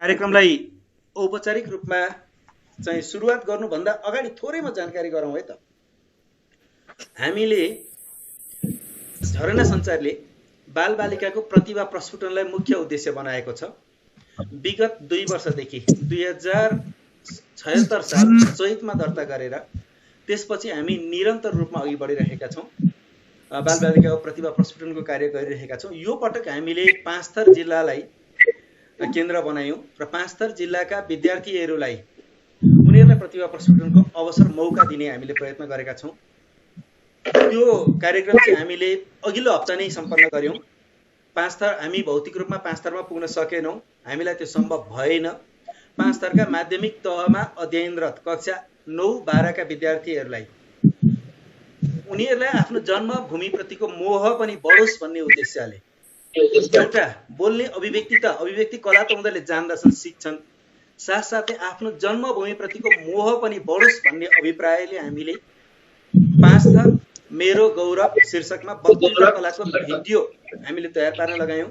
कार्यक्रमलाई औपचारिक रूपमा चाहिँ सुरुवात गर्नुभन्दा अगाडि थोरै म जानकारी गरौँ है त। हामीले झरना सञ्चारले बालबालिकाको प्रतिभा प्रस्फुटनलाई मुख्य उद्देश्य बनाएको छ। विगत 2 वर्षदेखि 2076 साल चैतमा दर्ता गरेर त्यसपछि हामी निरन्तर रूपमा अघि बढिरहेका छौँ। बालबालिकाको प्रतिभा प्रस्फुटनको कार्य गरिरहेका छौँ। यो पटक हामीले पाँचथर जिल्लालाई केन्द्र बनायौँ र पाँचथर जिल्लाका विद्यार्थीहरूलाई उनीहरूलाई प्रतिभा प्रस्फुटनको अवसर मौका दिने हामीले प्रयत्न गरेका छौँ। त्यो कार्यक्रम चाहिँ हामीले अघिल्लो हप्ता नै सम्पन्न गर्यौँ। पाँचथर हामी भौतिक रूपमा पाँचथरमा पुग्न सकेनौँ, हामीलाई त्यो सम्भव भएन। पाँचथरका माध्यमिक तहमा अध्ययनरत कक्षा 9-12 का विद्यार्थीहरूलाई उनीहरूलाई आफ्नो जन्मभूमिप्रतिको मोह पनि बढोस् भन्ने उद्देश्यले एउटा बोल्ने अभिव्यक्ति कला त उनीहरूले जान्दछन्, सिक्छन्, साथसाथै आफ्नो जन्मभूमिप्रतिको मोह पनि बढोस् भन्ने अभिप्रायले हामीले पाँचथर मेरो गौरव शीर्षकमा वक्तृता कलाको भिडियो हामीले तयार पार्न लगायौँ।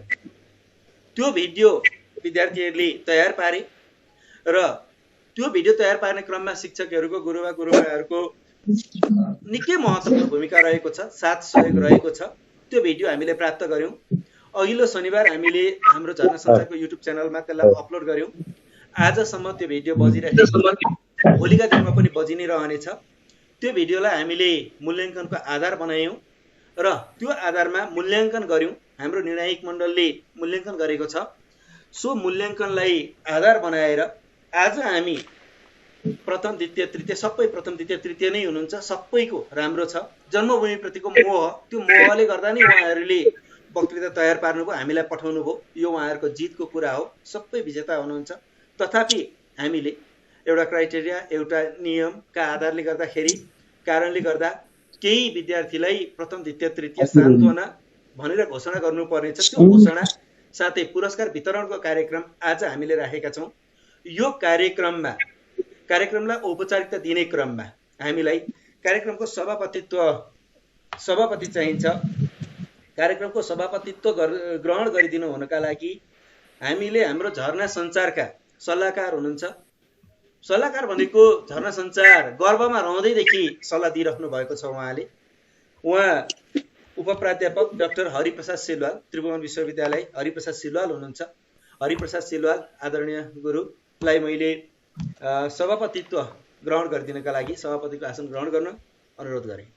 त्यो भिडियो विद्यार्थीहरूले तयार पारे र त्यो भिडियो तयार पार्ने क्रममा शिक्षकहरूको गुरुबाहरूको निकै महत्त्वपूर्ण भूमिका रहेको छ, साथ सहयोग रहेको छ। त्यो भिडियो हामीले प्राप्त गर्यौँ। अघिल्लो शनिबार हामीले हाम्रो झरना सञ्चारको युट्युब च्यानलमा त्यसलाई अपलोड गर्यौँ। आजसम्म त्यो भिडियो बजिरहेको छ, भोलिका दिनमा पनि बजि नै रहनेछ। त्यो भिडियोलाई हामीले मूल्याङ्कनको आधार बनायौँ र त्यो आधारमा मूल्याङ्कन गर्यौँ। हाम्रो निर्णायक मण्डलले मूल्याङ्कन गरेको छ। सो मूल्याङ्कनलाई आधार बनाएर आज हामी प्रथम द्वितीय तृतीय सबै प्रथम द्वितीय तृतीय नै हुनुहुन्छ, सबैको राम्रो छ। जन्मभूमिप्रतिको मोह, त्यो मोहले गर्दा नै उहाँहरूले वक्तृता तयार पार्नुभयो, हामीलाई पठाउनु भयो। यो उहाँहरूको जितको कुरा हो, सबै विजेता हुनुहुन्छ। तथापि हामीले एउटा क्राइटेरिया, एउटा नियमका आधारले गर्दाखेरि कारणले गर्दा केही विद्यार्थीलाई प्रथम द्वितीय तृतीय सान्त्वना भनेर घोषणा गर्नुपर्नेछ। त्यो घोषणा साथै पुरस्कार वितरणको कार्यक्रम आज हामीले राखेका छौँ। यो कार्यक्रमलाई औपचारिकता दिने क्रममा हामीलाई कार्यक्रमको सभापति चाहिन्छ। कार्यक्रमको सभापतित्व ग्रहण गरिदिनु हुनका लागि हामीले हाम्रो झरना सञ्चारका सल्लाहकार हुनुहुन्छ। सल्लाहकार भनेको झरना सञ्चार गर्वमा रहँदैदेखि सल्लाह दिइराख्नु भएको छ। उहाँ उपप्राध्यापक डाक्टर हरिप्रसाद सिलवाल, त्रिभुवन विश्वविद्यालय हरिप्रसाद सिलवाल हुनुहुन्छ। हरिप्रसाद सिलवाल आदरणीय गुरुलाई मैले सभापतित्व ग्रहण गरिदिनका लागि सभापतिको आसन ग्रहण गर्न अनुरोध गरेँ।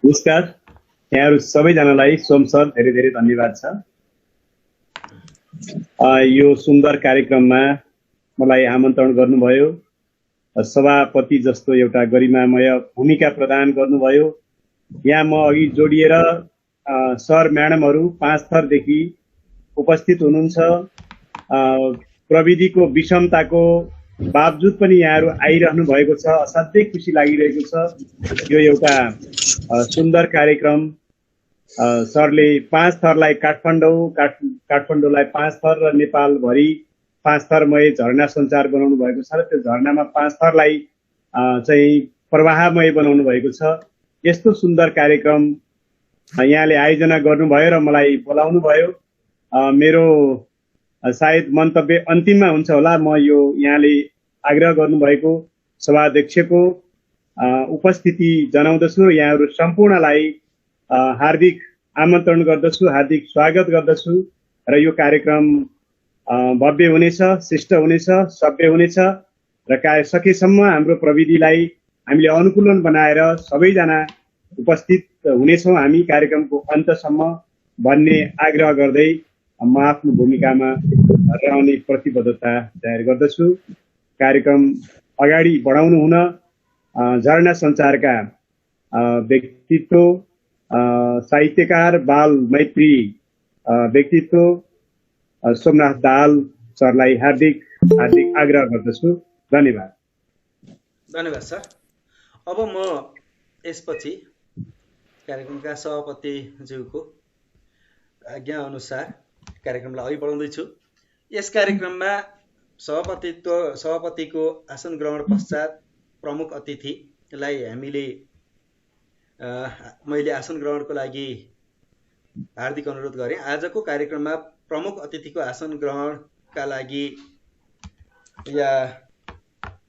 नमस्कार, यहाँहरू सबैजनालाई सोम सर धेरै धेरै धन्यवाद छ। यो सुन्दर कार्यक्रममा मलाई आमन्त्रण गर्नुभयो, सभापति जस्तो एउटा गरिमामय भूमिका प्रदान गर्नुभयो। यहाँ म अघि जोडिएर सर म्याडमहरू पाँचथरदेखि उपस्थित हुनुहुन्छ। प्रविधिको विषमताको बावजुद पनि यहाँहरू आइरहनु भएको छ, असाध्यै खुसी लागिरहेको छ। यो एउटा सुन्दर कार्यक्रम सरले पाँचथरलाई काठमाडौँलाई पाँचथर र नेपालभरि पाँचथरमय झरना सञ्चार बनाउनु भएको छ र त्यो झरनामा पाँचथरलाई चाहिँ प्रवाहमय बनाउनु भएको छ। यस्तो सुन्दर कार्यक्रम यहाँले आयोजना गर्नुभयो र मलाई बोलाउनु भयो। मेरो सायद मन्तव्य अन्तिममा हुन्छ होला। म यो यहाँले आग्रह गर्नुभएको सभाध्यक्षको उपस्थिति जनाउँदछु र यहाँहरू सम्पूर्णलाई हार्दिक आमन्त्रण गर्दछु, हार्दिक स्वागत गर्दछु। र यो कार्यक्रम भव्य हुनेछ, शिष्ट हुनेछ, सभ्य हुनेछ र सकेसम्म हाम्रो प्रविधिलाई हामीले अनुकूलन बनाएर सबैजना उपस्थित हुनेछौँ हामी कार्यक्रमको अन्तसम्म भन्ने आग्रह गर्दै म आफ्नो भूमिकामा रहने प्रतिबद्धता जाहेर गर्दछु। कार्यक्रम अगाडि बढाउनु हुन झरना सञ्चारका व्यक्तित्व, साहित्यकार, बाल मैत्री व्यक्तित्व सोमनाथ दाहाल सरलाई हार्दिक आग्रह गर्दछु। धन्यवाद। धन्यवाद सर। अब म यसपछि कार्यक्रमका सभापतिज्यूको आज्ञा अनुसार कार्यक्रमलाई अघि बढाउँदैछु। यस कार्यक्रममा सभापतिको आसन ग्रहण पश्चात प्रमुख अतिथिलाई मैले आसन ग्रहणको लागि हार्दिक अनुरोध गरेँ। आजको कार्यक्रममा प्रमुख अतिथिको आसन ग्रहणका लागि या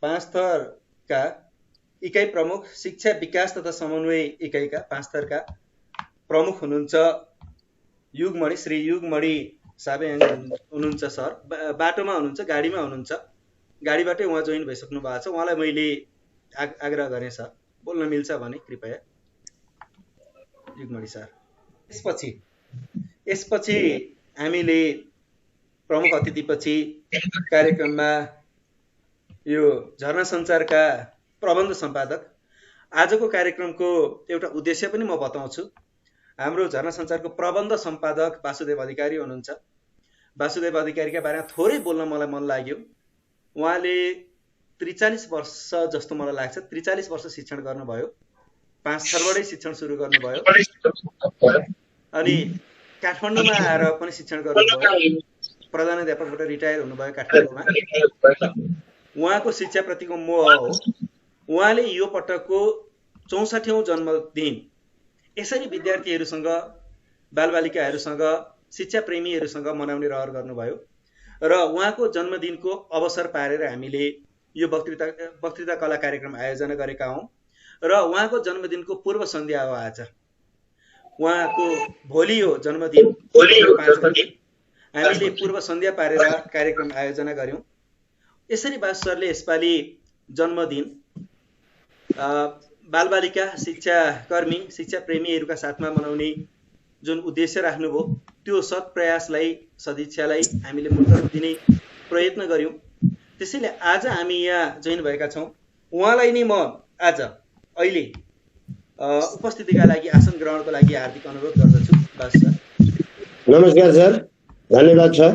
5 थरका इकाइ प्रमुख शिक्षा विकास तथा समन्वय इकाइका 5 थरका प्रमुख हुनुहुन्छ युगमणि श्री युगमणि साबेङ हुनुहुन्छ सर। बाटोमा हुनुहुन्छ, गाडीमा हुनुहुन्छ, गाडीबाटै उहाँ जोइन भइसक्नु भएको छ। उहाँलाई मैले आग्रह गरेँ सर, बोल्न मिल्छ भने कृपया युगमणि सर। यसपछि हामीले प्रमुख अतिथिपछि कार्यक्रममा यो झरना सञ्चारका प्रबन्ध सम्पादक, आजको कार्यक्रमको एउटा उद्देश्य पनि म बताउँछु। हाम्रो झरना सञ्चारको प्रबन्ध सम्पादक वासुदेव अधिकारी हुनुहुन्छ। वासुदेव अधिकारीका बारेमा थोरै बोल्न मलाई मन लाग्यो। उहाँले 43 वर्ष जस्तो मलाई लाग्छ, 43 वर्ष शिक्षण गर्नुभयो। 5 थरबाटै शिक्षण सुरु गर्नुभयो अनि काठमाडौँमा आएर पनि शिक्षण गर्नुभयो। प्रधानाध्यापकबाट रिटायर हुनुभयो काठमाडौँमा। उहाँको शिक्षाप्रतिको मोह हो। उहाँले यो पटकको 64औं जन्मदिन यसरी विद्यार्थीहरूसँग, बालबालिकाहरूसँग, शिक्षा प्रेमीहरूसँग मनाउने रहर गर्नुभयो र उहाँको जन्मदिनको अवसर पारेर हामीले यो वक्तृता कला कार्यक्रम आयोजना गरेका हौँ र उहाँको जन्मदिनको पूर्व सन्ध्या हो आज। उहाँको भोलि हो जन्मदिन, 5 गते हामीले पूर्व सन्ध्या पारेर कार्यक्रम आयोजना गर्यौं। यसरी बास सरले यसपालि जन्मदिन बालबालिका, शिक्षाकर्मी, शिक्षा प्रेमीहरूका साथमा मनाउने जुन उद्देश्य राख्नुभयो त्यो सत्प्रयासलाई, सदिच्छालाई हामीले मूर्त रूप दिने प्रयत्न गर्यौं। त्यसैले आज हामी यहाँ जोइन भएका छौँ। उहाँलाई नै म आज अहिले उपस्थितिका लागि, आसन ग्रहणको लागि हार्दिक अनुरोध गर्दछु। बास सर। नमस्कार सर, धन्यवाद सर।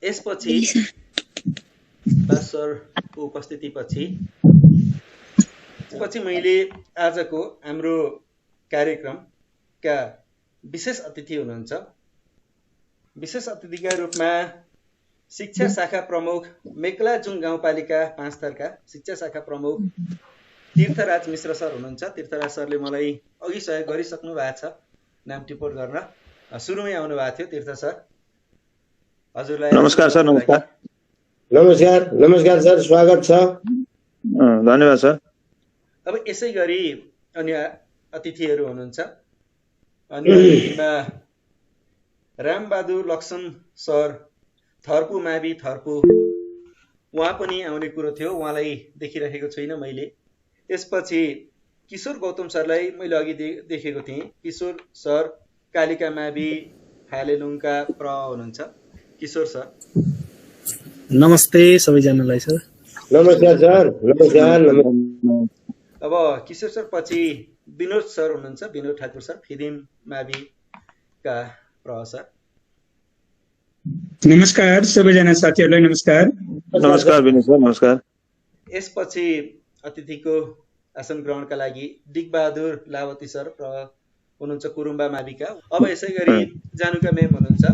यसपछि बास सरको उपस्थितिपछि मैले आजको हाम्रो कार्यक्रमका विशेष अतिथि हुनुहुन्छ। विशेष अतिथिका रूपमा शिक्षा शाखा प्रमुख मेकलाजुङ गाउँपालिका 5 थरका शिक्षा शाखा प्रमुख तीर्थराज मिश्र सर हुनुहुन्छ। तीर्थराज सरले मलाई अघि सहयोग गरिसक्नु भएको छ नाम टिपोट गर्न। सुरुमै आउनु भएको थियो तीर्थ सर, हजुरलाई नमस्कार सर। नमस्कार सर, स्वागत छ। धन्यवाद सर। अब यसै गरी अन्य अतिथिहरू हुनुहुन्छ। अन्यमा रामबहादुर लक्ष्मण सर, थर्पु मावि थर्पु, उहाँ पनि आउने कुरो थियो, उहाँलाई देखिरहेको छुइनँ मैले। त्यसपछि किशोर गौतम सरलाई मैले अघि देखेको थिएँ। किशोर सर कालिका मावि फालेलुङका प्र हुनुहुन्छ। किशोर सर नमस्ते सबैजनालाई सर। नमस्कार सर। नमस्कार। अब किशोर सर पछि विनोद सर हुनुहुन्छ, विनोद ठाकुर सर, फिदिम माविका प्र सर। नमस्कार सबैजना साथीहरूलाई नमस्कार। नमस्कार विनोद सर, नमस्कार। यसपछि अतिथिको आसन ग्रहणका लागि डिगबहादुर लावती सर हुनुहुन्छ कुरुम्बा माविका। अब यसै गरी जानुका म्याम हुनुहुन्छ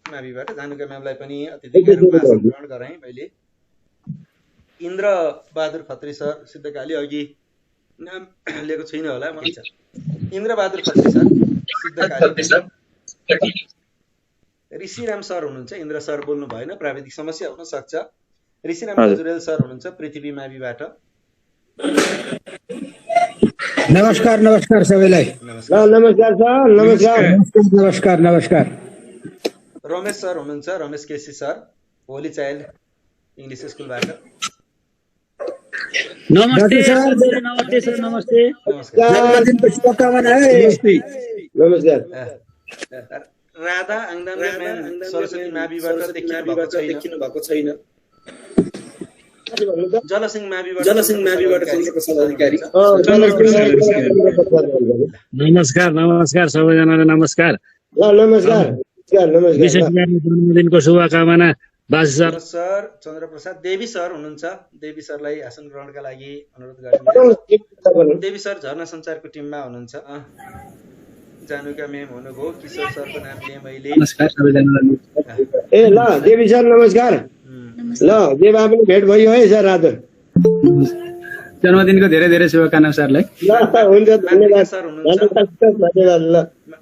माविबाट। जानुका म्यामलाई पनि अतिथिका रूपमा आसन ग्रहण गराएँ मैले। इन्द्र बहादुर खत्री सर, सिद्धकाली, अघि नाम लिएको छुइनँ होला म। इन्द्र बहादुर खत्री सर सिद्धकाली। ऋषिराम सर हुनुहुन्छ। इन्द्र सर बोल्नु भएन, प्राविधिक समस्या हुन सक्छ। ऋषिराम गजुरेल सर हुनुहुन्छ पृथ्वी माविबाट। नमस्कार सबैलाई। नमस्कार सर। नमस्कार। रमेश सर हुनुहुन्छ, Ramesh KC sir, holy child English स्कुलबाट। नमस्ते सर। नमस्ते। नमस्कार। राधा आङदाम म्याम सरस्वती माविबाट देखिनु भएको छैन। जलसिंह माविबाट चन्द्रप्रसाद अधिकारी। नमस्कार सबैजनालाई नमस्कार। विशेष गरी जन्मदिनको शुभकामना बास सर। चन्द्रप्रसाद देवी सर हुनुहुन्छ। देवी सरलाई आसन ग्रहणका लागि अनुरोध गरिन्छ। देवी सर झरना सञ्चारको टिममा हुनुहुन्छ। जानुका म्याम हुनुभयो। किशोर सरको नाम लिएँ मैले। नमस्कार सबैजनालाई। ए ल देवी सर नमस्कार। ल देवा पनि भेट भयो है सर आज। जन्मदिनको धेरै धेरै शुभकामना सरलाई। ल हुन्छ, धन्यवाद सर हुनुहुन्छ, धन्यवाद। ल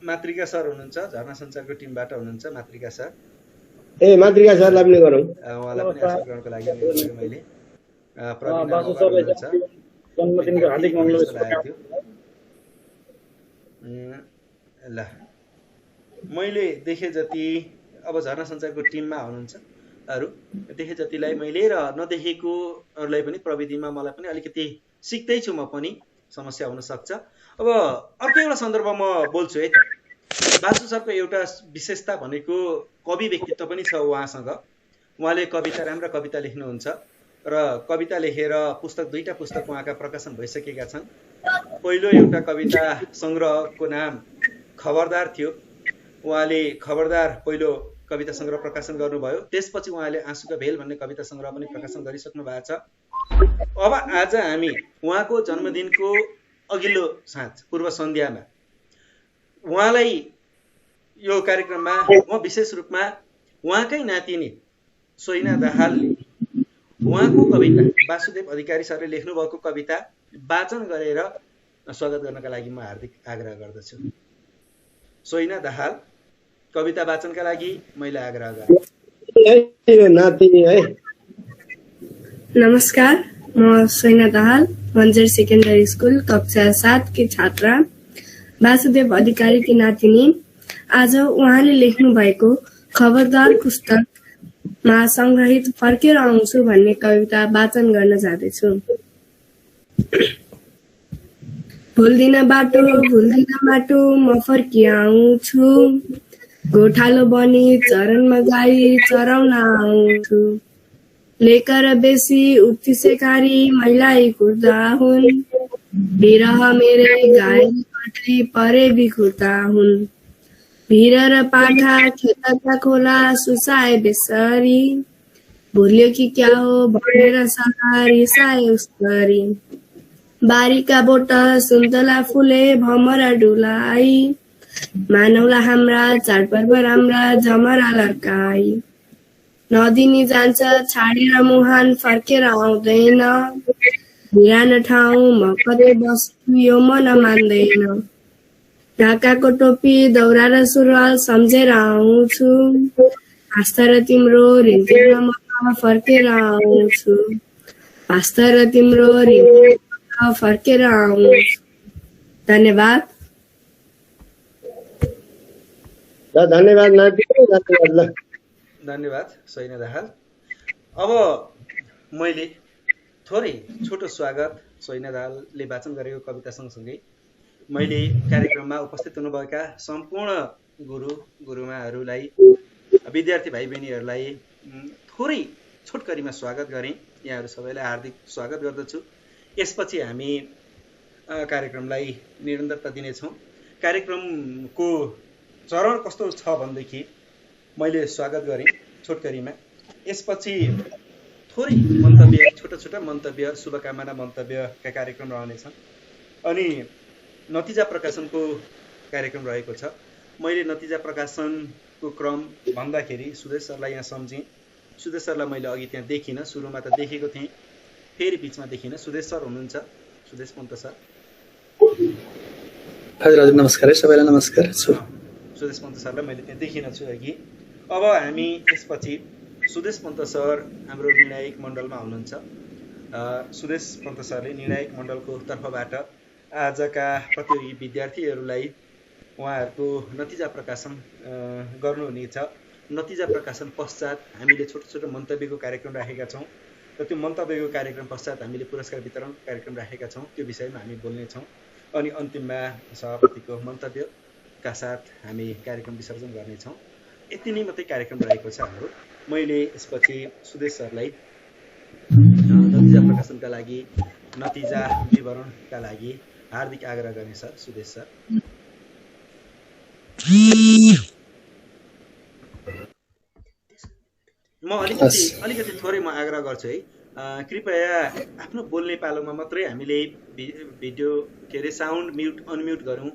मातृका सर हुनुहुन्छ, झरना सञ्चारको टिमबाट हुनुहुन्छ मातृका सर। ए मातृका सरलाई पनि गरौँ। उहाँलाई पनि आशीर्वाद गर्नको लागि मैले प्रवीण हुनुहुन्छ, जन्मदिनको हार्दिक मङ्गल शुभकामना। ल मैले देखे जति अब झरना सञ्चारको टिममा हुनुहुन्छ अरू देखे जतिलाई मैले र नदेखेकोहरूलाई पनि प्रविधिमा मलाई पनि अलिकति सिक्दैछु, म पनि समस्या हुन सक्छ। अब अर्को एउटा सन्दर्भ म बोल्छु है। बासु सरको एउटा विशेषता भनेको कवि व्यक्तित्व पनि छ उहाँसँग। उहाँले कविता, राम्रा कविता लेख्नुहुन्छ र कविता लेखेर पुस्तक, 2टा पुस्तक उहाँका प्रकाशन भइसकेका छन्। पहिलो एउटा कविता सङ्ग्रहको नाम खबरदार थियो। उहाँले खबरदार पहिलो कविता सङ्ग्रह प्रकाशन गर्नुभयो। त्यसपछि उहाँले आँसुका भेल भन्ने कविता सङ्ग्रह पनि प्रकाशन गरिसक्नु भएको छ। अब आज हामी उहाँको जन्मदिनको अघिल्लो साँझ, पूर्व सन्ध्यामा उहाँलाई यो कार्यक्रममा म विशेष रूपमा उहाँकै नातिनी सोइना दाहालले उहाँको कविता, वासुदेव अधिकारी सरले लेख्नुभएको कविता वाचन गरेर स्वागत गर्नका लागि म हार्दिक आग्रह गर्दछु। सोइना दाहाल, कविता वाचनका लागि मैले आग्रह गरेँ। नमस्कार, म सोइना दाहाल, बन्जर सेकेन्डरी स्कुल कक्षा 7 की छात्रा, वासुदेव अधिकारी की नातिनी। आज उहाँले लेख्नु भएको खबरदार पुस्तकमा संग्रहित फर्केर आउँछु भन्ने कविता वाचन गर्न जाँदैछु। भुल्दिन बाटो म फर्किआउँछु, गोठालो बनी चरणमा गाई चराउन आउँछु। लेकर बेसी उक्ति सेकारी महिलाई कुर्दा हुन्, बिरह मेरे गाई पटरी परे बिखुर्ता हुन्। भिर र पाठा खेतका खोला सुसाए बेसरी, भुल्यो कि क्या हो भनेर सहारी साए उसरी। बारीका बोट सुन्तला फुले भमरा डुलाई, मानौला हाम्रा चाडपर्व राम्रा जमरा लड्काई। नदिनी जान्छ छाडेर मुहान फर्केर आउँदैन, बिरानो ठाउँ म कतै बस्छु यो मन मान्दैन। ढाकाको टोपी दौरा र सुरुवाल सम्झेर आउँछु, आस्था र तिम्रो ऋण फर्केर आउँछु। आस्था र तिम्रो ऋण फर्केर आउँछु। धन्यवाद। धन्यवाद नाति, धन्यवाद। धन्यवाद सोइना दाहाल। अब मैले थोरै छोटो स्वागत सोइना दाहालले वाचन गरेको कविता सँगसँगै मैले कार्यक्रममा उपस्थित हुनुभएका सम्पूर्ण गुरुमाहरूलाई, विद्यार्थी भाइ बहिनीहरूलाई थोरै छोटकरीमा स्वागत गरेँ। यहाँहरू सबैलाई हार्दिक स्वागत गर्दछु। यसपछि हामी कार्यक्रमलाई निरन्तरता दिनेछौँ। कार्यक्रमको चरण कस्तो छ भनेदेखि मैले स्वागत गरेँ छोटकरीमा, यसपछि थोरै मन्तव्य, छोटा मन्तव्य, शुभकामना मन्तव्यका कार्यक्रम रहनेछन् अनि नतिजा प्रकाशनको कार्यक्रम रहेको छ। मैले नतिजा प्रकाशनको क्रम भन्दाखेरि सुदेश सरलाई यहाँ सम्झेँ। सुदेश सरलाई मैले अघि त्यहाँ देखिनँ, सुरुमा त देखेको थिएँ, फेरि बिचमा देखिनँ। सुदेश सर हुनुहुन्छ, सुदेश पन्त सर। हजुर नमस्कार है सबैलाई, नमस्कार। सुदेश पन्त सरलाई मैले त्यहाँ देखिन छु अघि। अब हामी यसपछि सुदेश पन्त सर हाम्रो निर्णायक मण्डलमा हुनुहुन्छ। सुदेश पन्त सरले निर्णायक मण्डलको तर्फबाट आजका प्रतियोगी विद्यार्थीहरूलाई उहाँहरूको नतिजा प्रकाशन गर्नुहुनेछ। नतिजा प्रकाशन पश्चात हामीले छोटो मन्तव्यको कार्यक्रम राखेका छौँ र त्यो मन्तव्यको कार्यक्रम पश्चात हामीले पुरस्कार वितरण कार्यक्रम राखेका छौँ। त्यो विषयमा हामी बोल्नेछौँ अनि अन्तिममा सभापतिको मन्तव्यका साथ हामी कार्यक्रम विसर्जन गर्नेछौँ। यति नै मात्रै कार्यक्रम रहेको छ हाम्रो। मैले यसपछि सुदेश सरलाई नतिजा प्रकाशनका लागि, नतिजा विवरणका लागि हार्दिक आग्रह गर्ने सर। सुदेश सर। म अलिकति थोरै म आग्रह गर्छु है, कृपया आफ्नो बोल्ने पालोमा मात्रै हामीले भिडियो के अरे साउन्ड म्युट अनम्युट गरौँ।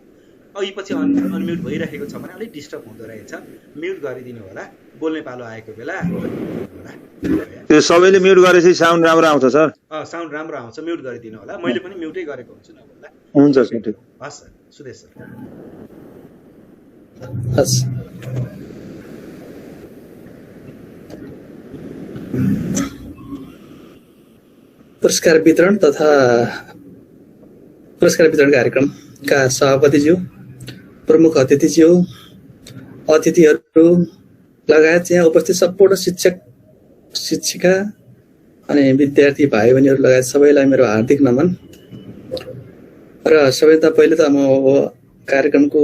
अघि पछि अनम्युट भइरहेको छ भने अलिक डिस्टर्ब हुँदो रहेछ, म्युट गरिदिनु होला। बोल्ने पालो आएको बेला होला। त्यो सबैले म्युट गरेपछि साउन्ड राम्रो आउँछ सर? साउन्ड राम्रो आउँछ, म्युट गरिदिनु होला। मैले पनि म्युटै गरेको हुन्छु नभन्दा। हुन्छ सर, ठिक। हस् सर, सुदेश सर। हस्। पुरस्कार वितरण तथा पुरस्कार वितरण कार्यक्रमका सभापतिज्यू, प्रमुख अतिथिज्यू, अतिथिहरू लगायत यहाँ उपस्थित सम्पूर्ण शिक्षक शिक्षिका अनि विद्यार्थी भाइ बहिनीहरू लगायत सबैलाई मेरो हार्दिक नमन। र सबैभन्दा पहिले त म कार्यक्रमको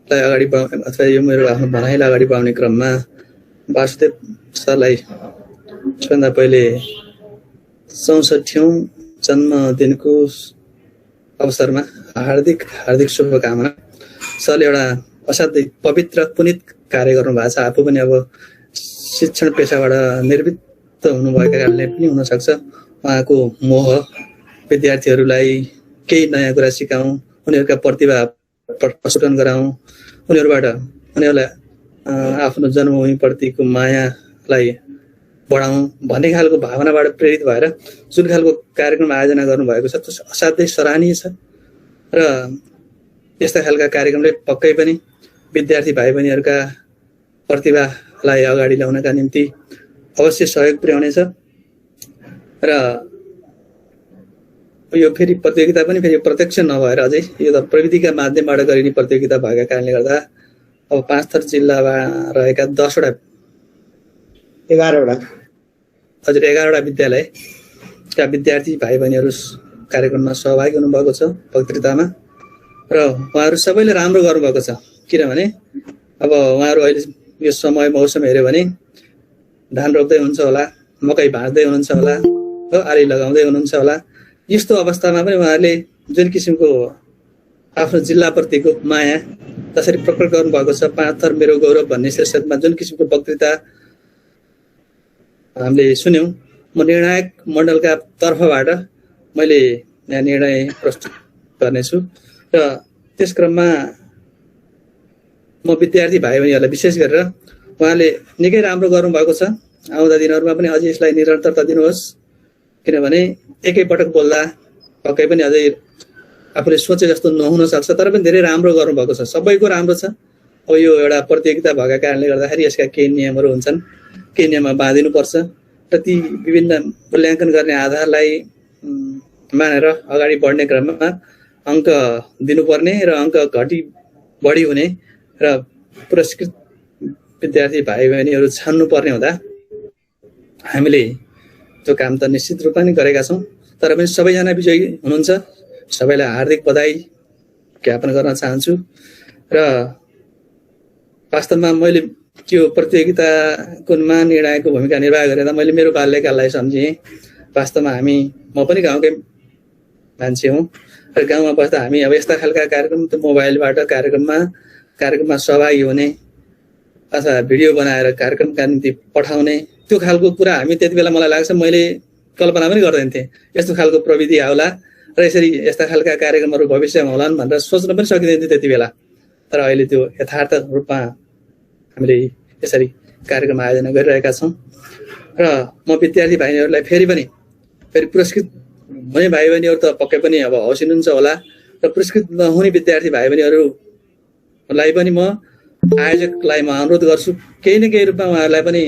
अगाडि अथवा यो मेरो आफ्नो भनाइलाई अगाडि बढाउने क्रममा वासुदेव सरलाई सबभन्दा पहिले 64औं जन्मदिनको अवसरमा हार्दिक हार्दिक शुभकामना। सरले एउटा असाध्यै पवित्र पुनित कार्य गर्नु भएको छ। आफू पनि अब शिक्षण पेसाबाट निवृत्त हुनुभएका कारणले पनि हुनसक्छ उहाँको मोह विद्यार्थीहरूलाई केही नयाँ कुरा सिकाउँ, उनीहरूका प्रतिभा प्रस्फुटन गराउँ, उनीहरूलाई आफ्नो जन्मभूमिप्रतिको मायालाई बढाउँ भन्ने खालको भावनाबाट प्रेरित भएर जुन खालको कार्यक्रम आयोजना गर्नुभएको छ त्यो असाध्यै सराहनीय छ। र यस्ता खालका कार्यक्रमले पक्कै पनि विद्यार्थी भाइ बहिनीहरूका प्रतिभालाई अगाडि ल्याउनका निम्ति अवश्य सहयोग पुर्याउनेछ। र यो फेरि प्रतियोगिता पनि फेरि प्रत्यक्ष नभएर अझै यो त प्रविधिका माध्यमबाट गरिने प्रतियोगिता भएका कारणले गर्दा अब 5 थर जिल्लामा रहेका 10वटा 11वटा हजुर 11वटा विद्यालयका विद्यार्थी भाइ बहिनीहरू कार्यक्रममा सहभागी हुनुभएको छ वक्तृतामा। र उहाँहरू सबैले राम्रो गर्नुभएको छ, किनभने अब उहाँहरू अहिले यो समय मौसम हेऱ्यो भने धान रोप्दै हुनुहुन्छ होला, मकै भाँच्दै हुनुहुन्छ होला, हो आली लगाउँदै हुनुहुन्छ होला। यस्तो अवस्थामा पनि उहाँहरूले जुन किसिमको आफ्नो जिल्लाप्रतिको माया जसरी प्रकट गर्नुभएको छ, 5 थर मेरो गौरव भन्ने शीर्षकमा जुन किसिमको वक्तृता हामीले सुन्यौं, म निर्णायक मण्डलका तर्फबाट मैले यहाँ निर्णय प्रस्तुत गर्नेछु। र त्यस क्रममा म विद्यार्थी भाइ बहिनीहरूलाई विशेष गरेर उहाँले निकै राम्रो गर्नुभएको छ। आउँदा दिनहरूमा पनि अझै यसलाई निरन्तरता दिनुहोस्, किनभने एकैपटक बोल्दा पक्कै पनि अझै आफूले सोचे जस्तो नहुन सक्छ, तर पनि धेरै राम्रो गर्नुभएको छ। सबैको राम्रो छ। अब यो एउटा प्रतियोगिता भएका कारणले गर्दाखेरि यसका केही नियमहरू हुन्छन्, केही नियममा बाँधिनुपर्छ र ती विभिन्न मूल्याङ्कन गर्ने आधारलाई मानेर अगाडि बढ्ने क्रममा अङ्क दिनुपर्ने र अङ्क घटी बढी हुने र पुरस्कृत विद्यार्थी भाइ बहिनीहरू छान्नुपर्ने हुँदा हामीले त्यो काम त निश्चित रूपमा नै गरेका छौँ। तर पनि सबैजना विजयी हुनुहुन्छ, सबैलाई हार्दिक बधाई ज्ञापन गर्न चाहन्छु। र वास्तवमा मैले त्यो प्रतियोगिताको निर्णायकको भूमिका निर्वाह गरेर मैले मेरो बाल्यकाललाई सम्झेँ। वास्तवमा म पनि गाउँकै मान्छे हुँ र गाउँमा बस्दा हामी अब यस्ता खालका कार्यक्रम त्यो मोबाइलबाट कार्यक्रममा सहभागी हुने अथवा भिडियो बनाएर कार्यक्रमका निम्ति पठाउने त्यो खालको कुरा हामी त्यति बेला मलाई लाग्छ मैले कल्पना पनि गर्दैन थिएँ। यस्तो खालको प्रविधि आउला र यसरी यस्ता खालका कार्यक्रमहरू भविष्यमा होलान् भनेर सोच्न पनि सकिँदैन थियो त्यति बेला। तर अहिले त्यो यथार्थ रूपमा हामीले यसरी कार्यक्रम आयोजना गरिरहेका छौँ। र म विद्यार्थी भाइबहिनीहरूलाई फेरि पुरस्कृत हुने भाइ बहिनीहरू त पक्कै पनि अब हौसिनुहुन्छ होला र पुरस्कृत नहुने विद्यार्थी भाइ बहिनीहरूलाई पनि म आयोजकलाई म अनुरोध गर्छु केही न केही रूपमा उहाँहरूलाई पनि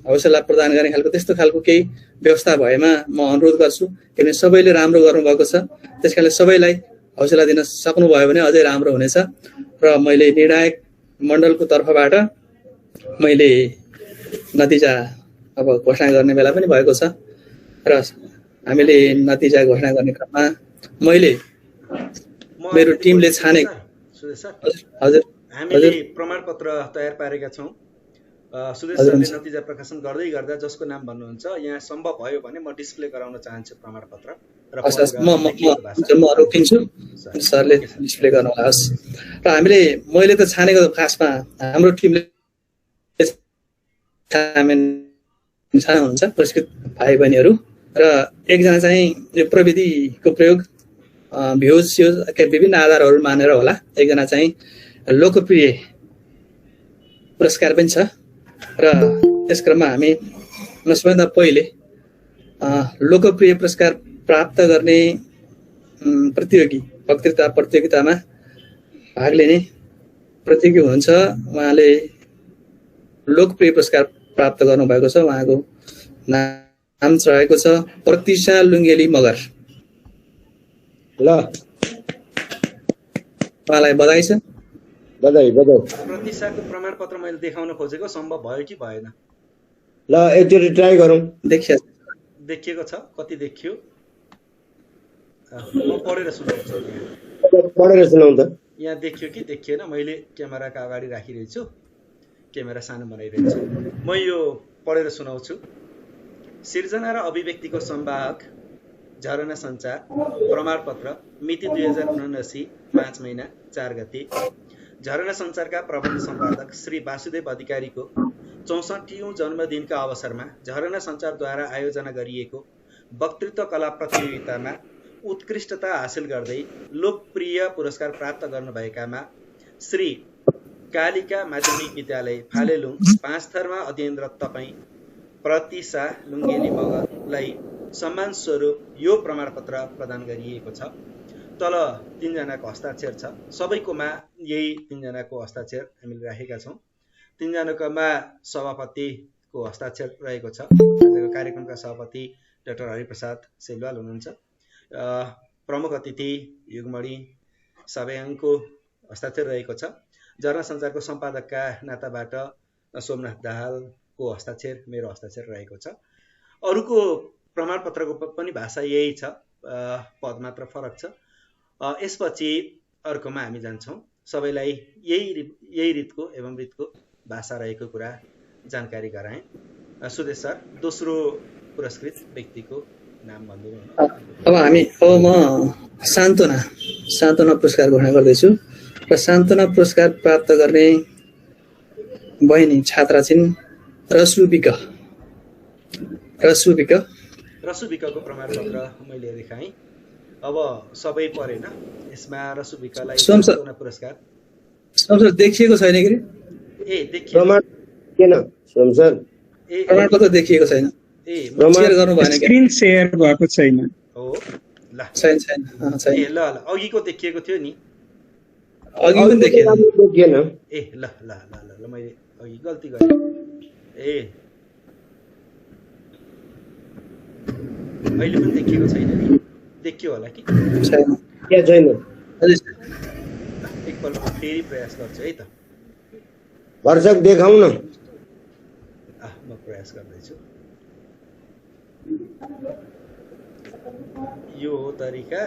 हौसला प्रदान गर्ने खालको त्यस्तो खालको केही व्यवस्था भएमा म अनुरोध गर्छु, किनभने सबैले राम्रो गर्नुभएको छ। त्यसकारणले सबैलाई हौसला दिन सक्नुभयो भने अझै राम्रो हुनेछ। र मैले निर्णायक मण्डलको तर्फबाट मैले नतिजा अब घोषणा गर्ने बेला पनि भएको छ र हामीले नतिजा घोषणा गर्ने क्रममा मैले मेरो टिमले छानेको हजुर हामीले प्रमाणपत्र तयार पारेका छौँ। सुदेश सरले नतिजा प्रकाशन गर्दै गर्दा जसको नाम भन्नुहुन्छ यहाँ सम्भव भयो भने म डिस्प्ले गराउन चाहन्छु प्रमाणपत्र म रोकिन्छु, सरले डिस्प्ले गर्नुहोस्। र मैले त छानेको खासमा हाम्रो टिमले हुनुहुन्छ पुरस्कृत भाइ बहिनीहरू र एकजना चाहिँ यो प्रविधिको प्रयोग भ्युज विभिन्न आधारहरू मानेर होला, एकजना चाहिँ लोकप्रिय पुरस्कार पनि छ र त्यस क्रममा हामी सबैभन्दा पहिले लोकप्रिय पुरस्कार प्राप्त गर्ने प्रतियोगी वक्तृता प्रतियोगितामा भाग लिने प्रतियोगी हुनुहुन्छ। उहाँले लोकप्रिय पुरस्कार प्राप्त गर्नुभएको छ। उहाँको नाम रहेको छ प्रतिशा लुङ्गेली मगर। ल उहाँलाई बधाई छ। बधाई बधाई। प्रतिशाको प्रमाणपत्र मैले देखाउन खोजेको सम्भव भयो कि भएन? ल एकचोटि ट्राई गरौँ। देखिएको छ? कति देखियो? म पढेर सुनाउँछु। पढेर सुनाउँ त। यहाँ देखियो कि देखिएन? मैले क्यामेराका अगाडि राखिरहेछु, क्यामेरा सानो बनाइरहेछु। म यो पढेर सुनाउँछु। सिर्जना र अभिव्यक्तिको संवाहक झरना सञ्चार प्रमाणपत्र मिति 2079 5 महिना 4 गते। झरना सञ्चारका प्रबन्ध सम्पादक श्री वासुदेव अधिकारीको 64औं जन्मदिनका अवसरमा झरना सञ्चारद्वारा आयोजना गरिएको वक्तृत्व कला प्रतियोगितामा उत्कृष्टता हासिल गर्दै लोकप्रिय पुरस्कार प्राप्त गर्नुभएकामा श्री कालिका माध्यमिक विद्यालय फालेलुङ 5 थरमा अध्ययनरत तपाईँ प्रतिशा लुङ्गेली मगरलाई सम्मान स्वरूप यो प्रमाणपत्र प्रदान गरिएको छ। तल 3 जनाको हस्ताक्षर छ। सबैकोमा यही 3 जनाको हस्ताक्षर हामीले राखेका छौँ। 3 जनाकोमा सभापतिको हस्ताक्षर रहेको छ। आजको कार्यक्रमका सभापति डाक्टर हरिप्रसाद सेलवाल हुनुहुन्छ। प्रमुख अतिथि युगमणि साबयाङको हस्ताक्षर रहेको छ। झरना सञ्चारको सम्पादकका नाताबाट सोमनाथ दाहालको हस्ताक्षर, मेरो हस्ताक्षर रहेको छ। अरूको प्रमाणपत्रको पनि भाषा यही छ, पद मात्र फरक छ। यसपछि अर्कोमा हामी जान्छौँ। सबैलाई यही रितको एवं रितको भाषा रहेको कुरा जानकारी गराएँ। सुदेश सर, दोस्रो पुरस्कृत व्यक्तिको नाम भनिदिनु। अब म सान्त्वना पुरस्कार घोषणा गर्दैछु र सान्त्वना पुरस्कार प्राप्त गर्ने बहिनी छात्रा छिन् रसुबिकको प्रमाणपत्र मैले देखाएँ। अब सबै परेन, यसमा रसुबिकलाई सान्त्वना पुरस्कार देखिएको छैन कि? प्रमाणपत्र देखिएको छैन। सेयर गर्नु भएन, स्क्रिन शेयर भएको छैन। हो ल छैन। ल अघिको देखिएको थियो नि? अघि पनि देखिएन। ए ल ल ल ल मैले अघि गल्ती गरेँ। अहिले पनि देखिएको छैन नि? देखियो होला कि छैन? एकपल्ट म फेरि प्रयास गर्छु है त। भरसक देखाउँ न। म प्रयास गर्दैछु। यो हो तरिका।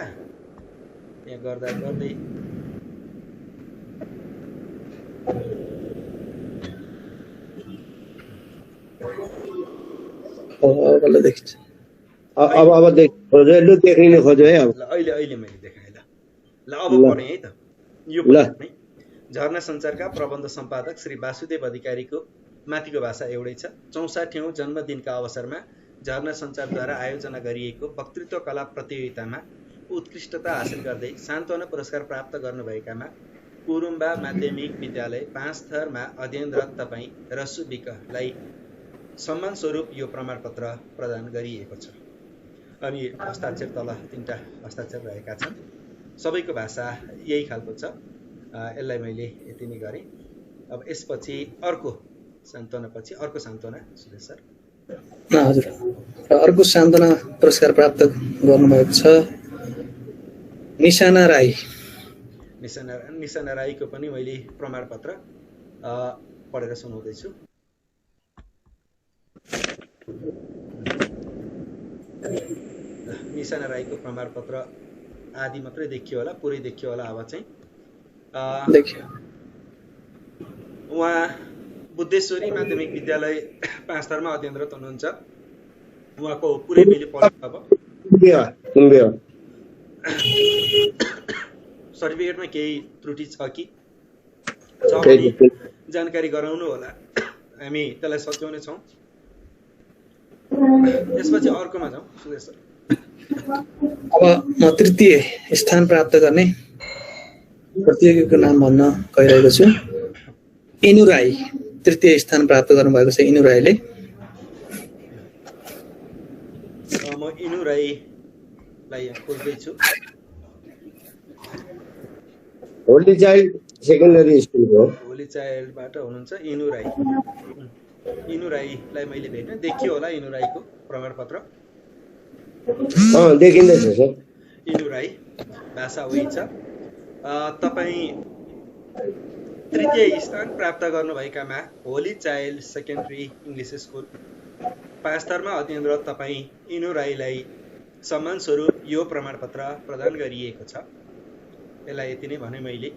यहाँ गर्दा गर्दै अब देखिन खोज्यो है। अब अहिले मैले देखाएँ। ल अब पढेँ है त। यो नै झरना सञ्चारका प्रबन्ध सम्पादक श्री वासुदेव अधिकारीको माथिको भाषा एउटै छ। 64औं जन्मदिनका अवसरमा झरना सञ्चारद्वारा आयोजना गरिएको वक्तृत्व कला प्रतियोगितामा उत्कृष्टता हासिल गर्दै सान्त्वना पुरस्कार प्राप्त गर्नुभएकामा कुरुम्बा माध्यमिक विद्यालय 5 थरमा अध्ययनरत तपाईँ रसुबिकलाई सम्मान स्वरूप यो प्रमाणपत्र प्रदान गरिएको छ। अनि हस्ताक्षर तल 3टा हस्ताक्षर रहेका छन्। सबैको भाषा यही खालको छ। यसलाई मैले यति नै गरेँ। अब यसपछि अर्को सान्त्वना सुदेश सर। हजुर, अर्को सान्त्वना पुरस्कार प्राप्त गर्नुभएको छ निशाना राईको पनि मैले प्रमाणपत्र पढेर सुनाउँदैछु। निशाना राईको प्रमाणपत्र आदि मात्रै देखियो होला, पुरै देखियो होला। अब चाहिँ उहाँ बुद्धेश्वरी माध्यमिक विद्यालय 5 थरमा अध्ययनरत हुनुहुन्छ। उहाँको पुरै मैले पढेँ। अब सर्टिफिकेटमा केही त्रुटि छ कि जानकारी गराउनु होला, हामी त्यसलाई सच्याउने छौँ। यसपछि अर्कोमा जाउँ सुदेश सर। अब म तृतीय स्थान प्राप्त गर्ने प्रतियोगीको नाम भन्न गइरहेको छु। इनु राई तृतीय स्थान प्राप्त गर्नुभएको छ इनु राईले। म इनु राईलाई यहाँ खोज्दैछु। होली चाइल्ड सेकेन्डरी स्कुलको होली चाइल्डबाट हुनुहुन्छ इनु राई। इनु राईलाई मैले भेट्न देखियो होला इनु राईको प्रमाणपत्र। देखिँदैछ सर। इनु राई भाषा उही छ। तपाईँ तृतीय स्थान प्राप्त गर्नुभएकामा holy child secondary English school 5 थरमा अध्ययनरत तपाईँ इनु राईलाई सम्मान स्वरूप यो प्रमाणपत्र प्रदान गरिएको छ। यसलाई यति नै भने मैले।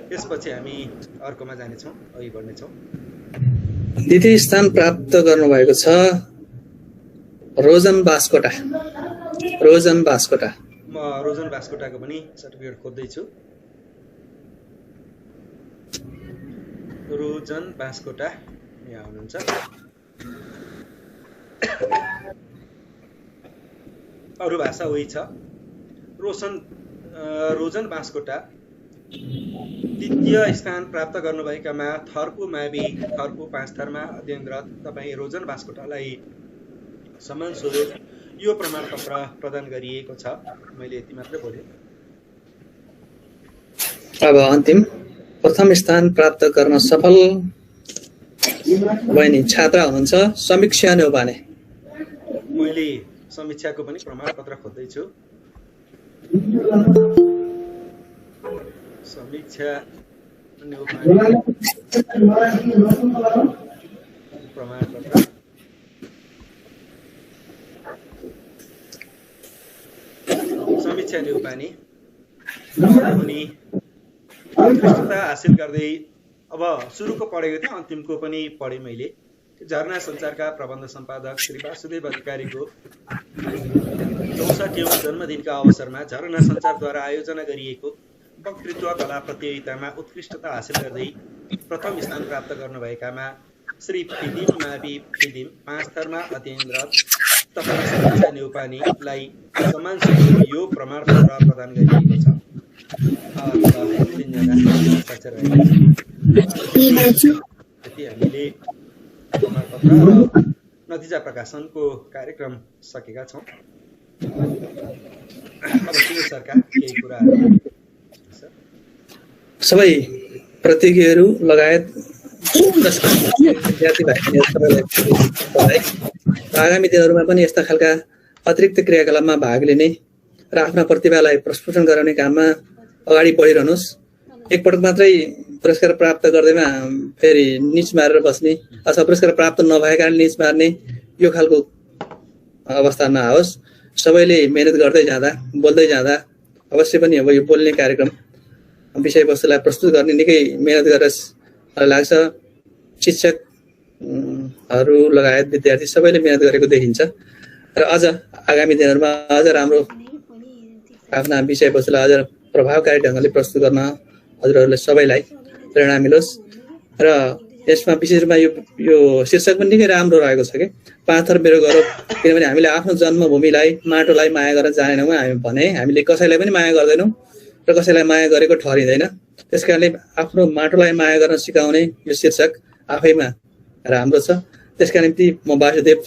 त्यसपछि हामी अर्कोमा जानेछौँ, अघि बढ्नेछौँ। द्वितीय स्थान प्राप्त गर्नुभएको छ रोजन बास्कोटा। रोजन बास्कोटा। म रोजन बास्कोटाको पनि सर्टिफिकेट खोज्दैछु। रोजन बास्कोटा यहाँ हुनुहुन्छ। अरू भाषा उही छ। रोजन बास्कोटा द्वितीय स्थान प्राप्त गर्नुभएकामा थर्पु मावि थर्पु 5 थरमा अध्ययनरत तपाईँ रोजन बास्कोटालाई सम्मान स्वरूप यो प्रमाणपत्र प्रदान गरिएको छ। मैले यति मात्रै बोलेँ। अब अन्तिम प्रथम स्थान प्राप्त गर्न सफल बहिनी छात्रा हुनुहुन्छ समीक्षा नेउपाने। मैले समीक्षाको पनि प्रमाणपत्र खोज्दैछु। समीक्षा नेउपाने प्रमाणपत्र। समीक्षा नेउपाने पनि उत्कृष्टता हासिल गर्दै अब सुरुको पढेको थिएँ, अन्तिमको पनि पढेँ मैले। झरना सञ्चारका प्रबन्ध सम्पादक श्री वासुदेव अधिकारीको 64औं जन्मदिनका अवसरमा झरना सञ्चारद्वारा आयोजना गरिएको वक्तृत्व कला प्रतियोगितामा उत्कृष्टता हासिल गर्दै प्रथम स्थान प्राप्त गर्नुभएकामा श्री फिदिम मावि फिदिम 5 थरमा अध्ययनरत तपाईँ समीक्षा नेउपानेलाई सम्मान स्वरूप यो प्रमाणपत्र प्रदान गरिएको छ। हामीले प्रमाणपत्र र नतिजा प्रकाशनको कार्यक्रम सकेका छौँ। अब सरकार केही कुराहरू सबै प्रतियोगीहरू लगायत विद्यार्थी भाइ आगामी दिनहरूमा पनि यस्ता खालका अतिरिक्त क्रियाकलापमा भाग लिने र आफ्ना प्रतिभालाई प्रस्फुटन गराउने काममा अगाडि बढिरहनुहोस्। एकपटक मात्रै पुरस्कार प्राप्त गर्दैमा फेरि निच मारेर बस्ने अथवा पुरस्कार प्राप्त नभएका कारण निच मार्ने यो खालको अवस्था नआओस्। सबैले मेहनत गर्दै जाँदा बोल्दै जाँदा अवश्य पनि अब यो बोल्ने कार्यक्रम विषयवस्तुलाई प्रस्तुत गर्ने निकै मेहनत गरेर लाग्छ। शिक्षकहरू लगायत विद्यार्थी सबैले मेहनत गरेको देखिन्छ र अझ आगामी दिनहरूमा अझ राम्रो आफ्ना विषयवस्तुलाई अझ प्रभावकारी ढङ्गले प्रस्तुत गर्न हजुरहरूलाई सबैलाई प्रेरणा मिलोस्। र यसमा विशेष रूपमा यो शीर्षक पनि निकै राम्रो रहेको छ कि 5 थर मेरो गौरव। किनभने हामीले आफ्नो जन्मभूमिलाई माटोलाई माया गर्न जानेनौँ हामी भने हामीले कसैलाई पनि माया गर्दैनौँ र कसैलाई माया गरेको ठहरिँदैन। त्यसकारणले आफ्नो माटोलाई माया गर्न सिकाउने यो शीर्षक आफैमा राम्रो छ। त्यसका निम्ति म वासुदेव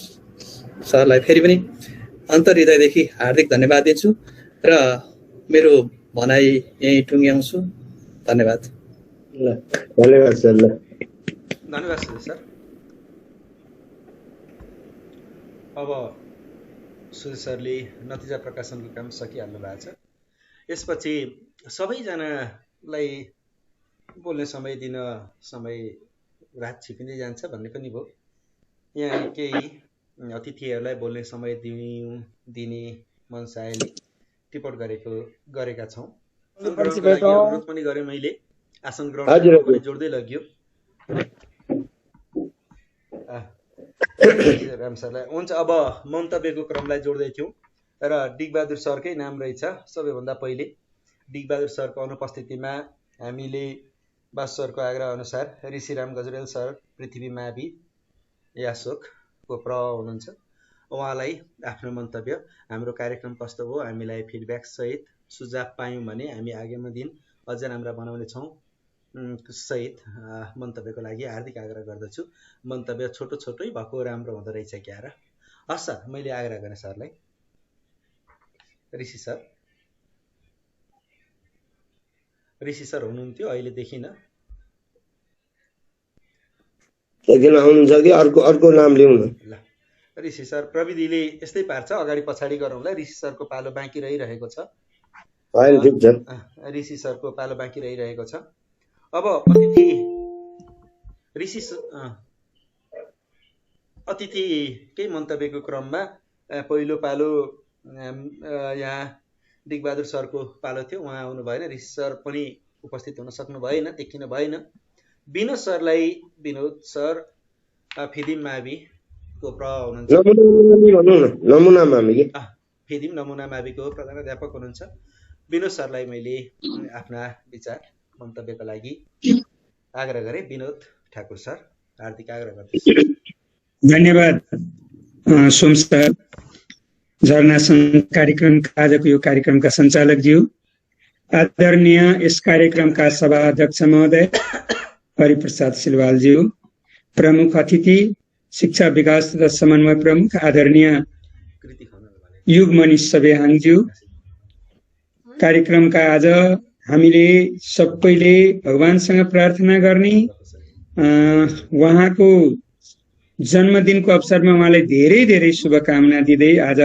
सरलाई फेरि पनि अन्तर्हृदयदेखि हार्दिक धन्यवाद दिन्छु र मेरो भनाइ यही टुङ्ग्याउँछु। धन्यवाद। धन्यवाद सर। धन्यवाद सर। अब सुधीर सरले नतिजा प्रकाशनको काम सकिहाल्नु भएको छ। यसपछि सबैजनालाई बोल्ने समय दिन समय रात छिपिँदै जान्छ भन्ने पनि भयो। यहाँ केही अतिथिहरूलाई बोल्ने समय दिने मनसायले टिप्पण गरेका छौँ। अनुरोध पनि गरेँ मैले। आसन ग्रहण पनि जोड्दै लगियो राम सरलाई। हुन्छ, अब मन्तव्यको क्रमलाई जोड्दै थियौँ र डिगबहादुर सरकै नाम रहेछ। सबैभन्दा पहिले डिगबहादुर सरको अनुपस्थितिमा हामीले बास सरको आग्रह अनुसार ऋषिराम गजरेल सर पृथ्वी मावि यासोकको प्रभाव हुनुहुन्छ। उहाँलाई आफ्नो मन्तव्य हाम्रो कार्यक्रम कस्तो भयो हामीलाई फिडब्याक सहित सुझाव पायौँ भने हामी आगामी दिन अझ राम्रा बनाउने छौँ। सहित मन्तव्यको लागि हार्दिक आग्रह गर्दछु। मन्तव्य छोटो छोटै भएको राम्रो हुँदो रहेछ क्या र। हस् सर, मैले आग्रह गरेँ सरलाई। ऋषि सर हुनुहुन्थ्यो, अहिले देखिन। एकदिन आउनुहुन्छ कि अर्को नाम लिउँ न? ल ऋषि सर, प्रविधिले यस्तै पार्छ, अगाडि पछाडि गरौँला। ऋषि सरको पालो बाँकी रहिरहेको छ। होइन, ठिक छ। ऋषि सरको पालो बाँकी रहिरहेको छ। अब अतिथि अतिथिकै मन्तव्यको क्रममा पहिलो पालो यहाँ दिगबहादुर सरको पालो थियो, उहाँ आउनु भएन। ऋषि सर पनि उपस्थित हुन सक्नु भएन, देखिन भएन। विनोद सरलाई, विनोद सर फिदिम माविको हुनुहुन्छ, नमुना मावि कि फिदिम नमुना माविको प्रधानाध्यापक हुनुहुन्छ। विनोद सरलाई मैले आफ्ना विचार मन्तव्यका लागि आग्रह गरेँ। विनोद ठाकुर सर, हार्दिक आग्रह गर्दछु। धन्यवाद सोम सर, झरना कार्यक्रम आजको यो कार्यक्रमका सञ्चालकज्यू, आदरणीय यस कार्यक्रमका सभा अध्यक्ष महोदय हरिप्रसाद सिलवालज्यू, प्रमुख अतिथि शिक्षा विकास तथा समन्वय प्रमुख आदरणीय युगमणि सभेहाङज्यू, कार्यक्रमका आज हामीले सबैले भगवानसँग प्रार्थना गर्ने, उहाँको जन्मदिनको अवसरमा उहाँलाई धेरै धेरै शुभकामना दिँदै आज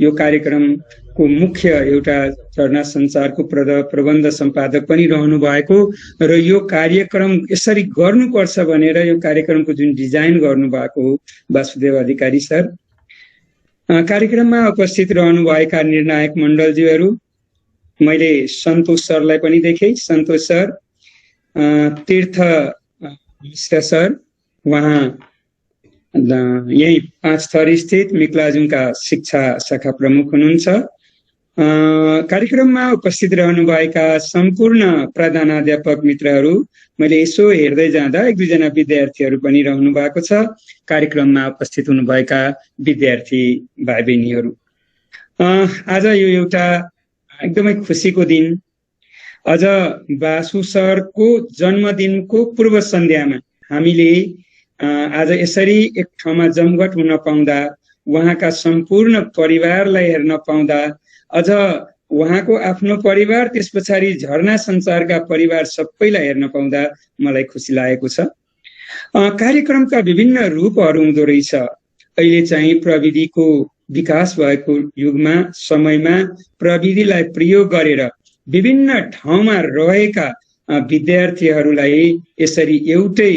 यो कार्यक्रमको मुख्य एउटा झरना सञ्चारको प्रबन्ध सम्पादक पनि रहनु भएको र यो कार्यक्रम यसरी गर्नुपर्छ भनेर यो कार्यक्रमको जुन डिजाइन गर्नुभएको वासुदेव अधिकारी सर, कार्यक्रममा उपस्थित रहनुभएका निर्णायक मण्डलज्यूहरू, मैले सन्तोष सरलाई पनि देखेँ। सन्तोष सर, तीर्थ मिश्र सर, उहाँ यही 5 थर स्थित मिक्लाजुङका शिक्षा शाखा प्रमुख हुनुहुन्छ। कार्यक्रममा उपस्थित रहनुभएका सम्पूर्ण प्रधानाध्यापक मित्रहरू, मैले यसो हेर्दै जाँदा 1-2 विद्यार्थीहरू पनि रहनु भएको छ। कार्यक्रममा उपस्थित हुनुभएका विद्यार्थी भाइ बहिनीहरू, आज यो एउटा एकदमै खुसीको दिन। अझ वासु सरको जन्मदिनको पूर्व सन्ध्यामा हामीले आज यसरी एक ठाउँमा जमघट हुन पाउँदा, उहाँका सम्पूर्ण परिवारलाई हेर्न पाउँदा, अझ उहाँको आफ्नो परिवार, त्यस पछाडि झरना सञ्चारका परिवार सबैलाई हेर्न पाउँदा मलाई खुसी लागेको छ। कार्यक्रमका विभिन्न रूपहरू हुँदो रहेछ। अहिले चाहिँ प्रविधिको विकास भएको युगमा, समयमा प्रविधिलाई प्रयोग गरेर विभिन्न ठाउँमा रहेका विद्यार्थीहरूलाई यसरी एउटै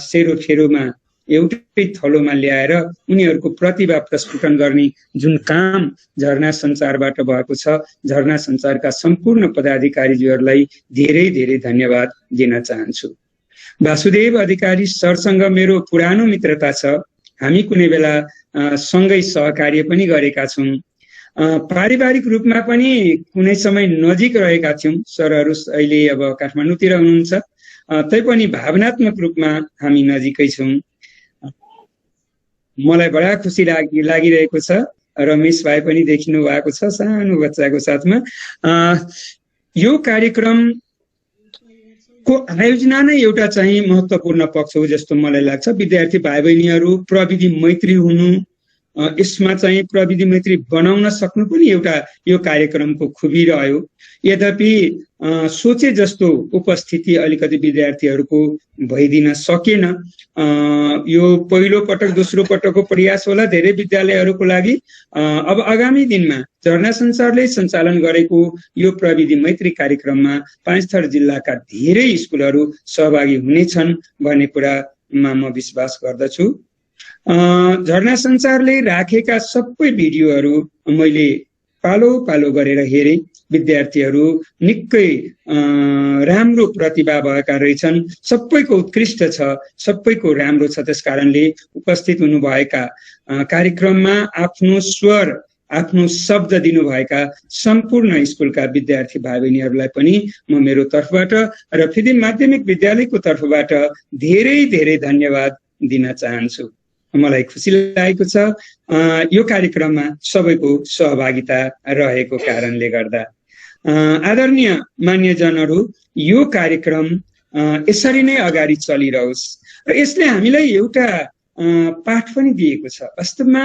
सेरोफेरोमा, एउटै थलोमा ल्याएर उनीहरूको प्रतिभा प्रस्फुटन गर्ने जुन काम झरना सञ्चारबाट भएको छ, झरना सञ्चारका सम्पूर्ण पदाधिकारीज्यूहरूलाई धेरै धेरै धन्यवाद दिन चाहन्छु। वासुदेव अधिकारी सरसँग मेरो पुरानो मित्रता छ। हामी कुनै बेला सँगै सहकार्य पनि गरेका छौँ। पारिवारिक रूपमा पनि कुनै समय नजिक रहेका थियौँ। सरहरू अहिले अब काठमाडौँतिर हुनुहुन्छ, तैपनि भावनात्मक रूपमा हामी नजिकै छौँ। मलाई बडा खुसी लागिरहेको छ। रमेश भाइ पनि देखिनु भएको छ सानो बच्चाको साथमा। यो कार्यक्रमको आयोजना नै एउटा चाहिँ महत्त्वपूर्ण पक्ष हो जस्तो मलाई लाग्छ। विद्यार्थी भाइ बहिनीहरू प्रविधि मैत्री हुनु, यसमा चाहिँ प्रविधि मैत्री बनाउन सक्नु पनि एउटा यो कार्यक्रमको खुबी रह्यो। यद्यपि सोचे जस्तो उपस्थिति अलिकति विद्यार्थीहरूको भइदिन सकेन। यो पहिलो पटक दोस्रो पटकको प्रयास होला धेरै विद्यालयहरूको लागि। अब आगामी दिनमा झरना सञ्चारले सञ्चालन गरेको यो प्रविधि मैत्री कार्यक्रममा 5 थर जिल्लाका धेरै स्कुलहरू सहभागी हुनेछन् भन्ने कुरामा म विश्वास गर्दछु। झरना सञ्चारले राखेका सबै भिडियोहरू मैले पालो पालो गरेर हेरेँ। विद्यार्थीहरू निकै राम्रो प्रतिभा भएका रहेछन्। सबैको उत्कृष्ट छ, सबैको राम्रो छ। त्यसकारणले उपस्थित हुनुभएका कार्यक्रममा आफ्नो स्वर, आफ्नो शब्द दिनुभएका सम्पूर्ण स्कुलका विद्यार्थी भाइ बहिनीहरूलाई पनि म मेरो तर्फबाट र फिदिम माध्यमिक विद्यालयको तर्फबाट धेरै धेरै धन्यवाद दिन चाहन्छु। मलाई खुसी लागेको छ यो कार्यक्रममा सबैको सहभागिता रहेको कारणले गर्दा। आदरणीय मान्यजनहरू, यो कार्यक्रम यसरी नै अगाडि चलिरहोस्। र यसले हामीलाई एउटा पाठ पनि दिएको छ। वास्तवमा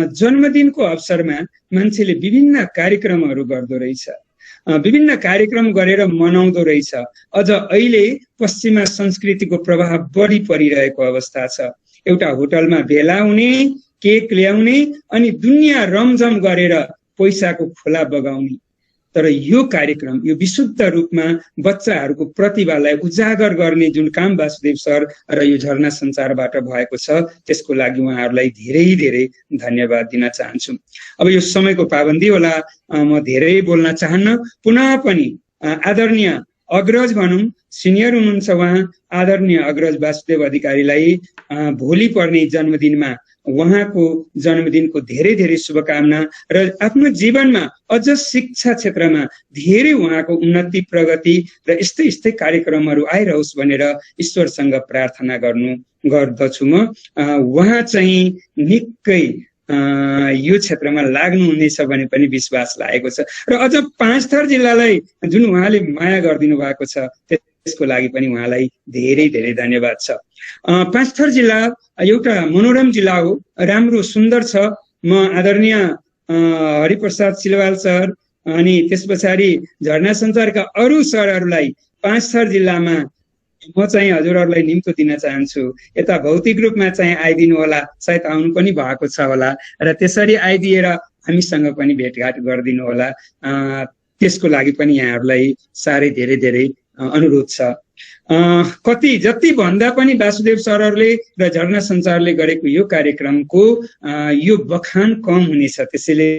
जन्मदिनको अवसरमा मान्छेले विभिन्न कार्यक्रमहरू गर्दो रहेछ, विभिन्न कार्यक्रम गरेर मनाउँदो रहेछ। अझ अहिले पश्चिमा संस्कृतिको प्रभाव बढी परिरहेको अवस्था छ। एउटा होटलमा भेला हुने, केक ल्याउने अनि दुनियाँ रमझम गरेर पैसाको खोला बगाउने। तर यो कार्यक्रम यो विशुद्ध रूपमा बच्चाहरूको प्रतिभालाई उजागर गर्ने जुन काम वासुदेव सर र यो झरना सञ्चारबाट भएको छ, त्यसको लागि उहाँहरूलाई धेरै धेरै धन्यवाद दिन चाहन्छु। अब यो समयको पाबन्दी होला, म धेरै बोल्न चाहन्न। पुनः पनि आदरणीय अग्रज भनौँ, सिनियर हुनुहुन्छ उहाँ, आदरणीय अग्रज वासुदेव अधिकारीलाई भोलि पर्ने जन्मदिनमा उहाँको जन्मदिनको धेरै धेरै शुभकामना र आफ्नो जीवनमा अझ शिक्षा क्षेत्रमा धेरै उहाँको उन्नति प्रगति र यस्तै यस्तै कार्यक्रमहरू आइरहोस् भनेर ईश्वरसँग प्रार्थना गर्दछु। म उहाँ चाहिँ निकै यो क्षेत्रमा लाग्नुहुनेछ भने पनि विश्वास लागेको छ। र अझ पाँचथर जिल्लालाई जुन उहाँले माया गरिदिनु भएको छ त्यसको लागि पनि उहाँलाई धेरै धेरै धन्यवाद छ। पाँचथर जिल्ला एउटा मनोरम जिल्ला हो, राम्रो सुन्दर छ। म आदरणीय हरिप्रसाद सिलवाल सर अनि त्यस पछाडि झरना सञ्चारका अरू सरहरूलाई पाँचथर जिल्लामा म चाहिँ हजुरहरूलाई निम्तो दिन चाहन्छु। यता भौतिक रूपमा चाहिँ आइदिनु होला, सायद आउनु पनि भएको छ होला, र त्यसरी आइदिएर हामीसँग पनि भेटघाट गरिदिनु होला। त्यसको लागि पनि यहाँहरूलाई साह्रै धेरै धेरै अनुरोध छ। जति भन्दा पनि वासुदेव सरहरूले र झरना सञ्चारले गरेको यो कार्यक्रमको यो बखान कम हुनेछ, त्यसैले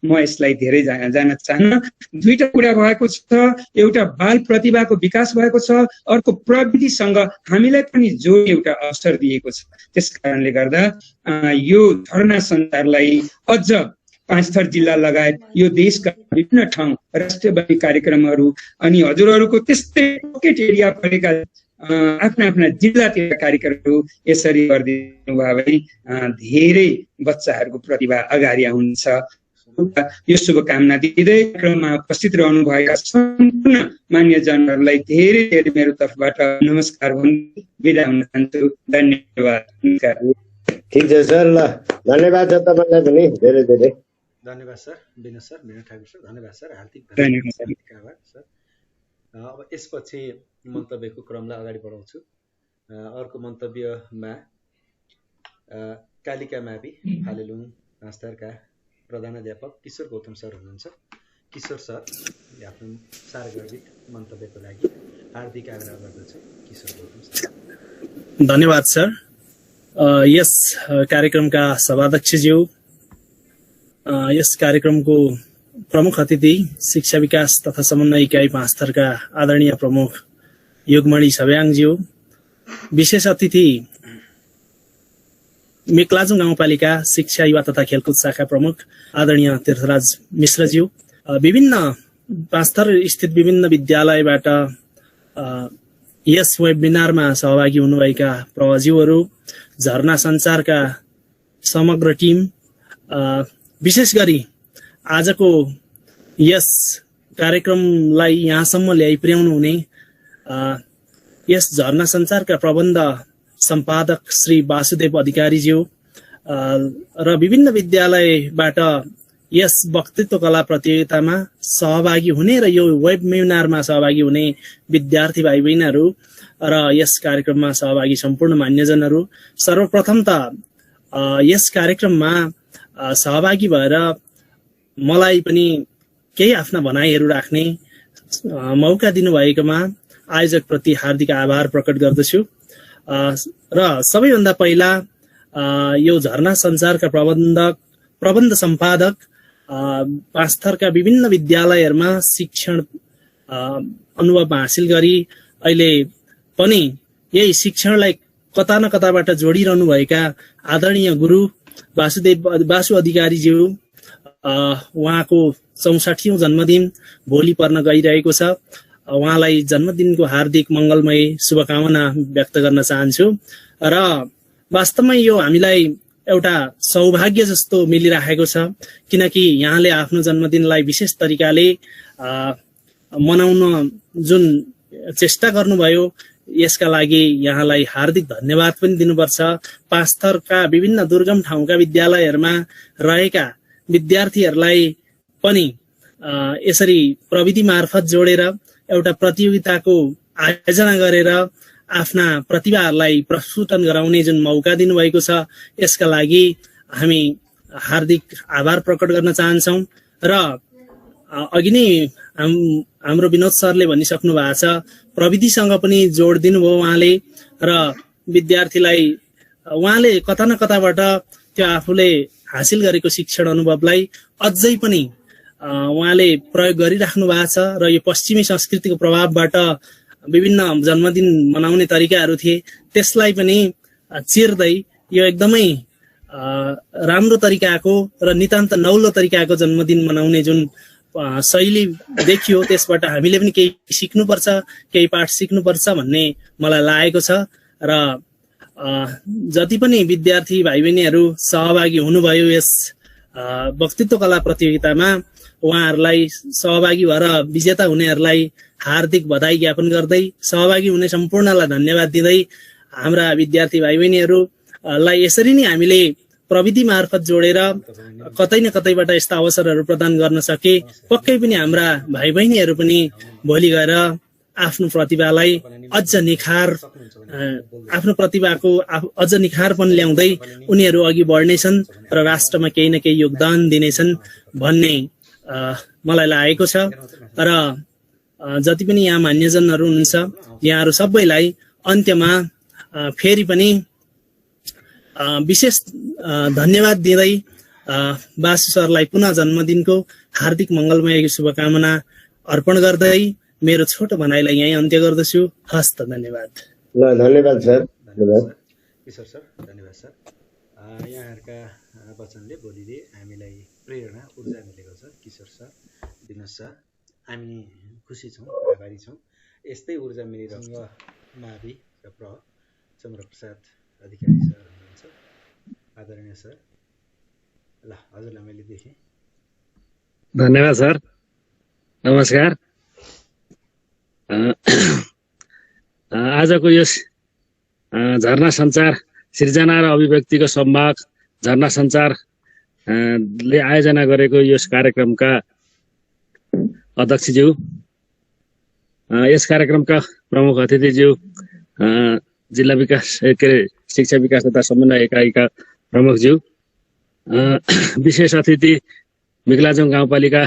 म यसलाई धेरै जान चाहन्न। दुईटा कुरा भएको छ, एउटा बाल प्रतिभाको विकास भएको छ, अर्को प्रविधिसँग हामीलाई पनि जोड्ने एउटा अवसर दिएको छ। त्यस कारणले गर्दा यो झरना सञ्चारलाई अझ पाँचथर जिल्ला लगायत यो देशका विभिन्न ठाउँ राष्ट्रव्यापी कार्यक्रमहरू अनि हजुरहरूको त्यस्तै पकेट एरिया परेका आफ्ना आफ्ना जिल्लातिर कार्यक्रमहरू यसरी गरिदिनु भयो भने धेरै बच्चाहरूको प्रतिभा अगाडि आउँछ। यो शुभकामना दिँदै कार्यक्रममा उपस्थित रहनुभएका सम्पूर्ण मान्यजनहरूलाई धेरै धेरै मेरो तर्फबाट नमस्कार भन्दै बिदा हुन चाहन्छु। धन्यवाद। ठिक छ सर, ल धन्यवाद छ तपाईँलाई पनि धेरै धेरै धन्यवाद sir. Vinod sir, Vinod Thakur sir, धन्यवाद सर, हार्दिक धन्यवाद सर। अब यसपछि मन्तव्यको क्रमलाई अगाडि बढाउँछु। अर्को मन्तव्यमा कालिका मावि फालेलुङ पाँचथरका प्रधानाध्यापक किशोर गौतम सर हुनुहुन्छ। किशोर सर आफ्नो सार्वजनिक मन्तव्यको लागि हार्दिक आग्रह गर्दछु। किशोर गौतम सर। धन्यवाद सर। यस कार्यक्रमका सभाध्यक्षज्यू, यस कार्यक्रमको प्रमुख अतिथि, शिक्षा विकास तथा समन्वय इकाइ पाँचथरका आदरणीय प्रमुख योगमणि छब्याङज्यू, विशेष अतिथि मेकलाजुङ गाउँपालिका शिक्षा युवा तथा खेलकुद शाखा प्रमुख आदरणीय तीर्थराज मिश्रज्यू, विभिन्न पाँचथर स्थित विभिन्न विद्यालयबाट यस वेबिनारमा सहभागी हुनुभएका प्रवाज्यूहरू, झरना सञ्चारका समग्र टिम, विशेष गरी आजको यस कार्यक्रमलाई यहाँसम्म ल्याइ पुर्याउनु हुने यस झरना सञ्चारका प्रबन्ध सम्पादक श्री वासुदेव अधिकारीज्यू र विभिन्न विद्यालयबाट यस वक्तृत्व कला प्रतियोगितामा सहभागी हुने र यो वेबिनारमा सहभागी हुने विद्यार्थी भाइ बहिनीहरू र यस कार्यक्रममा सहभागी सम्पूर्ण मान्यजनहरू, सर्वप्रथम त यस कार्यक्रममा सहभागी भएर मलाई पनि केही आफ्ना भनाइहरू राख्ने मौका दिनुभएकोमा आयोजकप्रति हार्दिक आभार प्रकट गर्दछु। र सबैभन्दा पहिला यो झरना सञ्चारका प्रबन्ध सम्पादक पाँचथरका विभिन्न विद्यालयहरूमा शिक्षण अनुभव हासिल गरी अहिले पनि यही शिक्षणलाई कता न कताबाट जोडिरहनु भएका आदरणीय गुरु वासु अधिकारीज्यू, उहाँको 64औं जन्मदिन भोलि पर्न गइरहेको छ। उहाँलाई जन्मदिनको हार्दिक मंगलमय शुभकामना व्यक्त गर्न चाहन्छु। र वास्तवमै यो हामीलाई एउटा सौभाग्य जस्तो मिलिरहेको छ, किनकि यहाँले आफ्नो जन्मदिनलाई विशेष तरिकाले मनाउन जुन चेष्टा गर्नुभयो, यसका लागि यहाँलाई हार्दिक धन्यवाद पनि दिनुपर्छ। 5 थरका विभिन्न दुर्गम ठाउँका विद्यालयहरूमा रहेका विद्यार्थीहरूलाई पनि यसरी प्रविधि मार्फत जोडेर एउटा प्रतियोगिताको आयोजना गरेर आफ्ना प्रतिभाहरूलाई प्रस्फुटन गराउने जुन मौका दिनुभएको छ, यसका लागि हामी हार्दिक आभार प्रकट गर्न चाहन्छौँ। र अघि नै हाम्रो विनोद सरले भनिसक्नु भएको छ, प्रविधिसँग पनि जोड दिनुभयो उहाँले र विद्यार्थीलाई उहाँले कता न कताबाट त्यो आफूले हासिल गरेको शिक्षण अनुभवलाई अझै पनि उहाँले प्रयोग गरिराख्नु भएको छ। र यो पश्चिमी संस्कृतिको प्रभावबाट विभिन्न जन्मदिन मनाउने तरिकाहरू थिए, त्यसलाई पनि चिर्दै यो एकदमै राम्रो तरिकाको र नितान्त नौलो तरिकाको जन्मदिन मनाउने जुन शैली देखियो, त्यसबाट हामीले पनि केही सिक्नुपर्छ, केही पाठ सिक्नुपर्छ भन्ने मलाई लागेको छ। र जति पनि विद्यार्थी भाइ बहिनीहरू सहभागी हुनुभयो यस वक्तित्व कला प्रतियोगितामा, उहाँहरूलाई सहभागी भएर विजेता हुनेहरूलाई हार्दिक बधाई ज्ञापन गर्दै, सहभागी हुने सम्पूर्णलाई धन्यवाद दिँदै, हाम्रा विद्यार्थी भाइ बहिनीहरूलाई यसरी नै हामीले प्रविधि मार्फत जोडेर कतै न कतैबाट यस्ता अवसरहरू प्रदान गर्न सके, पक्कै पनि हाम्रा भाइ बहिनीहरू पनि भोलि गएर आफ्नो प्रतिभालाई अझ निखार, आफ्नो प्रतिभाको अझ निखारपन ल्याउँदै उनीहरू अघि बढ्नेछन् र राष्ट्रमा केही न केही योगदान दिनेछन् भन्ने मलाई लागेको छ। र जति पनि यहाँ मान्यजनहरू हुनुहुन्छ, यहाँहरू सबैलाई अन्त्यमा फेरि पनि विशेष धन्यवाद दिँदै बासु सरलाई पुनः जन्मदिनको हार्दिक मङ्गलमय शुभकामना अर्पण गर्दै मेरो छोटो भनाइलाई यहीँ अन्त्य गर्दछु। हस्त, धन्यवाद। ल धन्यवाद सर। धन्यवाद किशोर सर, धन्यवाद सर। यहाँहरूका वचनले भोलिले हामीलाई प्रेरणा, ऊर्जा मिलेको छ। किशोर सर, विनोद सर, हामी खुसी छौँ, आभारी छौँ। यस्तै ऊर्जा मिलिरहन्छ। मावि र चन्द्रप्रसाद अधिकारी सर हुनुहुन्छ, आदरणीय सर। ल हजुरलाई मैले देखेँ। धन्यवाद सर, नमस्कार। आजको यस झरना सञ्चार सृजना र अभिव्यक्तिको सम्भाग झरना सञ्चारले आयोजना गरेको यस कार्यक्रमका अध्यक्षज्यू, यस कार्यक्रमका प्रमुख अतिथिज्यू, जिल्ला विकास शिक्षा विकास तथा समन्वय एकाइका प्रमुखज्यू, विशेष अतिथि मिगलाजोङ गाउँपालिका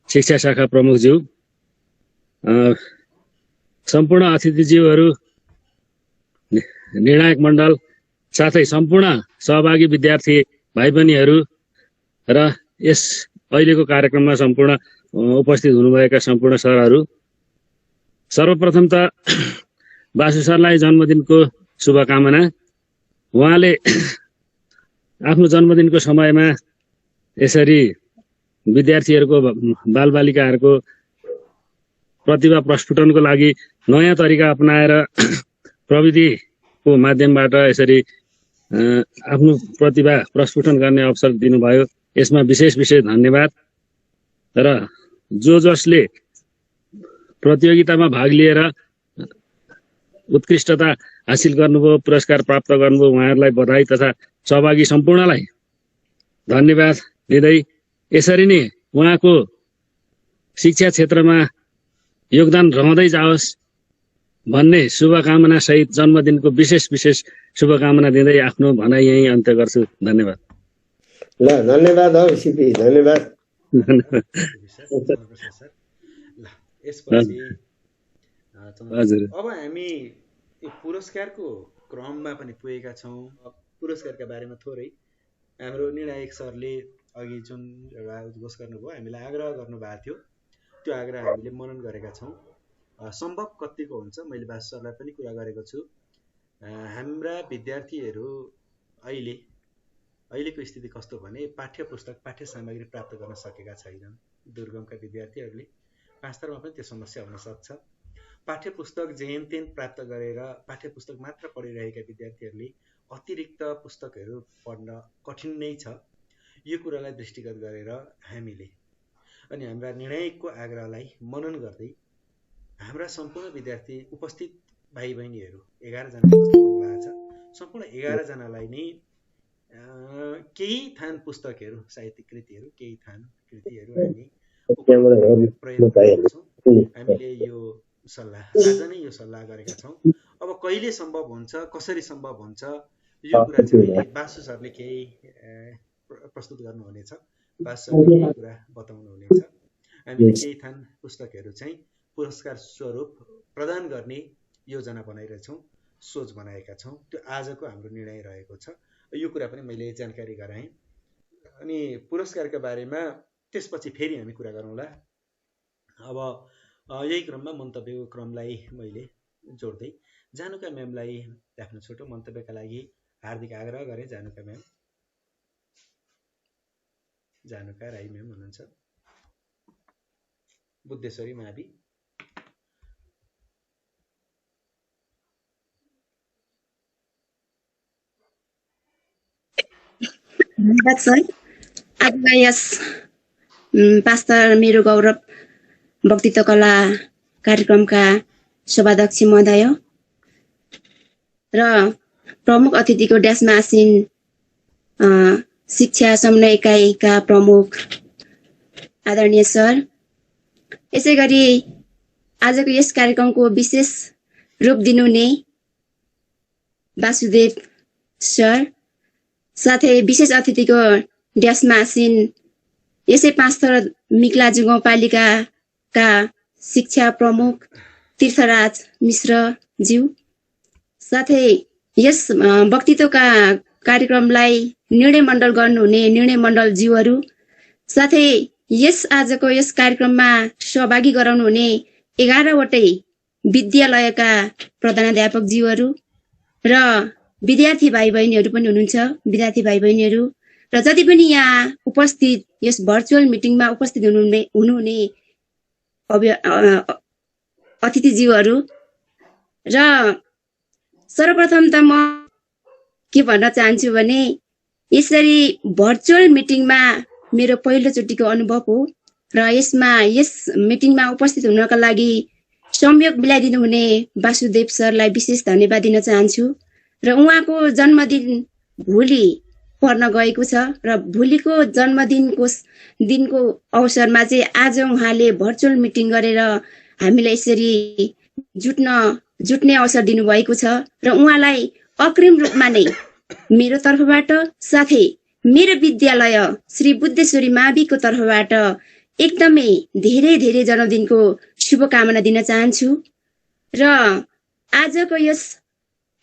शिक्षा शाखा प्रमुखज्यू, सम्पूर्ण अतिथिज्यूहरू, निर्णायक मण्डल, साथै सम्पूर्ण सहभागी विद्यार्थी भाइ बहिनीहरू र यस अहिलेको कार्यक्रममा सम्पूर्ण उपस्थित हुनुभएका सम्पूर्ण सरहरू, सर्वप्रथम त बासु सरलाई जन्मदिनको शुभकामना। उहाँले आफ्नो जन्मदिनको समयमा यसरी विद्यार्थीहरूको, बालबालिकाहरूको प्रतिभा प्रस्फुटनको लागि नयाँ तरिका अपनाएर प्रविधिको माध्यमबाट यसरी आफ्नो प्रतिभा प्रस्फुटन गर्ने अवसर दिनुभयो। यसमा विशेष धन्यवाद। र जसले प्रतियोगितामा भाग लिएर उत्कृष्टता हासिल गर्नुभयो, पुरस्कार प्राप्त गर्नुभयो, उहाँहरूलाई बधाई तथा सहभागी सम्पूर्णलाई धन्यवाद दिँदै, यसरी नै उहाँको शिक्षा क्षेत्रमा योगदान रहँदै जाओस् भन्ने शुभकामना सहित जन्मदिनको विशेष शुभकामना दिँदै आफ्नो भनाइ यही अन्त्य गर्छु। धन्यवाद। ल धन्यवाद हो सिपी, धन्यवाद। हजुर, अब हामी पुरस्कारको क्रममा पनि पुगेका छौँ। पुरस्कारका बारेमा थोरै हाम्रो निर्णायक सरले अघि जुन एउटा उद्घोष गर्नुभयो, हामीलाई आग्रह गर्नुभएको थियो, त्यो आग्रह हामीले मनन गरेका छौँ। सम्भव कतिको हुन्छ मैले बासु सरलाई पनि कुरा गरेको छु। हाम्रा विद्यार्थीहरू अहिलेको स्थिति कस्तो भने पाठ्य पुस्तक, पाठ्य सामग्री प्राप्त गर्न सकेका छैनन्। दुर्गमका विद्यार्थीहरूले 5 थरमा पनि त्यो समस्या हुन सक्छ। पाठ्य पुस्तक जेन तेन प्राप्त गरेर पाठ्य पुस्तक मात्र पढिरहेका विद्यार्थीहरूले अतिरिक्त पुस्तकहरू पढ्न कठिन नै छ। यो कुरालाई दृष्टिगत गरेर हामीले अनि हाम्रा निर्णायकको आग्रहलाई मनन गर्दै हाम्रा सम्पूर्ण विद्यार्थी उपस्थित भाइ बहिनीहरू 11 जना उपस्थित हुनुभएको छ। सम्पूर्ण 11 जनालाई नै केही थान पुस्तकहरू, साहित्यिक कृतिहरू, केही थान कृतिहरू हामी प्रयोग गर्छौँ। हामीले यो सल्लाह आज नै यो सल्लाह गरेका छौँ। अब कहिले सम्भव हुन्छ, कसरी सम्भव हुन्छ, यो कुरा चाहिँ बासु सरले केही प्रस्तुत गर्नुहुनेछ। बासु सरले केही कुरा बताउनुहुनेछ। हामीले केही थान पुस्तकहरू चाहिँ पुरस्कार स्वरूप प्रदान गर्ने योजना बनाइरहेछौँ, सोच बनाएका छौँ। त्यो आजको हाम्रो निर्णय रहेको छ। यो कुरा पनि मैले जानकारी गराएँ। अनि पुरस्कारका बारेमा त्यसपछि फेरि हामी कुरा गरौँला। अब यही क्रममा मन्तव्यको क्रमलाई मैले जोड्दै जानुका म्यामलाई आफ्नो छोटो मन्तव्यका लागि हार्दिक आग्रह गरेँ। जानुका म्याम, जानुका राई म्याम हुनुहुन्छ, बुद्धेश्वरी मावि। धन्यवाद सर। आजलाई यस पास्टर मेरो गौरव वक्तित्व कला कार्यक्रमका सभाध्यक्ष महोदय र प्रमुख अतिथिको ड्यासमा आसीन शिक्षा समन्वय इकाइका प्रमुख आदरणीय सर, यसै गरी आजको यस कार्यक्रमको विशेष रूप दिनुहुने वासुदेव सर, साथै विशेष अतिथिको ड्यासमा आसीन यसै पाँचथर मिक्लाजु गाउँपालिकाका शिक्षा प्रमुख तीर्थराज मिश्रज्यू, साथै यस वक्तित्वका कार्यक्रमलाई निर्णय मण्डल गर्नुहुने निर्णय मण्डल ज्यूहरू, साथै आजको यस कार्यक्रममा सहभागी गराउनुहुने 11 वटै विद्यालयका प्रधानाध्यापक ज्यूहरू र विद्यार्थी भाइ बहिनीहरू पनि हुनुहुन्छ। विद्यार्थी भाइ बहिनीहरू र जति पनि यहाँ उपस्थित यस भर्चुअल मिटिङमा उपस्थित हुनुहुने अतिथिज्यूहरू, र सर्वप्रथम त म के भन्न चाहन्छु भने यसरी भर्चुअल मिटिङमा मेरो पहिलोचोटिको अनुभव हो र यस मिटिङमा उपस्थित हुनका लागि संयोग मिलाइदिनु हुने वासुदेव सरलाई विशेष धन्यवाद दिन चाहन्छु। र उहाँको जन्मदिन भोलि पर्न गएको छ र भोलिको दिनको अवसरमा चाहिँ आज उहाँले भर्चुअल मिटिङ गरेर हामीलाई यसरी जुट्ने अवसर दिनुभएको छ र उहाँलाई अग्रिम रूपमा नै मेरो तर्फबाट साथै मेरो विद्यालय श्री बुद्धेश्वरी माविको तर्फबाट एकदमै धेरै धेरै जन्मदिनको शुभकामना दिन चाहन्छु। र आजको यस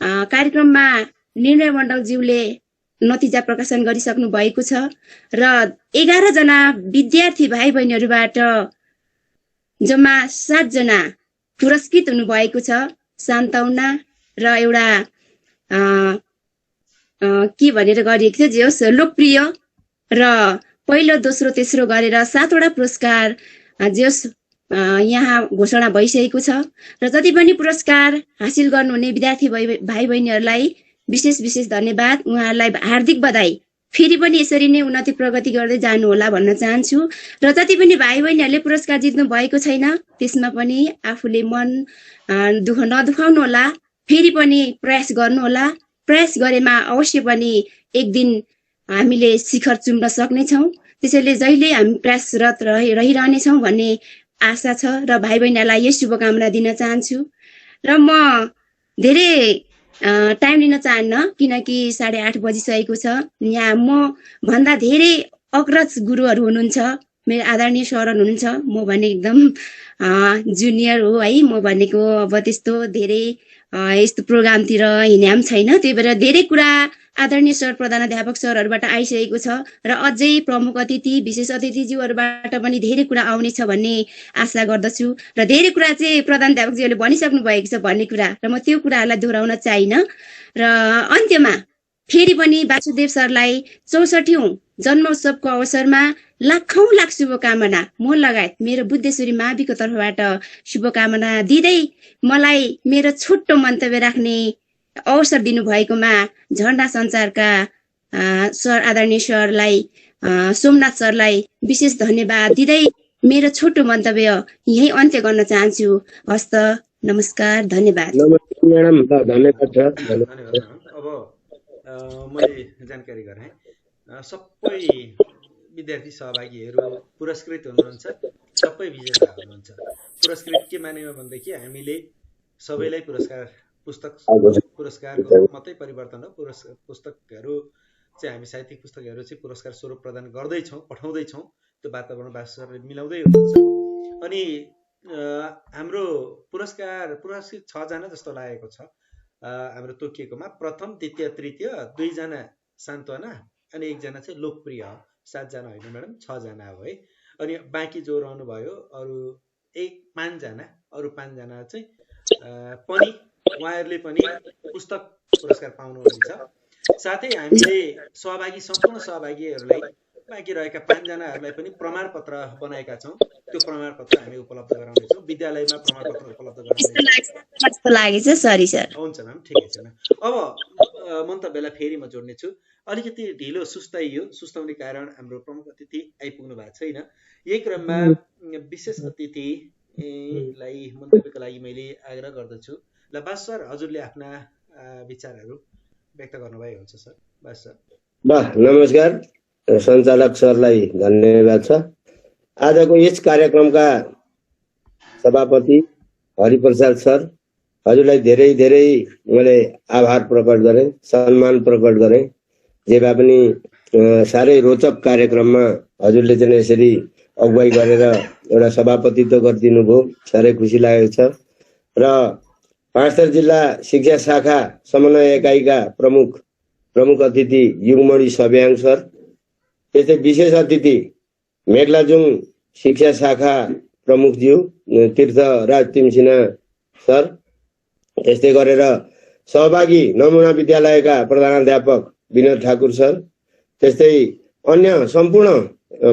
कार्यक्रममा निर्णय मण्डलज्यूले नतिजा प्रकाशन गरिसक्नु भएको छ र 11 जना विद्यार्थी भाइ बहिनीहरूबाट जम्मा 7 जना पुरस्कृत हुनुभएको छ। सान्तवना र एउटा के भनेर गरिएको थियो, जे होस् लोकप्रिय र पहिलो दोस्रो तेस्रो गरेर 7 वटा पुरस्कार जे होस् यहाँ घोषणा भइसकेको छ। र जति पनि पुरस्कार हासिल गर्नुहुने विद्यार्थी भाइ बहिनीहरूलाई विशेष धन्यवाद, उहाँहरूलाई हार्दिक बधाई। फेरि पनि यसरी नै उन्नति प्रगति गर्दै जानु होला भन्न चाहन्छु। र जति पनि भाइ बहिनीहरूले पुरस्कार जित्नु भएको छैन त्यसमा पनि आफूले मन दुःख नदुखाउनु होला, फेरि पनि प्रयास गर्नु होला। प्रयास गरेमा अवश्य पनि एक दिन हामीले शिखर चुम्न सक्नेछौँ। त्यसैले जहिले हामी प्रयासरत रहिरहनेछौँ भन्ने आशा छ र भाइ बहिनीहरूलाई यही शुभकामना दिन चाहन्छु। र म धेरै टाइम लिन चाहन्न किनकि 8:30 बजिसकेको छ। यहाँ म भन्दा धेरै अग्रज गुरुहरू हुनुहुन्छ, मेरो आदरणीय सरहरू हुनुहुन्छ। म भने एकदम जुनियर हो है। म भनेको अब त्यस्तो धेरै यस्तो प्रोग्रामतिर हिँड्याम छैन। त्यही भएर धेरै कुरा आदरणीय सर प्रधानाध्यापक सरहरूबाट आइसकेको छ र अझै प्रमुख अतिथि विशेष अतिथिज्यूहरूबाट पनि धेरै कुरा आउनेछ भन्ने आशा गर्दछु। र धेरै कुरा चाहिँ प्रधानाध्यापकज्यूले भनिसक्नु भएको छ भन्ने कुरा, र म त्यो कुराहरूलाई दोहोऱ्याउन चाहिन्न। र अन्त्यमा फेरि पनि वासुदेव सरलाई 64औं जन्मोत्सवको अवसरमा लाखौं लाख शुभकामना म लगायत मेरो बुद्धेश्वरी माविको तर्फबाट शुभकामना दिँदै मलाई मेरो छोटो मन्तव्य राख्ने अवसर दिनुभएकोमा झण्डा सञ्चारका सर आदरणीय सरलाई सोमनाथ सरलाई विशेष धन्यवाद दिँदै मेरो छोटो मन्तव्य यही अन्त्य गर्न चाहन्छु। हस्त, नमस्कार, धन्यवाद। नमस्ते म्याडम, धन्यवाद छ। धन्यवाद। अब मैले जानकारी गराएँ सबै विद्यार्थी सहभागीहरू पुरस्कृत हुनुहुन्छ, सबै विजेता हुनुहुन्छ। पुरस्कृत के मानेमा भनेदेखि हामीले सबैलाई पुरस्कारको मात्रै परिवर्तन हो। पुस्तकहरू चाहिँ हामी साहित्यिक पुस्तकहरू चाहिँ पुरस्कार स्वरूप प्रदान गर्दैछौँ, पठाउँदैछौँ। त्यो वातावरण वास्तवले मिलाउँदै हुनुहुन्छ। अनि हाम्रो पुरस्कृत 6 जना जस्तो लागेको छ हाम्रो तोकिएकोमा। प्रथम, द्वितीय, तृतीय 2 जना सान्त्वना अनि 1 जना चाहिँ लोकप्रिय हो। 7 जना होइन म्याडम, 6 जना हो है। अनि बाँकी जो रहनुभयो अरू 5 जना, अरू 5 जना चाहिँ पनि उहाँहरूले पनि पुस्तक पुरस्कार पाउनुहुन्छ। साथै हामीले सम्पूर्ण सहभागीहरूलाई बाँकी रहेका 5 जनाहरूलाई पनि प्रमाणपत्र बनाएका छौँ। त्यो प्रमाणपत्र हामी उपलब्ध गराउनेछौँ, विद्यालयमा प्रमाणपत्र उपलब्ध गराउनेछौँ। Sorry sir. हुन्छ म्याम, ठिकै छ। अब मन्तव्यलाई फेरि म जोड्नेछु। अलिकति ढिलो सुस्ताउने कारण हाम्रो प्रमुख अतिथि आइपुग्नु भएको छैन। यही क्रममा विशेष अतिथिलाई मन्तव्यको लागि मैले आग्रह गर्दछु। ल बास सर, हजुरले आफ्ना विचारहरू व्यक्त गर्नुभए हुन्छ सर। बास सर। नमस्कार, सञ्चालक सरलाई धन्यवाद छ। आजको यस कार्यक्रमका सभापति हरिप्रसाद सर, हजुरलाई धेरै धेरै मैले आभार प्रकट गरेँ, सम्मान प्रकट गरेँ। जे भए पनि साह्रै रोचक कार्यक्रममा हजुरले चाहिँ यसरी अगुवाई गरेर एउटा सभापतित्व गरिदिनु भयो, साह्रै खुसी लागेको छ। र पाँचथर जिल्ला शिक्षा शाखा समन्वय एकाइका प्रमुख अतिथि युगमणि सब्याङ सर, त्यस्तै विशेष अतिथि मेघलाजुङ शिक्षा शाखा प्रमुखज्यू तीर्थराज तिमसिना सर, त्यस्तै गरेर सहभागी नमुना विद्यालयका प्रधानाध्यापक विनोद ठाकुर सर, त्यस्तै अन्य सम्पूर्ण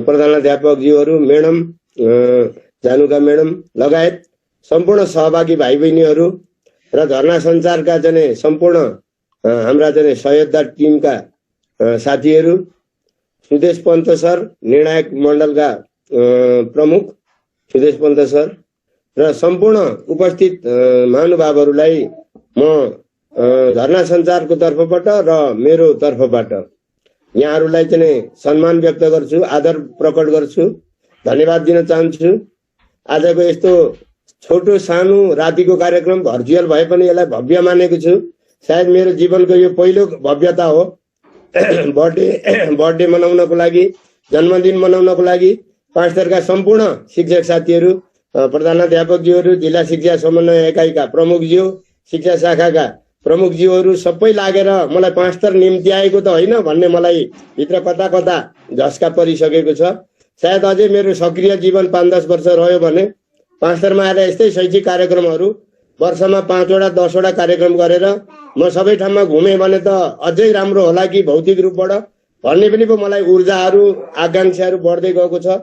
प्रधानाध्यापकज्यूहरू, म्याडम जानुका म्याडम लगायत सम्पूर्ण सहभागी भाइ बहिनीहरू र धर्ना सञ्चारका चाहिँ सम्पूर्ण हाम्रा चाहिँ सहयोद्धा टिमका साथीहरू, सुदेश पन्त सर, निर्णायक मण्डलका प्रमुख सुदेश पन्त सर र सम्पूर्ण उपस्थित महानुभावहरूलाई म धर्ना सञ्चारको तर्फबाट र मेरो तर्फबाट यहाँहरूलाई चाहिँ सम्मान व्यक्त गर्छु, आदर प्रकट गर्छु, धन्यवाद दिन चाहन्छु। आजको यस्तो छोटो सानो रातिको कार्यक्रम भर्चुअल भए पनि यसलाई भव्य मानेको छु। सायद मेरो जीवनको यो पहिलो भव्यता हो। बर्थडे मनाउनको लागि, जन्मदिन मनाउनको लागि पाँचथरका सम्पूर्ण शिक्षक साथीहरू, प्रधानाध्यापकज्यूहरू, जिल्ला शिक्षा समन्वय एकाइका प्रमुखज्यू, शिक्षा शाखाका प्रमुखज्यूहरू सबै लागेर मलाई पाँचथर निम्ति आएको त होइन भन्ने मलाई भित्र कता कता झस्का परिसकेको छ। सायद अझै मेरो सक्रिय जीवन 5-10 वर्ष रह्यो भने पाँचथरमा आएर यस्तै शैक्षिक कार्यक्रमहरू वर्षमा 5वटा 10वटा कार्यक्रम गरेर म सबै ठाउँमा घुमेँ भने त अझै राम्रो होला कि भौतिक रूपबाट भन्ने पनि पो मलाई ऊर्जाहरू आकांक्षाहरू बढ्दै गएको छ।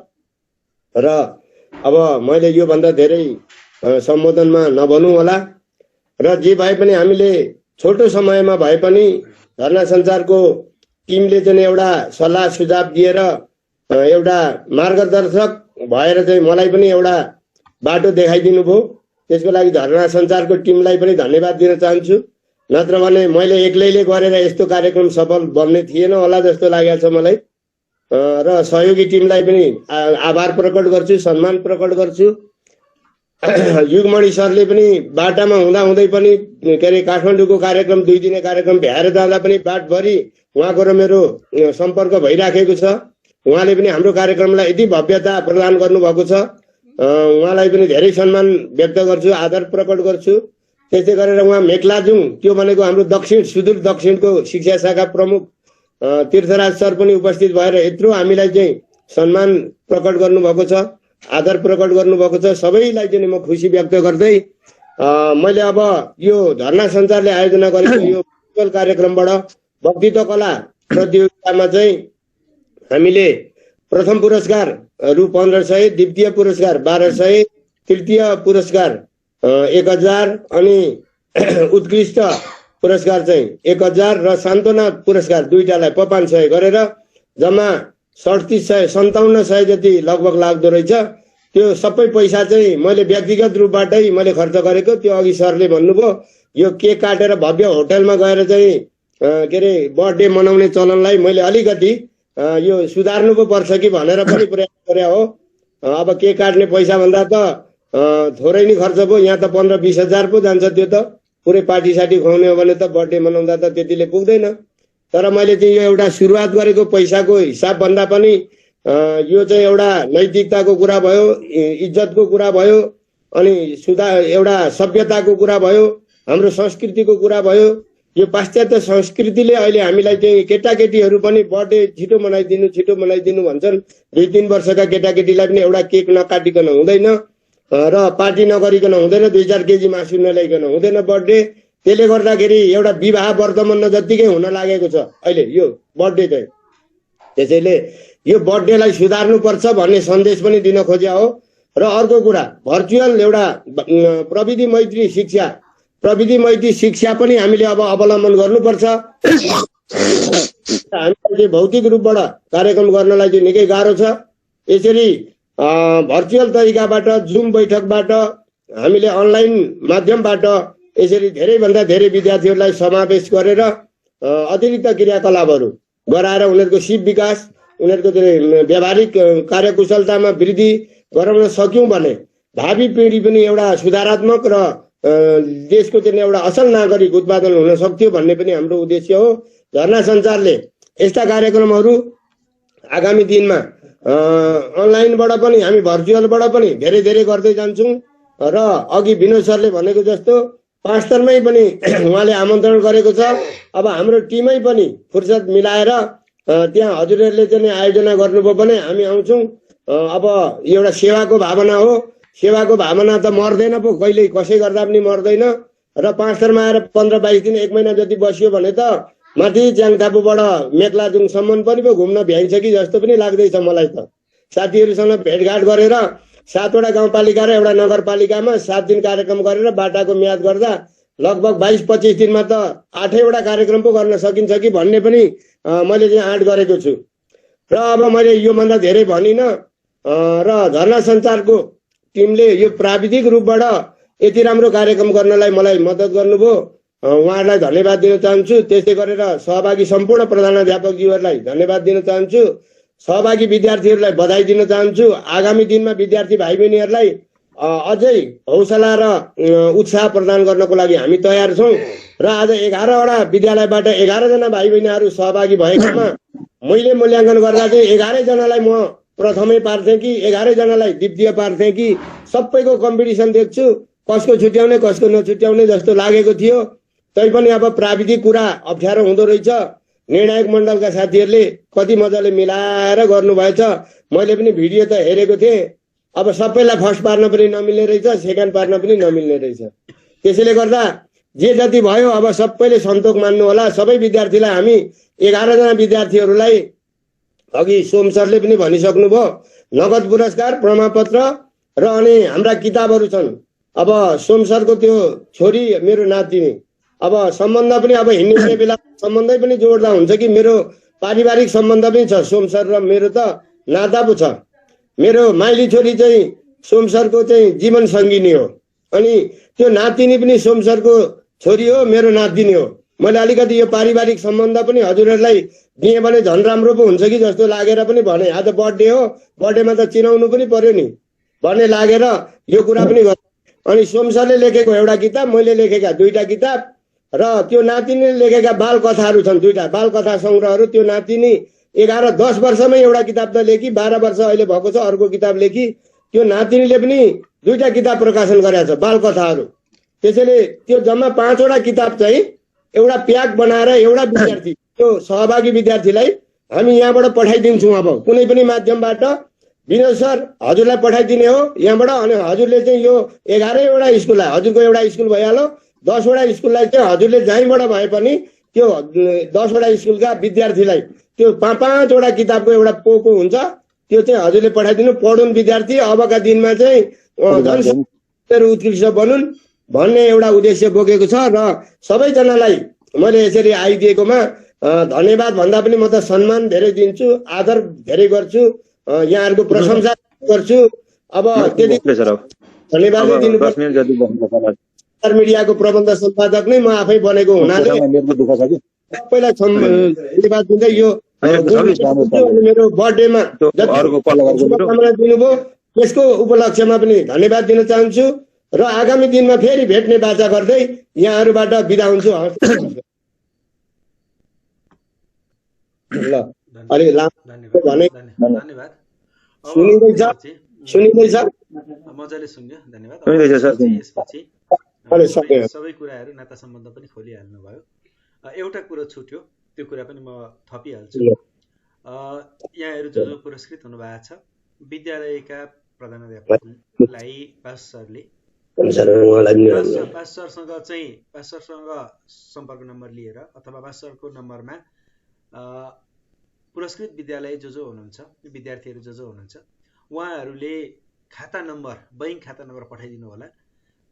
र अब मैले योभन्दा धेरै सम्बोधनमा नभनौँ होला। र जे भए पनि हामीले छोटो समयमा भए पनि धर्ना सञ्चारको टिमले चाहिँ एउटा सल्लाह सुझाव दिएर एउटा मार्गदर्शक भएर चाहिँ मलाई पनि एउटा बाटो देखाइदिनु भयो। त्यसको लागि धर्ना सञ्चारको टिमलाई पनि धन्यवाद दिन चाहन्छु। नत्र भने मैले एक्लैले गरेर यस्तो कार्यक्रम सफल बन्ने थिएन होला जस्तो लागेको छ मलाई। र सहयोगी टिमलाई पनि आभार प्रकट गर्छु, सम्मान प्रकट गर्छु। युगमणि सरले पनि बाटामा हुँदै पनि के अरे काठमाडौँको कार्यक्रम 2 दिने कार्यक्रम भ्याएर जाँदा पनि बाटभरि उहाँको र मेरो सम्पर्क भइराखेको छ। उहाँले पनि हाम्रो कार्यक्रमलाई यति भव्यता प्रदान गर्नुभएको छ। उहाँलाई पनि धेरै सम्मान व्यक्त गर्छु, आदर प्रकट गर्छु। त्यस्तै गरेर उहाँ मेघलाजुङ, त्यो भनेको हाम्रो सुदूर दक्षिणको शिक्षा शाखा प्रमुख तीर्थराज सर पनि उपस्थित भएर यत्रो हामीलाई चाहिँ सम्मान प्रकट गर्नुभएको छ, आदर प्रकट गर्नुभएको छ। सबैलाई चाहिँ म खुसी व्यक्त गर्दै मैले अब यो धर्ना सञ्चारले आयोजना गरेको यो कार्यक्रमबाट वक्तृत्व कला प्रतियोगितामा चाहिँ हामीले प्रथम पुरस्कार रु 1500, द्वितीय पुरस्कार 1200, तृतीय पुरस्कार 1000 अनि उत्कृष्ट पुरस्कार चाहिँ 1000 र सान्त्वना पुरस्कार दुईटालाई 500 गरेर जम्मा 3700 5700 जति लगभग लाग्दो रहेछ। त्यो सबै पैसा चाहिँ मैले व्यक्तिगत रूपबाटै मैले खर्च गरेको। त्यो अघि सरले भन्नुभयो यो केक काटेर भव्य होटलमा गएर चाहिँ के अरे बर्थडे मनाउने चलनलाई मैले अलिकति यो सुधार्नु पो पर्छ कि भनेर पनि प्रयास गरे हो। अब केक काट्ने पैसा भन्दा त थोरै नै खर्च भयो। यहाँ त 15-20 हजार पो जान्छ। त्यो त पुरै पार्टी साटी खुवाउने हो भने त बर्थडे मनाउँदा त त्यतिले पुग्दैन। तर मैले चाहिँ यो एउटा सुरुवात गरेको पैसाको हिसाब भन्दा पनि यो चाहिँ एउटा नैतिकताको कुरा भयो, इज्जतको कुरा भयो, अनि एउटा सभ्यताको कुरा भयो, हाम्रो संस्कृतिको कुरा भयो। यो पाश्चात्य संस्कृतिले अहिले हामीलाई चाहिँ केटाकेटीहरू पनि बर्थडे छिटो मनाइदिनु भन्छन्। 2-3 वर्षका केटाकेटीलाई पनि एउटा केक नकाटिकन हुँदैन र पार्टी नगरिकन हुँदैन, 2-4 केजी मासु नल्याइकन हुँदैन बर्थडे। त्यसले गर्दाखेरि एउटा विवाह वर्तमान जत्तिकै हुन लागेको छ अहिले यो बर्थडे चाहिँ। त्यसैले यो बर्थडेलाई सुधार्नुपर्छ भन्ने सन्देश पनि दिन खोज्या हो। र अर्को कुरा भर्चुअल एउटा प्रविधि मैत्री शिक्षा पनि हामीले अब अवलम्बन गर्नुपर्छ। हामीले भौतिक रूपबाट कार्यक्रम गर्नलाई चाहिँ निकै गाह्रो छ। यसरी भर्चुअल तरिकाबाट जुम बैठकबाट हामीले अनलाइन माध्यमबाट यसरी धेरैभन्दा धेरै विद्यार्थीहरूलाई समावेश गरेर अतिरिक्त क्रियाकलापहरू गराएर उनीहरूको सिप विकास, उनीहरूको व्यावहारिक कार्यकुशलतामा वृद्धि गराउन सक्यौं भने भावी पिँढी पनि एउटा सुधारात्मक र देशको चाहिँ एउटा असल नागरिक उत्पादन हुन सक्थ्यो भन्ने पनि हाम्रो उद्देश्य हो। झरना सञ्चारले यस्ता कार्यक्रमहरू आगामी दिनमा अनलाइनबाट पनि हामी भर्चुअलबाट पनि धेरै धेरै गर्दै जान्छौँ। र अघि विनोद सरले भनेको जस्तो 5 स्तरमै पनि उहाँले आमन्त्रण गरेको छ। अब हाम्रो टिमै पनि फुर्सद मिलाएर त्यहाँ हजुरहरूले चाहिँ आयोजना गर्नुभयो भने हामी आउँछौँ। अब एउटा सेवाको भावना हो। सेवाको भावना त मर्दैन पो, कहिले कसै गर्दा पनि मर्दैन। र 5 स्तरमा आएर 15-22 दिन 1 महिना जति बसियो भने त माथि च्याङथापूबाट मेक्लाजुङसम्म पनि पो घुम्न भ्याइन्छ कि जस्तो पनि लाग्दैछ मलाई त। साथीहरूसँग भेटघाट गरेर 7वटा गाउँपालिका र एउटा नगरपालिकामा 7 दिन कार्यक्रम गरेर बाटाको म्याद गर्दा लगभग 22-25 दिनमा त 8वटा कार्यक्रम पो गर्न सकिन्छ कि भन्ने पनि मैले चाहिँ आँट गरेको छु। र अब मैले योभन्दा धेरै भनिनँ। र झरना सञ्चारको टिमले यो प्राविधिक रूपबाट यति राम्रो कार्यक्रम गर्नलाई मलाई मद्दत गर्नुभयो, उहाँहरूलाई धन्यवाद दिन चाहन्छु। त्यस्तै गरेर सहभागी सम्पूर्ण प्रधानाध्यापकज्यूहरूलाई धन्यवाद दिन चाहन्छु। सहभागी विद्यार्थीहरूलाई बधाई दिन चाहन्छु। आगामी दिनमा विद्यार्थी भाइ बहिनीहरूलाई अझै हौसला र उत्साह प्रदान गर्नको लागि हामी तयार छौँ। र आज 11वटा विद्यालयबाट 11 जना भाइ बहिनीहरू सहभागी भएकोमा मैले मूल्याङ्कन गर्दा चाहिँ 11 जनालाई म प्रथमै पार्थेँ कि 11 जनालाई द्वितीय पार्थेँ कि सबैको कम्पिटिसन देख्छु, कसको छुट्याउने कसको नछुट्याउने जस्तो लागेको थियो। तैपनि अब प्राविधिक कुरा अप्ठ्यारो हुँदो रहेछ। निर्णायक मण्डलका साथीहरूले कति मजाले मिलाएर गर्नुभएछ। मैले पनि भिडियो त हेरेको थिएँ। अब सबैलाई फर्स्ट पार्न पनि नमिल्ने रहेछ, सेकेन्ड पार्न पनि नमिल्ने रहेछ। त्यसैले गर्दा जे जति भयो अब सबैले सन्तोष मान्नु होला। सबै विद्यार्थीलाई हामी 11 जना विद्यार्थीहरूलाई अघि सोम सरले पनि भनिसक्नुभयो, नगद पुरस्कार, प्रमाणपत्र र अनि हाम्रा किताबहरू छन्। अब सोम सरको त्यो छोरी मेरो नातिनी, अब सम्बन्ध पनि अब हिँड्ने बेला सम्बन्धै पनि जोड्दा हुन्छ कि मेरो पारिवारिक सम्बन्ध पनि छ। सोम सर र मेरो त नाता पो छ। मेरो माइली छोरी चाहिँ सोम सरको चाहिँ जीवन सङ्गिनी हो। अनि त्यो नातिनी पनि सोम सरको छोरी हो, मेरो नातिनी हो। मैले अलिकति यो पारिवारिक सम्बन्ध पनि हजुरहरूलाई दिएँ भने झन् राम्रो पो हुन्छ कि जस्तो लागेर पनि भने। आज बर्थडे हो, बर्थडेमा त चिनाउनु पनि पर्यो नि भन्ने लागेर यो कुरा पनि गरेँ। अनि सोम सरले लेखेको एउटा किताब, मैले लेखेका 2टा किताब र त्यो नातिनीले लेखेका बाल कथाहरू छन् 2टा बाल कथा सङ्ग्रहहरू। त्यो नातिनी 11-10 वर्षमै एउटा किताब त लेखी, 12 वर्ष अहिले भएको छ अर्को किताब लेखी। त्यो नातिनीले पनि 2टा किताब प्रकाशन गरेका छ बाल कथाहरू। त्यसैले त्यो जम्मा 5वटा किताब चाहिँ एउटा प्याक बनाएर एउटा विद्यार्थी, त्यो सहभागी विद्यार्थीलाई हामी यहाँबाट पठाइदिन्छौँ। अब कुनै पनि माध्यमबाट विनोद सर हजुरलाई पठाइदिने हो यहाँबाट। अनि हजुरले चाहिँ यो 11वटा स्कुललाई, हजुरको एउटा स्कुल भइहाल्यो, 10वटा स्कुललाई चाहिँ हजुरले जहीँबाट भए पनि त्यो 10वटा स्कुलका विद्यार्थीलाई त्यो 5-5वटा किताबको एउटा पोको हुन्छ, त्यो चाहिँ हजुरले पठाइदिनु। पढुन् विद्यार्थी, अबका दिनमा चाहिँ उत्कृष्ट बनुन् भन्ने एउटा उद्देश्य बोकेको छ। र सबैजनालाई मैले यसरी आइदिएकोमा धन्यवाद भन्दा पनि म त सम्मान धेरै दिन्छु, आदर धेरै गर्छु, यहाँहरूको प्रशंसा गर्छु। अब त्यति सर अब धन्यवादै दिनुपर्छ। 10 मिनेट जति बस्नु सोशल मिडियाको प्रबन्ध सम्पादक नै म आफै बनेको हुनाले नेटको दुःख छ कि सबैलाई धन्यवाद दिँदै यो मेरो बर्थडेमा अरूको पल्लो गरेको शुभकामना दिनुभयो त्यसको उपलक्ष्यमा पनि धन्यवाद दिन चाहन्छु र आगामी दिनमा फेरि भेट्ने बाचा गर्दै यहाँहरूबाट बिदा हुन्छु। ल अलि लामो भने धन्यवाद। सुनिँदैछ मजाले सुन्यो, धन्यवाद। सुनिँदैछ सर। यसपछि सबै कुराहरू नाता सम्बन्ध पनि खोलिहाल्नु भयो। एउटा कुरो छुट्यो, त्यो कुरा पनि म थपिहाल्छु। यहाँहरू जो पुरस्कृत हुनुभएको छ विद्यालयका प्रधानाध्यापकलाई बासु सरले बासु सरसँग सम्पर्क नम्बर लिएर अथवा बासु सरको नम्बरमा पुरस्कृत विद्यालय जो हुनुहुन्छ, विद्यार्थीहरू जो हुनुहुन्छ, उहाँहरूले खाता नम्बर, बैङ्क खाता नम्बर पठाइदिनु होला।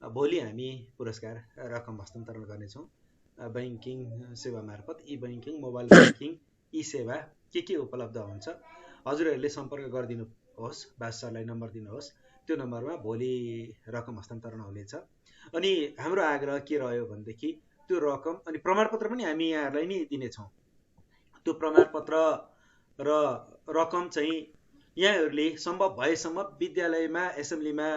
भोलि हामी पुरस्कार रकम हस्तान्तरण गर्नेछौँ बैङ्किङ सेवा मार्फत। ई बैङ्किङ, मोबाइल ब्याङ्किङ, ई सेवा के उपलब्ध हुन्छ हजुरहरूले सम्पर्क गरिदिनुहोस्, बासु सरलाई नम्बर दिनुहोस्। त्यो नम्बरमा भोलि रकम हस्तान्तरण हुनेछ। अनि हाम्रो आग्रह के रह्यो भनेदेखि त्यो रकम अनि प्रमाणपत्र पनि हामी यहाँहरूलाई नै दिनेछौँ। त्यो प्रमाणपत्र र रकम चाहिँ यहाँहरूले सम्भव भएसम्म विद्यालयमा एसेम्ब्लीमा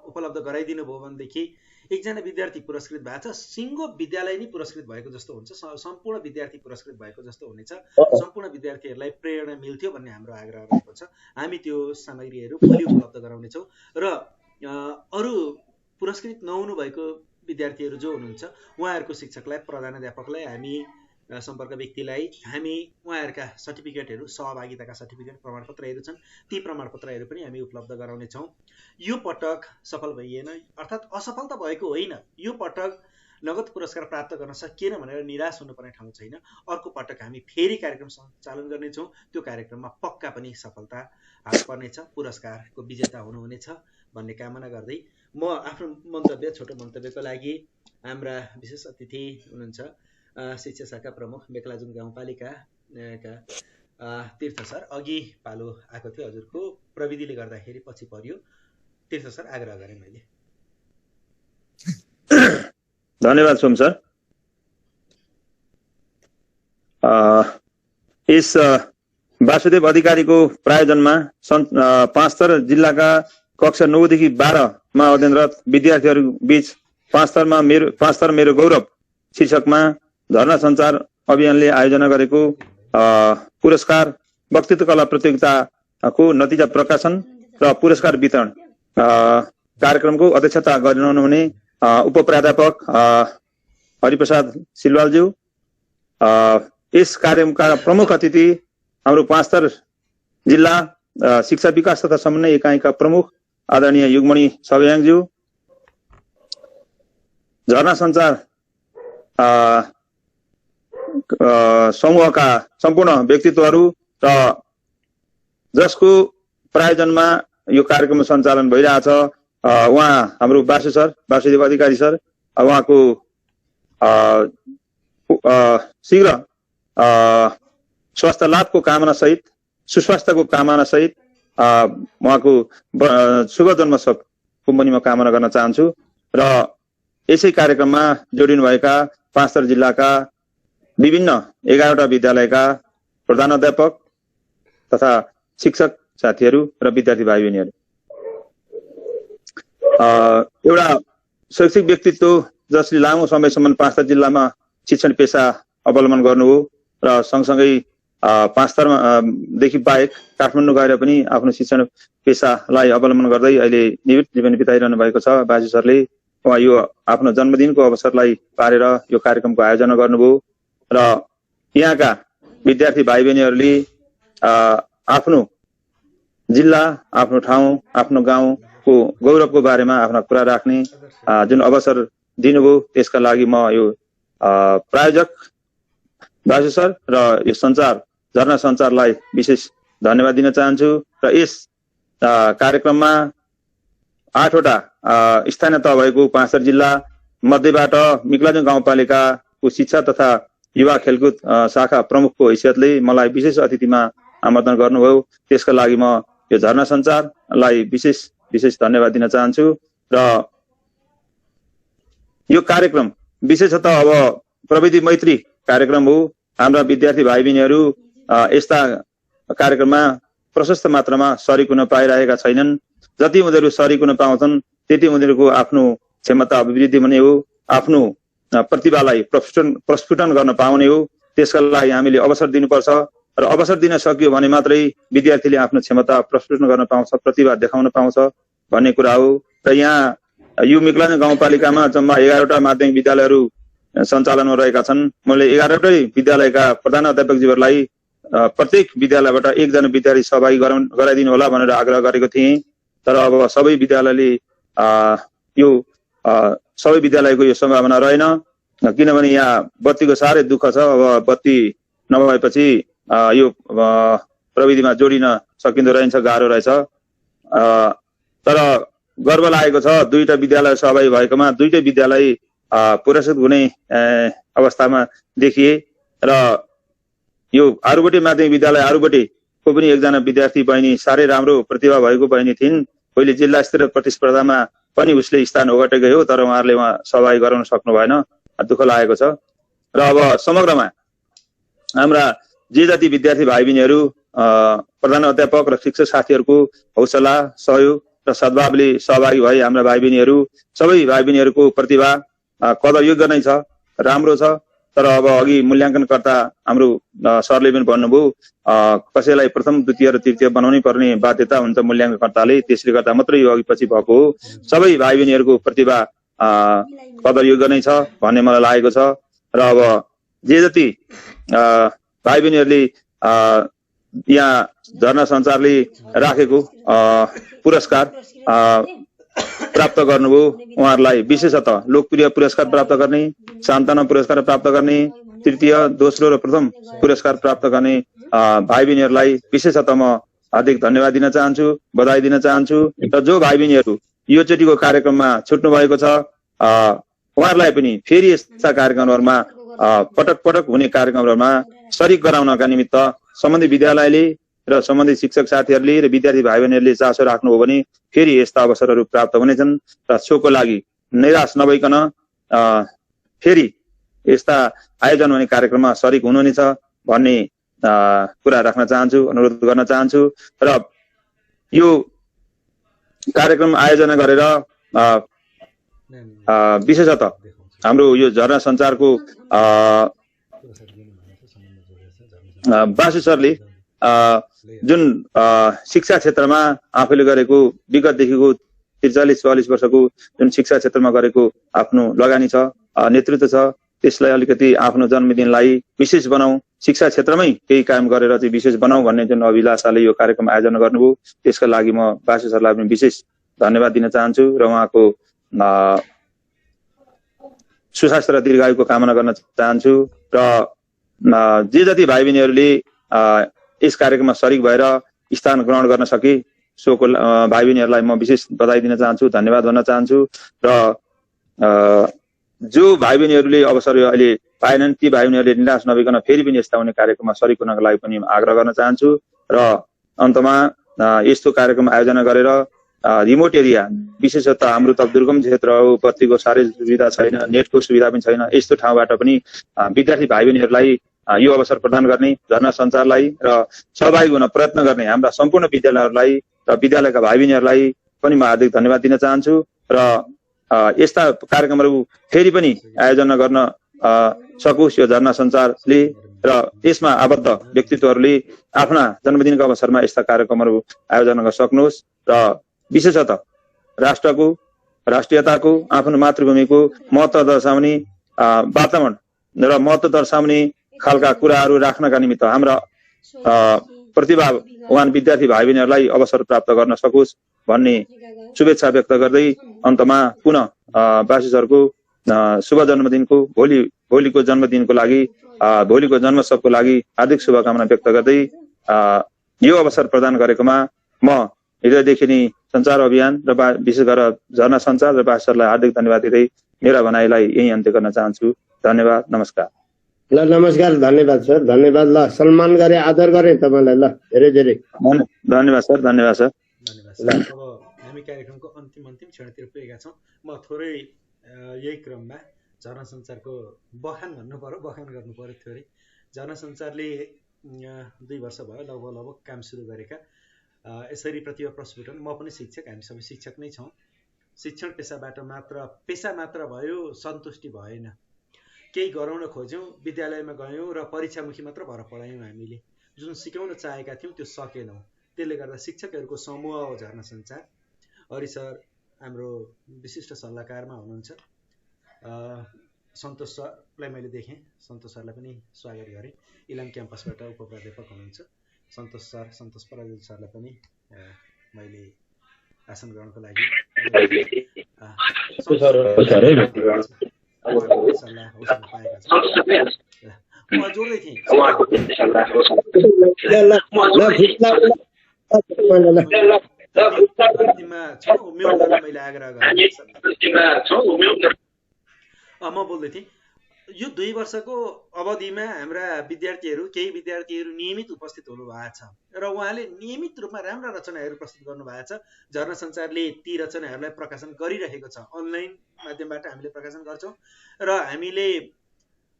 उपलब्ध गराइदिनु भयो भनेदेखि एकजना विद्यार्थी पुरस्कृत भएको छ, सिङ्गो विद्यालय नै पुरस्कृत भएको जस्तो हुन्छ, सम्पूर्ण विद्यार्थी पुरस्कृत भएको जस्तो हुनेछ, सम्पूर्ण विद्यार्थीहरूलाई प्रेरणा मिल्थ्यो भन्ने हाम्रो आग्रह रहेको छ। हामी त्यो सामग्रीहरू भोलि उपलब्ध गराउनेछौँ र अरू पुरस्कृत नहुनु भएको विद्यार्थीहरू जो हुनुहुन्छ उहाँहरूको शिक्षकलाई, प्रधानाध्यापकलाई, हामी सम्पर्क व्यक्तिलाई हामी उहाँहरूका सर्टिफिकेटहरू, सहभागिताका सर्टिफिकेट, प्रमाणपत्रहरू छन्, ती प्रमाणपत्रहरू पनि हामी उपलब्ध गराउनेछौँ। यो पटक सफल भइएन, अर्थात् असफल त भएको होइन, यो पटक नगद पुरस्कार प्राप्त गर्न सकिएन भनेर निराश हुनुपर्ने ठाउँ छैन। अर्को पटक हामी फेरि कार्यक्रम सञ्चालन गर्नेछौँ। त्यो कार्यक्रममा पक्का पनि सफलता हात पर्नेछ, पुरस्कारको विजेता हुनुहुनेछ भन्ने कामना गर्दै म आफ्नो मन्तव्य, छोटो मन्तव्यको लागि हाम्रा विशेष अतिथि हुनुहुन्छ शिक्षा शाखा प्रमुख मेकलाजुङ गाउँपालिकाका तीर्थ सर। अघि पालो आएको थियो, हजुरको प्रविधिले गर्दाखेरि पछि पर्यो। तीर्थ सर, आग्रह गरेँ मैले। धन्यवाद सोम सर। यस वासुदेव अधिकारीको प्रायोजनमा 5 स्तर जिल्लाका कक्षा 9 देखि 12 मा अध्ययनरत विद्यार्थीहरू बीच 5 स्तर मेरो गौरव शीर्षकमा धर्ना सञ्चार अभियानले आयोजना गरेको पुरस्कार वक्तृत्व कला प्रतियोगिताको नतिजा प्रकाशन र पुरस्कार वितरण कार्यक्रमको अध्यक्षता गर्नुहुने उपप्राध्यापक हरिप्रसाद सिलवालज्यू, यस कार्यक्रमका प्रमुख अतिथि हाम्रो 5 स्तर जिल्ला शिक्षा विकास तथा समन्वय इकाइका प्रमुख आदरणीय युगमणि सब्याङज्यू, झरना सञ्चार समूहका सम्पूर्ण व्यक्तित्वहरू र जसको प्रायोजनमा यो कार्यक्रम सञ्चालन भइरहेछ उहाँ हाम्रो बासु सर, वासुदेव अधिकारी सर, उहाँको शीघ्र स्वास्थ्य लाभको कामना सहित, सुस्वास्थ्यको कामना सहित उहाँको शुभ जन्मोत्सवको पनि म कामना गर्न चाहन्छु। र यसै कार्यक्रममा जोडिनुभएका 5 स्तर जिल्लाका विभिन्न 11वटा विद्यालयका प्रधानाध्यापक तथा शिक्षक साथीहरू र विद्यार्थी भाइ बहिनीहरू, एउटा शैक्षिक व्यक्तित्व जसले लामो समयसम्म 5 स्तर जिल्लामा शिक्षण पेसा अवलम्बन गर्नुभयो र सँगसँगै 5 स्तरदेखि बाहेक काठमाडौँ गएर पनि आफ्नो शिक्षण पेसालाई अवलम्बन गर्दै अहिले निवृत्त जीवन बिताइरहनु भएको छ बाजु सरले। उहाँ यो आफ्नो जन्मदिनको अवसरलाई पारेर यो कार्यक्रमको आयोजना गर्नुभयो र यहाँका विद्यार्थी भाइ बहिनीहरूले आफ्नो जिल्ला, आफ्नो ठाउँ, आफ्नो गाउँको गौरवको बारेमा आफ्ना कुरा राख्ने जुन अवसर दिनुभयो त्यसका लागि म यो प्रायोजक बाजु सर र यो झरना सञ्चारलाई विशेष धन्यवाद दिन चाहन्छु। र यस कार्यक्रममा 8वटा स्थानीय तह भएको 5 स्तर जिल्ला मध्येबाट मिकलाजुङ गाउँपालिकाको शिक्षा तथा युवा खेलकुद शाखा प्रमुखको हैसियतले मलाई विशेष अतिथिमा आमन्त्रण गर्नुभयो। त्यसका लागि म यो झरना सञ्चारलाई विशेष विशेष धन्यवाद दिन चाहन्छु। र यो कार्यक्रम विशेषतः अब प्रविधि मैत्री कार्यक्रम हो। हाम्रा विद्यार्थी भाइ बहिनीहरू यस्ता कार्यक्रममा प्रशस्त मात्रामा सरिक हुन पाइरहेका छैनन्। जति उनीहरू सरिक हुन पाउँछन् त्यति उनीहरूको आफ्नो क्षमता अभिवृद्धि हुने हो, आफ्नो प्रतिभालाई प्रस्फुटन गर्न पाउने हो। त्यसका लागि हामीले अवसर दिनुपर्छ र अवसर दिन सकियो भने मात्रै विद्यार्थीले आफ्नो क्षमता प्रस्फुटन गर्न पाउँछ, प्रतिभा देखाउन पाउँछ भन्ने कुरा हो। र यहाँ यो मिक्लान गाउँपालिकामा जम्मा 11वटा माध्यमिक विद्यालयहरू सञ्चालनमा रहेका छन्। मैले 11वटै विद्यालयका प्रधान अध्यापकज्यूहरूलाई प्रत्येक विद्यालयबाट एकजना विद्यार्थी सहभागी गराइदिनु होला भनेर आग्रह गरेको थिएँ। तर अब सबै विद्यालयले यो सबै विद्यालयको यो सम्भावना रहेन, किनभने यहाँ बत्तीको साह्रै दुःख छ। अब बत्ती नभएपछि यो प्रविधिमा जोडिन सकिँदो रहेछ, गाह्रो रहेछ। तर गर्व लागेको छ 2टा विद्यालय सहभागी भएकोमा 2टै विद्यालय पुरस्कृत हुने अवस्थामा देखिए। र यो आरुबटे माध्यमिक विद्यालय आरुबटेको पनि एकजना विद्यार्थी बहिनी साह्रै राम्रो प्रतिभा भएको बहिनी थिइन्। पहिले जिल्ला स्तरीय प्रतिस्पर्धामा पनि उसले स्थान ओगटेकै हो, तर उहाँहरूले सहभागी गराउन सक्नु भएन, दुःख लागेको छ। र अब समग्रमा हाम्रा जे जति विद्यार्थी भाइ बहिनीहरू प्रधान अध्यापक र शिक्षक साथीहरूको हौसला, सहयोग र सद्भावले सहभागी भए हाम्रा भाइ बहिनीहरू सबै भाइ बहिनीहरूको प्रतिभा कदरयोग्य नै छ, राम्रो छ। तर अब अघि मूल्याङ्कनकर्ता हाम्रो सरले पनि भन्नुभयो, कसैलाई प्रथम, द्वितीय र तृतीय बनाउनै पर्ने बाध्यता हुन्छ मूल्याङ्कनकर्ताले, त्यसले गर्दा मात्रै यो अघि पछि भएको हो। सबै भाइ बहिनीहरूको प्रतिभा कदरयोग्य नै छ भन्ने मलाई लागेको छ। र अब जे जति भाइ बहिनीहरूले यहाँ झरना सञ्चारले राखेको पुरस्कार प्राप्त गर्नुभयो, उहाँहरूलाई विशेषतः लोकप्रिय पुरस्कार प्राप्त गर्ने, सान्त्वना पुरस्कार प्राप्त गर्ने, तृतीय, दोस्रो र प्रथम पुरस्कार प्राप्त गर्ने भाइ बहिनीहरूलाई विशेषतः म हार्दिक धन्यवाद दिन चाहन्छु, बधाई दिन चाहन्छु। र जो भाइ बहिनीहरू योचोटिको कार्यक्रममा छुट्नु भएको छ उहाँहरूलाई पनि फेरि यस्ता कार्यक्रमहरूमा पटक पटक हुने कार्यक्रमहरूमा सरिक गराउनका निमित्त सम्बन्धित विद्यालयले र सम्बन्धित शिक्षक साथीहरूले र विद्यार्थी भाइ बहिनीहरूले चासो राख्नु हो भने फेरि यस्ता अवसरहरू प्राप्त हुनेछन्। र सोको लागि निराश नभइकन फेरि यस्ता आयोजन हुने कार्यक्रममा सरिक हुनुहुनेछ भन्ने कुरा राख्न चाहन्छु, अनुरोध गर्न चाहन्छु। र यो कार्यक्रम आयोजना गरेर विशेषतः हाम्रो यो झरना सञ्चारको बासु सरले जुन शिक्षा क्षेत्रमा आफूले गरेको विगतदेखिको 43-44 वर्षको जुन शिक्षा क्षेत्रमा गरेको आफ्नो लगानी छ, नेतृत्व छ, त्यसलाई अलिकति आफ्नो जन्मदिनलाई विशेष बनाऊ, शिक्षा क्षेत्रमै केही काम गरेर चाहिँ विशेष बनाऊ भन्ने जुन अभिलाषाले यो कार्यक्रम आयोजना गर्नुभयो, त्यसका लागि म बासु सरलाई पनि विशेष धन्यवाद दिन चाहन्छु र उहाँको सुस्वास्थ्य र दीर्घायुको कामना गर्न चाहन्छु। र जे जति भाइ बहिनीहरूले यस कार्यक्रममा सरिक भएर स्थान ग्रहण गर्न सके सोको भाइ बहिनीहरूलाई म विशेष बधाई दिन चाहन्छु, धन्यवाद भन्न चाहन्छु। र जो भाइ बहिनीहरूले अवसर अहिले पाएनन् ती भाइ बहिनीहरूले निराश नभइकन फेरि पनि यस्ता हुने कार्यक्रममा सरिक हुनको लागि पनि आग्रह गर्न चाहन्छु। र अन्तमा यस्तो कार्यक्रम आयोजना गरेर रिमोट एरिया विशेषतः हाम्रो त दुर्गम क्षेत्र हो, बत्तीको साह्रै सुविधा छैन, नेटको सुविधा पनि छैन, यस्तो ठाउँबाट पनि विद्यार्थी भाइ बहिनीहरूलाई यो अवसर प्रदान गर्ने झरना सञ्चारलाई र सहभागी हुन प्रयत्न गर्ने हाम्रा सम्पूर्ण विद्यालयहरूलाई र विद्यालयका भाइ बहिनीहरूलाई पनि म हार्दिक धन्यवाद दिन चाहन्छु। र यस्ता कार्यक्रमहरू फेरि पनि आयोजना गर्न सकोस् यो झरना सञ्चारले र यसमा आबद्ध व्यक्तित्वहरूले आफ्ना जन्मदिनको अवसरमा यस्ता कार्यक्रमहरू आयोजना गर्न सक्नुहोस्। र विशेषतः राष्ट्रको, राष्ट्रियताको, आफ्नो मातृभूमिको महत्त्व दर्शाउने वातावरण र महत्त्व दर्शाउने खालका कुराहरू राख्नका निमित्त हाम्रा प्रतिभावान विद्यार्थी भाइ बहिनीहरूलाई अवसर प्राप्त गर्न सकोस् भन्ने शुभेच्छा व्यक्त गर्दै अन्तमा पुनः बासु सरको शुभ जन्मदिनको भोलिको जन्मदिनको लागि, भोलिको जन्मोत्सवको लागि हार्दिक शुभकामना व्यक्त गर्दै यो अवसर प्रदान गरेकोमा म हृदयदेखि नै सञ्चार अभियान र विशेष गरेर झरना सञ्चार र बासु सरलाई हार्दिक धन्यवाद दिँदै मेरा भनाइलाई यही अन्त्य गर्न चाहन्छु। धन्यवाद, नमस्कार। ल नमस्कार, धन्यवाद सर, धन्यवाद। ल सम्मान गरे, आदर गरे तपाईँलाई। ल धेरै धेरै धन्यवाद सर, धन्यवाद सर। धन्यवाद सर। अब हामी कार्यक्रमको अन्तिम क्षणतिर पुगेका छौँ। म थोरै यही क्रममा झरना सञ्चारको बखान भन्नु पर्यो, बखान गर्नु पर्यो थोरै। झरना सञ्चारले 2 वर्ष भयो लगभग काम सुरु गरेका। यसरी प्रतिभा प्रस्फुटन, म पनि शिक्षक, हामी सबै शिक्षक नै छौँ। शिक्षण पेसा मात्र भयो, सन्तुष्टि भएन। केही गराउन खोज्यौँ, विद्यालयमा गयौँ र परीक्षामुखी मात्र भएर पढायौँ। हामीले जुन सिकाउन चाहेका थियौँ त्यो सकेनौँ। त्यसले गर्दा शिक्षकहरूको समूह हो झरना सञ्चार। हरि सर हाम्रो विशिष्ट सल्लाहकारमा हुनुहुन्छ। सन्तोष सरलाई मैले देखेँ, सन्तोष सरलाई पनि स्वागत गरेँ। इलाम क्याम्पसबाट उपप्राध्यापक हुनुहुन्छ सन्तोष पराजुली सरलाई पनि मैले आसन ग्रहणको लागि जोड्दै थिएँ। मैले आग्रह गरेँ। म बोल्दै थिएँ, यो 2 वर्षको अवधिमा हाम्रा केही विद्यार्थीहरू नियमित उपस्थित हुनु भएको छ र उहाँले नियमित रूपमा राम्रा रचनाहरू प्रस्तुत गर्नु भएको छ। झरना सञ्चारले ती रचनाहरूलाई प्रकाशन गरिरहेको छ। अनलाइन माध्यमबाट हामीले प्रकाशन गर्छौँ र हामीले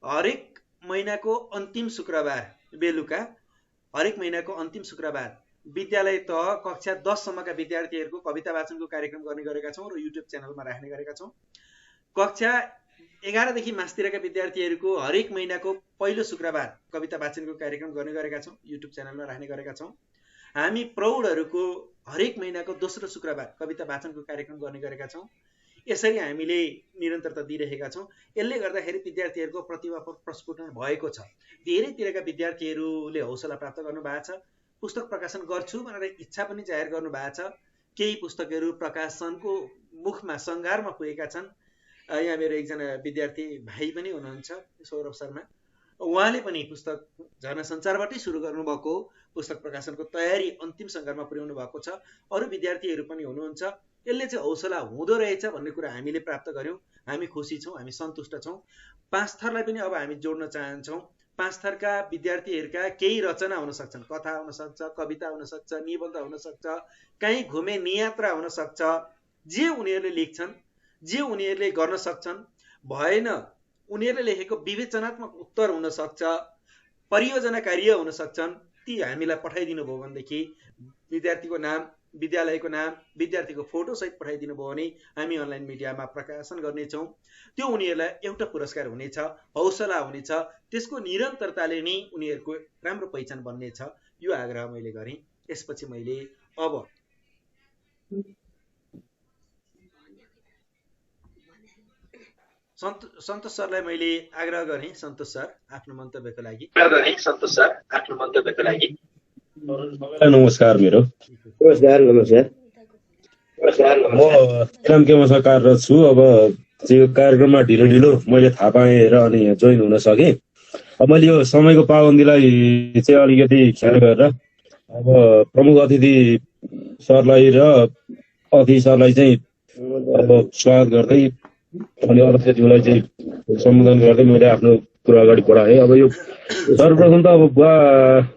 हरेक महिनाको अन्तिम शुक्रबार बेलुका, विद्यालय तह कक्षा 10 सम्मका विद्यार्थीहरूको कविता वाचनको कार्यक्रम गर्ने गरेका छौँ र युट्युब च्यानलमा राख्ने गरेका छौँ। कक्षा 11 देखि मास्तिरका विद्यार्थीहरूको हरेक महिनाको पहिलो शुक्रबार कविता वाचनको कार्यक्रम गर्ने गरेका छौँ, युट्युब च्यानलमा राख्ने गरेका छौँ। हामी प्रौढहरूको हरेक महिनाको दोस्रो शुक्रबार कविता वाचनको कार्यक्रम गर्ने गरेका छौँ। यसरी हामीले निरन्तरता दिइरहेका छौँ। यसले गर्दाखेरि विद्यार्थीहरूको प्रतिभा प्रस्फुटन भएको छ। धेरैतिरका विद्यार्थीहरूले हौसला प्राप्त गर्नु भएको छ। पुस्तक प्रकाशन गर्छु भनेर इच्छा पनि जाहेर गर्नु भएको छ। केही पुस्तकहरू प्रकाशनको मुखमा सङ्घारमा पुगेका छन्। यहाँ मेरो एकजना विद्यार्थी भाइ पनि हुनुहुन्छ, सौरभ शर्मा। उहाँले पनि पुस्तक झरना सञ्चारबाटै सुरु गर्नुभएको पुस्तक प्रकाशनको तयारी अन्तिम सङ्घारमा पुर्याउनु भएको छ। अरू विद्यार्थीहरू पनि हुनुहुन्छ। यसले चाहिँ हौसला हुँदो रहेछ भन्ने कुरा हामीले प्राप्त गर्यौँ। हामी खुसी छौँ, हामी सन्तुष्ट छौँ। 5 थरलाई पनि अब हामी जोड्न चाहन्छौँ। 5 थरका विद्यार्थीहरूका केही रचना हुन सक्छन्, कथा हुन सक्छ, कविता हुन सक्छ, निबन्ध हुन सक्छ, कहीँ घुमे नियात्रा हुन सक्छ। जे उनीहरूले लेख्छन्, जे उनीहरूले गर्न सक्छन्, भएन उनीहरूले लेखेको विवेचनात्मक उत्तर हुन सक्छ, परियोजना कार्य हुन सक्छन्। ती हामीलाई पठाइदिनु भयो भनेदेखि विद्यार्थीको नाम, विद्यालयको नाम, विद्यार्थीको फोटो सहित पठाइदिनु भयो भने हामी अनलाइन मिडियामा प्रकाशन गर्नेछौँ। त्यो उनीहरूलाई एउटा पुरस्कार हुनेछ, हौसला हुनेछ। त्यसको निरन्तरताले नै उनीहरूको राम्रो पहिचान बन्नेछ। यो आग्रह मैले गरेँ। यसपछि मैले अब सन्तोष सरलाई मैले आग्रह गरेँ। सन्तोष सर आफ्नो मन्तव्यको लागि। नमस्कार। मेरो नमस्कार। म इलाम क्याम्पसमा कार्यरत छु। अब यो कार्यक्रममा ढिलो मैले थाहा पाएँ र अनि यहाँ जोइन हुन सकेँ। अब मैले यो समयको पाबन्दीलाई चाहिँ अलिकति ख्याल गरेर अब प्रमुख अतिथि सरलाई र अतिथि सरलाई चाहिँ अब स्वागत गर्दै अनि अध्यक्षज्यूलाई चाहिँ सम्बोधन गर्दै मैले आफ्नो कुरा अगाडि बढाएँ। अब यो सर्वप्रथम त अब बुवा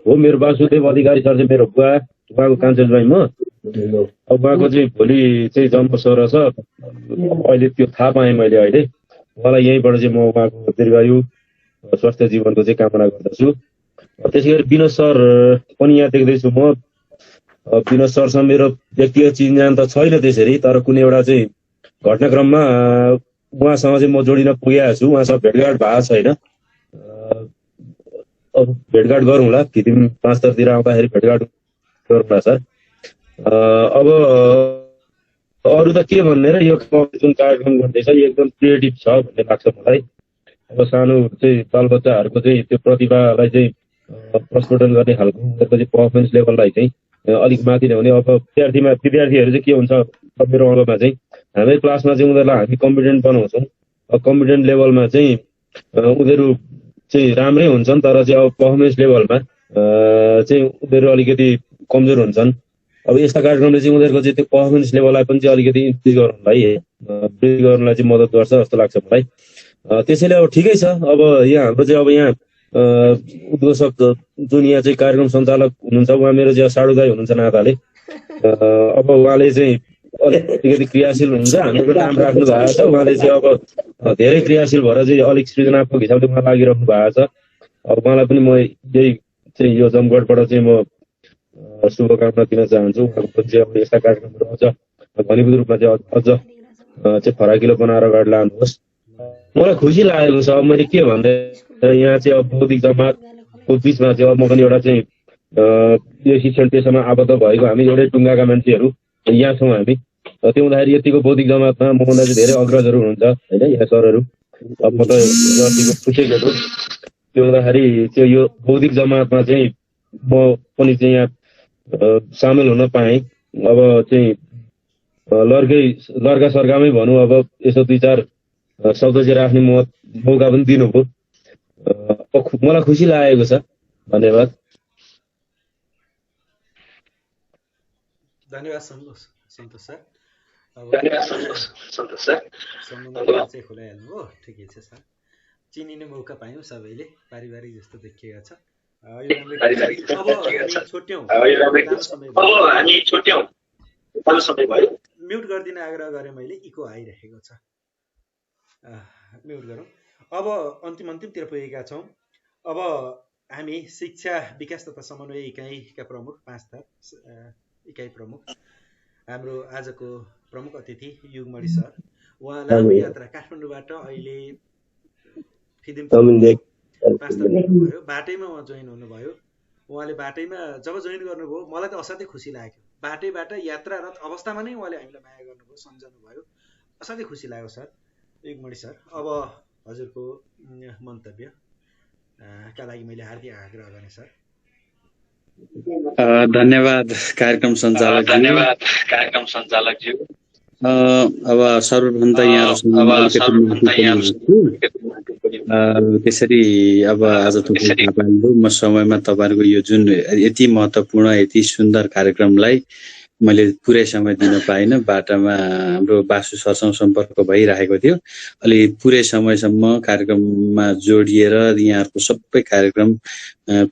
हो मेरो वासुदेव अधिकारी सर चाहिँ मेरो बुवा, उहाँको कान्छो भाइ म। अब उहाँको चाहिँ भोलि चाहिँ जन्म सोह्र छ। अहिले त्यो थाहा पाएँ मैले। अहिले मलाई यहीँबाट चाहिँ म उहाँको दीर्घायु स्वास्थ्य जीवनको चाहिँ कामना गर्दछु। त्यसै गरी विनोद सर पनि यहाँ देख्दैछु म। विनोद सरसँग मेरो व्यक्तिगत चिन्जान त छैन त्यसरी, तर कुनै एउटा चाहिँ घटनाक्रममा उहाँसँग चाहिँ म जोडिन पुगेको छु। उहाँसँग भेटघाट भएको छैन। अब भेटघाट गरौँला, फिल्म 5 थरतिर आउँदाखेरि भेटघाट गरौँला सर। अब अरू त के भन्ने र यो जुन कार्यक्रम गर्दैछ यो एकदम क्रिएटिभ छ भन्ने लाग्छ मलाई। अब सानो चाहिँ बालबच्चाहरूको चाहिँ त्यो प्रतिभालाई चाहिँ प्रस्फुटन गर्ने खालको उनीहरूको चाहिँ पर्फर्मेन्स लेभललाई चाहिँ अलिक माथि ल्याउने। अब विद्यार्थीहरू चाहिँ के हुन्छ मेरो अनुभवमा चाहिँ हाम्रो क्लासमा चाहिँ उनीहरूलाई हामी कम्पिटेन्ट बनाउँछौँ। कम्पिटेन्ट लेभलमा चाहिँ उनीहरू चाहिँ राम्रै हुन्छन्, तर चाहिँ अब पर्फर्मेन्स लेभलमा चाहिँ उनीहरू अलिकति कमजोर हुन्छन्। अब यस्ता कार्यक्रमले चाहिँ उनीहरूको चाहिँ त्यो पर्फर्मेन्स लेभललाई पनि चाहिँ अलिकति इन्क्रिज गर्नलाई चाहिँ मद्दत गर्छ जस्तो लाग्छ मलाई। त्यसैले अब ठिकै छ। अब यहाँ हाम्रो चाहिँ अब यहाँ उद्घोषक जुन यहाँ चाहिँ कार्यक्रम सञ्चालक हुनुहुन्छ उहाँ मेरो चाहिँ साडु दाइ हुनुहुन्छ नाताले। अब उहाँले चाहिँ अलिकति क्रियाशील हुनुहुन्छ, हामीको नाम राख्नु भएको छ। उहाँले चाहिँ अब धेरै क्रियाशील भएर चाहिँ अलिक सृजनात्मक हिसाबले उहाँ लागिरहनु भएको छ। अब उहाँलाई पनि म यही चाहिँ यो जमघटबाट चाहिँ म शुभकामना दिन चाहन्छु। उहाँको चाहिँ अब यस्ता कार्यक्रमहरू अझ घनीभूत रूपमा चाहिँ अझ चाहिँ फराकिलो बनाएर अगाडि लानुहोस्। मलाई खुसी लागेको छ। अब मैले के भन्दै यहाँ चाहिँ अब बौद्धिक जमातको बिचमा चाहिँ अब म पनि एउटा चाहिँ यो शिक्षण पेसामा आबद्ध भएको हामी एउटै टुङ्गाका मान्छेहरू यहाँ छौँ हामी। त्यो हुँदाखेरि यतिको बौद्धिक जमातमा मभन्दा चाहिँ धेरै अग्रजहरू हुनुहुन्छ होइन, यहाँ सरहरू। अब म त जतिको खुसेको छु। त्यो हुँदाखेरि चाहिँ यो बौद्धिक जमातमा चाहिँ म पनि चाहिँ यहाँ सामेल हुन पाएँ। अब चाहिँ लड्का सर्कामै भनौँ, अब यसो 2-4 शब्द चाहिँ राख्ने मौका पनि दिनुभयो। मलाई खुसी लागेको छ। धन्यवाद। धन्यवाद सन्तोष सर। सम्बन्ध चाहिँ खुलाइहाल्नु हो, ठिकै छ सर। चिनिने मौका पायौँ सबैले, पारिवारिक जस्तो देखिएको छ। म्युट गरिदिन आग्रह गरेँ मैले, इको आइरहेको छ, म्युट गरौँ। अब अन्तिमतिर पुगेका छौँ। अब हामी शिक्षा विकास तथा समन्वय इकाइका प्रमुख 5 थर इकाइ प्रमुख हाम्रो आजको प्रमुख अतिथि युगमणि सर। उहाँ लामो यात्रा काठमाडौँबाट अहिले फिदिम 5 थर भयो, बाटैमा उहाँ जोइन हुनुभयो। उहाँले बाटैमा जब जोइन गर्नुभयो मलाई त असाध्यै खुसी लाग्यो। बाटैबाट यात्रारत अवस्थामा नै उहाँले हामीलाई माया गर्नुभयो, सम्झनु भयो, असाध्यै खुसी लाग्यो सर युगमणि सर। अब हजुरको मन्तव्य का लागि मैले हार्दिक आग्रह गरेँ सर। धन्यवाद कार्यक्रम सञ्चालकज्यू। अब सर्वप्रथम त त्यसरी अब आज तपाईँहरू म समयमा तपाईँहरूको यो जुन यति महत्त्वपूर्ण यति सुन्दर कार्यक्रमलाई मैले पुरै समय दिन पाइनँ। बाटामा हाम्रो बासु सरसँग सम्पर्क भइरहेको थियो। अलि पुरै समयसम्म कार्यक्रममा जोडिएर यहाँहरूको सबै कार्यक्रम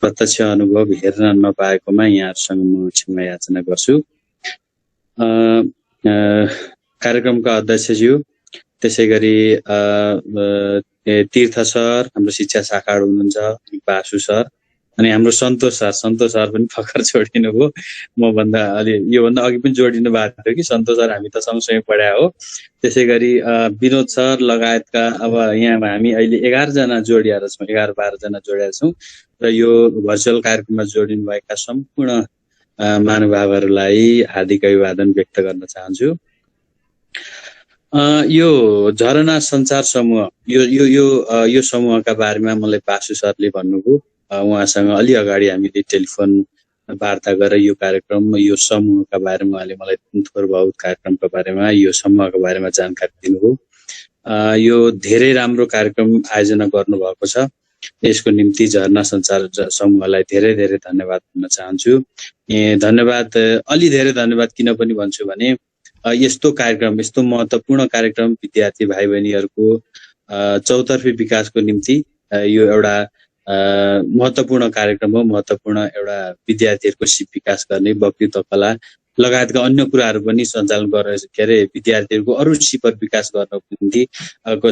प्रत्यक्ष अनुभव हेर्न नपाएकोमा यहाँहरूसँग म क्षमा याचना गर्छु। कार्यक्रमका अध्यक्षज्यू, त्यसै गरी तीर्थ सर हाम्रो शिक्षा शाखा हुनुहुन्छ, बासु सर, अनि हाम्रो सन्तोष सर पनि भर्खर जोडिनु भयो। मभन्दा अलि योभन्दा अघि पनि जोडिनु भएको थियो कि सन्तोष सर, हामी त सँगसँगै पढाए हो। त्यसै गरी विनोद सर लगायतका अब यहाँ हामी अहिले 11 जना जोडिएर छौँ, 11-12 जना जोडिएर छौँ र यो भर्चुअल कार्यक्रममा जोडिनु भएका सम्पूर्ण महानुभावहरूलाई हार्दिक अभिवादन व्यक्त गर्न चाहन्छु। यो झरना सञ्चार समूह यो समूहका बारेमा मलाई बासु सरले भन्नुभयो। उहाँसँग अलि अगाडि हामीले टेलिफोन वार्ता गरेर यो कार्यक्रम यो समूहका बारेमा उहाँले मलाई थोर बहुत कार्यक्रमको बारेमा यो समूहको बारेमा जानकारी दिनुभयो। यो धेरै राम्रो कार्यक्रम आयोजना गर्नुभएको छ। यसको निम्ति झरना सञ्चार समूहलाई धेरै धेरै धन्यवाद भन्न चाहन्छु। धन्यवाद, अलि धेरै धन्यवाद किन पनि भन्छु भने यस्तो कार्यक्रम, यस्तो महत्त्वपूर्ण कार्यक्रम विद्यार्थी भाइ बहिनीहरूको चौतर्फी विकासको निम्ति यो एउटा महत्त्वपूर्ण कार्यक्रम हो। महत्त्वपूर्ण एउटा विद्यार्थीहरूको सिप विकास गर्ने, वक्तृत्व कला लगायतका अन्य कुराहरू पनि सञ्चालन गरेर विद्यार्थीहरूको अरू सिप विकास गर्नको निम्ति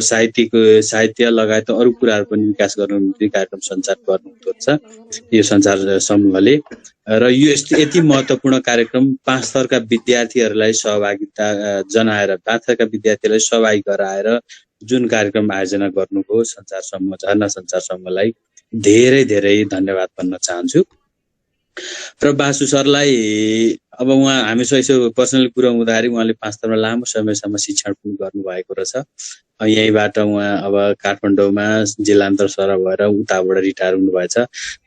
साहित्य लगायत अरू कुराहरू पनि विकास गर्नको निम्ति कार्यक्रम सञ्चालन गर्नुहुँदो रहेछ यो सञ्चार समूहले। र यो यति महत्त्वपूर्ण कार्यक्रम 5 थरका विद्यार्थीहरूलाई सहभागिता जनाएर, 5 थरका विद्यार्थीहरूलाई सहभागी गराएर जुन कार्यक्रम आयोजना गर्नुभयो सञ्चार समूह, झरना सञ्चार समूहलाई धेरै धेरै धन्यवाद भन्न चाहन्छु। र बासु सरलाई अब उहाँ हामीसँग यसो पर्सनली कुरा हुँदाखेरि उहाँले 5 थरमा लामो समयसम्म शिक्षण पनि गर्नुभएको रहेछ। यहीँबाट उहाँ अब काठमाडौँमा जिल्लान्तर सर भएर उताबाट रिटायर हुनुभएछ।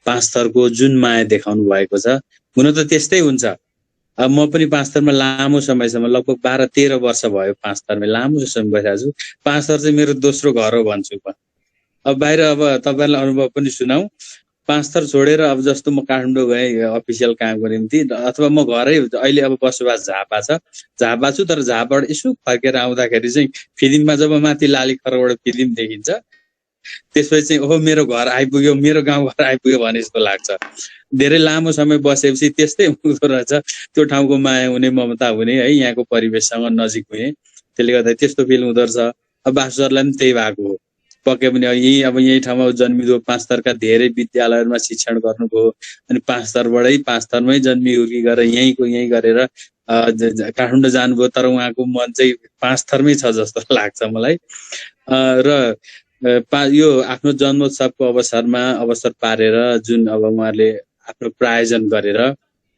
5 थरको जुन माया देखाउनु भएको छ, हुन त त्यस्तै हुन्छ। अब म पनि 5 थरमा लामो समयसम्म लगभग 12-13 वर्ष भयो 5 थरमा लामो समय बसिरहेको छु। 5 थर चाहिँ मेरो दोस्रो घर हो भन्छु म। अब बाहिर अब तपाईँलाई अनुभव पनि सुनाऊ। 5 थर छोडेर अब जस्तो म काठमाडौँ गएँ अफिसियल कामको निम्ति, अथवा म घरै अहिले अब बसोबास झापा छु, तर झापाबाट यसो फर्केर आउँदाखेरि चाहिँ फिल्ममा जब माथि लाली खरबाट फिल्म देखिन्छ त्यसपछि चाहिँ ओहो मेरो घर आइपुग्यो, मेरो गाउँघर आइपुग्यो भने जस्तो लाग्छ। धेरै लामो समय बसेपछि त्यस्तै हुँदो रहेछ, त्यो ठाउँको माया हुने, ममता हुने है, यहाँको परिवेशसँग नजिक हुने, त्यसले गर्दा त्यस्तो फिल हुँदो रहेछ। अब बासु सरलाई पनि त्यही भएको हो, पक्कै पनि यही ठाउँमा जन्मिदो, पाँचथरका धेरै विद्यालयहरूमा शिक्षण गर्नुभयो, अनि पाँचथरबाटै पाँचथरमै जन्मि हुर्की गरेर यहीँ गरेर काठमाडौँ जानुभयो, तर उहाँको मन चाहिँ पाँचथरमै छ जस्तो लाग्छ मलाई। र यो आफ्नो जन्मोत्सवको अवसर पारेर जुन अब उहाँहरूले आफ्नो प्रायोजन गरेर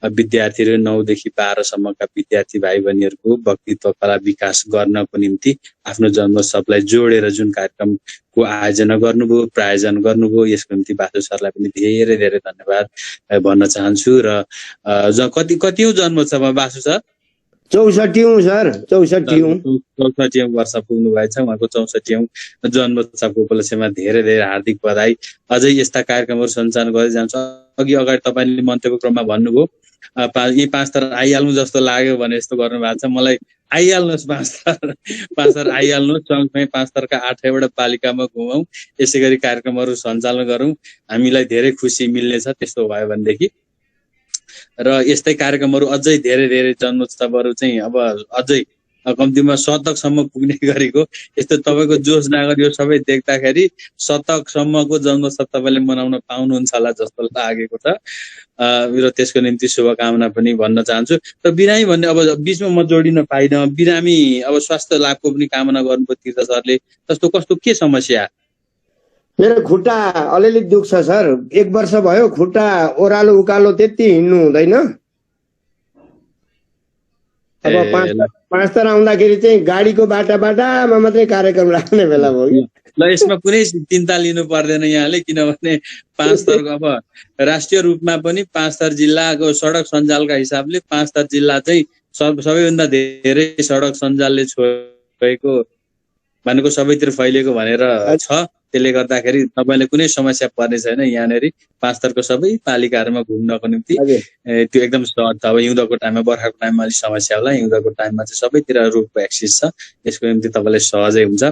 विद्यार्थीहरू 9 देखि 12 सम्मका विद्यार्थी भाइ बहिनीहरूको व्यक्तित्व कला विकास गर्नको निम्ति आफ्नो जन्मोत्सवलाई जोडेर जुन कार्यक्रमको आयोजना गर्नुभयो, प्रायोजन गर्नुभयो, यसको निम्ति बासु सरलाई पनि धेरै धेरै धन्यवाद भन्न चाहन्छु। र कतिौं जन्मोत्सवमा बासु सर? 64औं सर, 64औं वर्ष पुग्नु भएछ। उहाँको 64औं जन्मोत्सवको उपलक्ष्यमा धेरै धेरै हार्दिक बधाई। अझै यस्ता कार्यक्रमहरू सञ्चालन गर्दै जान्छ। अगाडि तपाईँले मन्तव्यको क्रममा भन्नुभयो यी 5 थर आइहाल्नु जस्तो लाग्यो भने जस्तो गर्नु भएको छ। मलाई आइहाल्नुहोस् 5 थर आइहाल्नुहोस्, सँगसँगै 5 थरका 8वटा पालिकामा घुमौँ, यसै गरी कार्यक्रमहरू सञ्चालन गरौँ, हामीलाई धेरै खुसी मिल्नेछ त्यस्तो भयो भनेदेखि। र यस्तै कार्यक्रमहरू अझै धेरै धेरै जन्मोत्सवहरू चाहिँ अब अझै कम्तीमा शतकसम्म पुग्ने गरेको, यस्तो तपाईँको जोस नागर यो सबै देख्दाखेरि शतकसम्मको जन्मोत्सव तपाईँले मनाउन पाउनुहुन्छ होला जस्तो लागेको छ। र त्यसको निम्ति शुभकामना पनि भन्न चाहन्छु। र बिरामी भन्ने अब बिचमा म जोडिन पाइनँ, बिरामी अब स्वास्थ्य लाभको पनि कामना गर्नुभयो तीर्थ सरले, जस्तो कस्तो के समस्या? मेरो खुट्टा अलिअलि दुख्छ सर, 1 वर्ष भयो, खुट्टा ओह्रालो उकालो त्यति हिँड्नु हुँदैन। अब 5 थर आउँदाखेरि चाहिँ गाडीको बाटामा मात्रै कार्यक्रम राख्ने बेला भयो कि। ल यसमा कुनै चिन्ता लिनु पर्दैन यहाँले, किनभने 5 थरको अब राष्ट्रिय रूपमा पनि 5 थर जिल्लाको सडक सञ्जालका हिसाबले 5 थर जिल्ला चाहिँ सबैभन्दा धेरै सडक सञ्जालले छोएको भनेको सबैतिर फैलिएको भनेर छ। त्यसले गर्दाखेरि तपाईँले कुनै समस्या पर्ने छैन। यहाँनिर 5 थरको सबै पालिकाहरूमा घुम्नको निम्ति त्यो एकदम सहज छ। अब हिउँदको टाइममा, बर्खाको टाइममा अलिक समस्या होला, हिउँदको टाइममा चाहिँ सबैतिर रोडको एक्सेस छ, यसको निम्ति तपाईँलाई सहजै हुन्छ।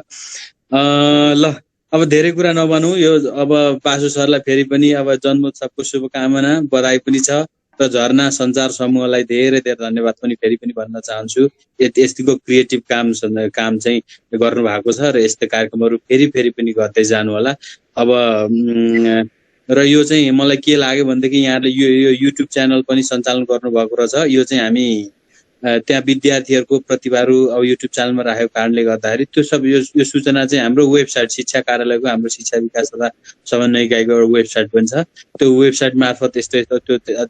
ल अब धेरै कुरा नभनौँ, यो अब बासु सरलाई फेरि पनि अब जन्मोत्सवको शुभकामना, बधाई पनि छ। र झरना सञ्चार समूहलाई धेरै धेरै धन्यवाद पनि फेरि पनि भन्न चाहन्छु। यतिको क्रिएटिभ काम चाहिँ गर्नु भएको छ र यस्तो कार्यक्रमहरू फेरि पनि गर्दै जानु होला। अब र यो चाहिँ मलाई के लाग्यो भनेदेखि यहाँले यो युट्युब च्यानल पनि सञ्चालन गर्नुभएको रहेछ। यो चाहिँ हामी त्यहाँ विद्यार्थीहरूको प्रतिभाहरू अब युट्युब च्यानलमा राखेको कारणले गर्दाखेरि त्यो सब यो सूचना चाहिँ हाम्रो वेबसाइट, शिक्षा कार्यालयको हाम्रो शिक्षा विकास तथा समन्वय इकाइको एउटा वेबसाइट पनि छ। त्यो वेबसाइट मार्फत यस्तो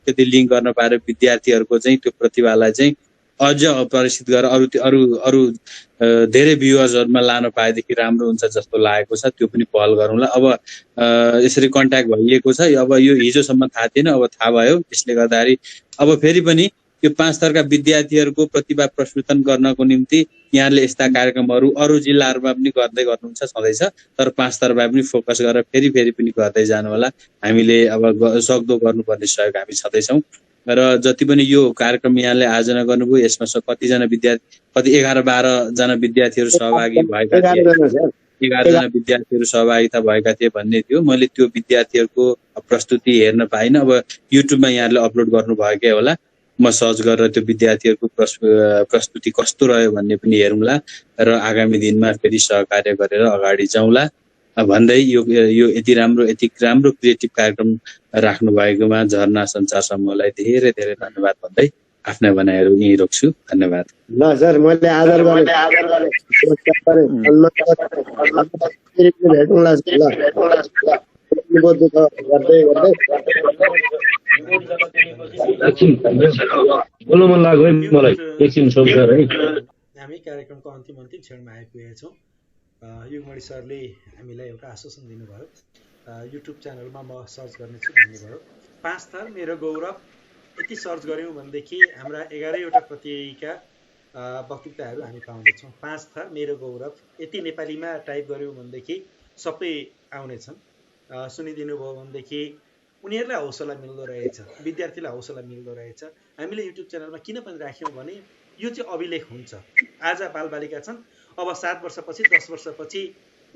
त्यति लिङ्क गर्न पाएर विद्यार्थीहरूको चाहिँ त्यो प्रतिभालाई चाहिँ अझ प्रदर्शित गरेर अरू धेरै भ्युअर्सहरूमा लान पाएदेखि राम्रो हुन्छ जस्तो लागेको छ। त्यो पनि पहल गरौँला। अब यसरी कन्ट्याक्ट भइएको छ। अब यो हिजोसम्म थाहा थिएन, अब थाहा भयो। त्यसले गर्दाखेरि अब फेरि पनि यो 5 थरका विद्यार्थीहरूको प्रतिभा प्रस्फुटन गर्नको निम्ति यहाँले यस्ता कार्यक्रमहरू अरू जिल्लाहरूमा पनि गर्दै गर्नुहुन्छ सधैँ छ, तर 5 थरमा पनि फोकस गरेर फेरि पनि गर्दै जानु होला। हामीले अब सक्दो गर्नुपर्ने सहयोग हामी छँदैछौँ। र जति पनि यो कार्यक्रम यहाँले आयोजना गर्नुभयो यसमा कतिजना विद्यार्थी, कति 11-12 जना विद्यार्थीहरू सहभागी भएका थिए, 11 जना विद्यार्थीहरू सहभागिता भएका थिए भन्ने थियो। मैले त्यो विद्यार्थीहरूको प्रस्तुति हेर्न पाइनँ। अब युट्युबमा यहाँले अपलोड गर्नुभएकै होला, म सर्च गरेर त्यो विद्यार्थीहरूको प्रस्तुति कस्तो रह्यो भन्ने पनि हेरौँला र आगामी दिनमा फेरि सहकार्य गरेर अगाडि जाउँला भन्दै यो यति राम्रो क्रिएटिभ कार्यक्रम राख्नु भएकोमा झरना सञ्चार समूहलाई धेरै धेरै धन्यवाद भन्दै आफ्ना भनाइहरू यहीँ रोक्छु। धन्यवाद। ल सर, मैले आदर गरेँ। भेटौँला बोल्नु मन लाग्यो मलाई एकछिन सोच्दा है। हामी कार्यक्रमको अन्तिम क्षणमा आइपुगेका छौँ। युगमणि सरले हामीलाई एउटा आश्वासन दिनुभयो, युट्युब च्यानलमा म सर्च गर्नेछु भन्नुभयो। 5 थर मेरो गौरव यति सर्च गऱ्यौँ भनेदेखि हाम्रा 11वटा प्रतियोगिका वक्तृताहरू हामी पाउँदैछौँ। 5 थर मेरो गौरव यति नेपालीमा टाइप गऱ्यौँ भनेदेखि सबै आउनेछन्। सुनिदिनु भयो भनेदेखि उनीहरूलाई हौसला मिल्दो रहेछ, विद्यार्थीलाई हौसला मिल्दो रहेछ। हामीले युट्युब च्यानलमा किन पनि राख्यौँ भने यो चाहिँ अभिलेख हुन्छ। आज बालबालिका छन्, अब 7 वर्षपछि 10 वर्षपछि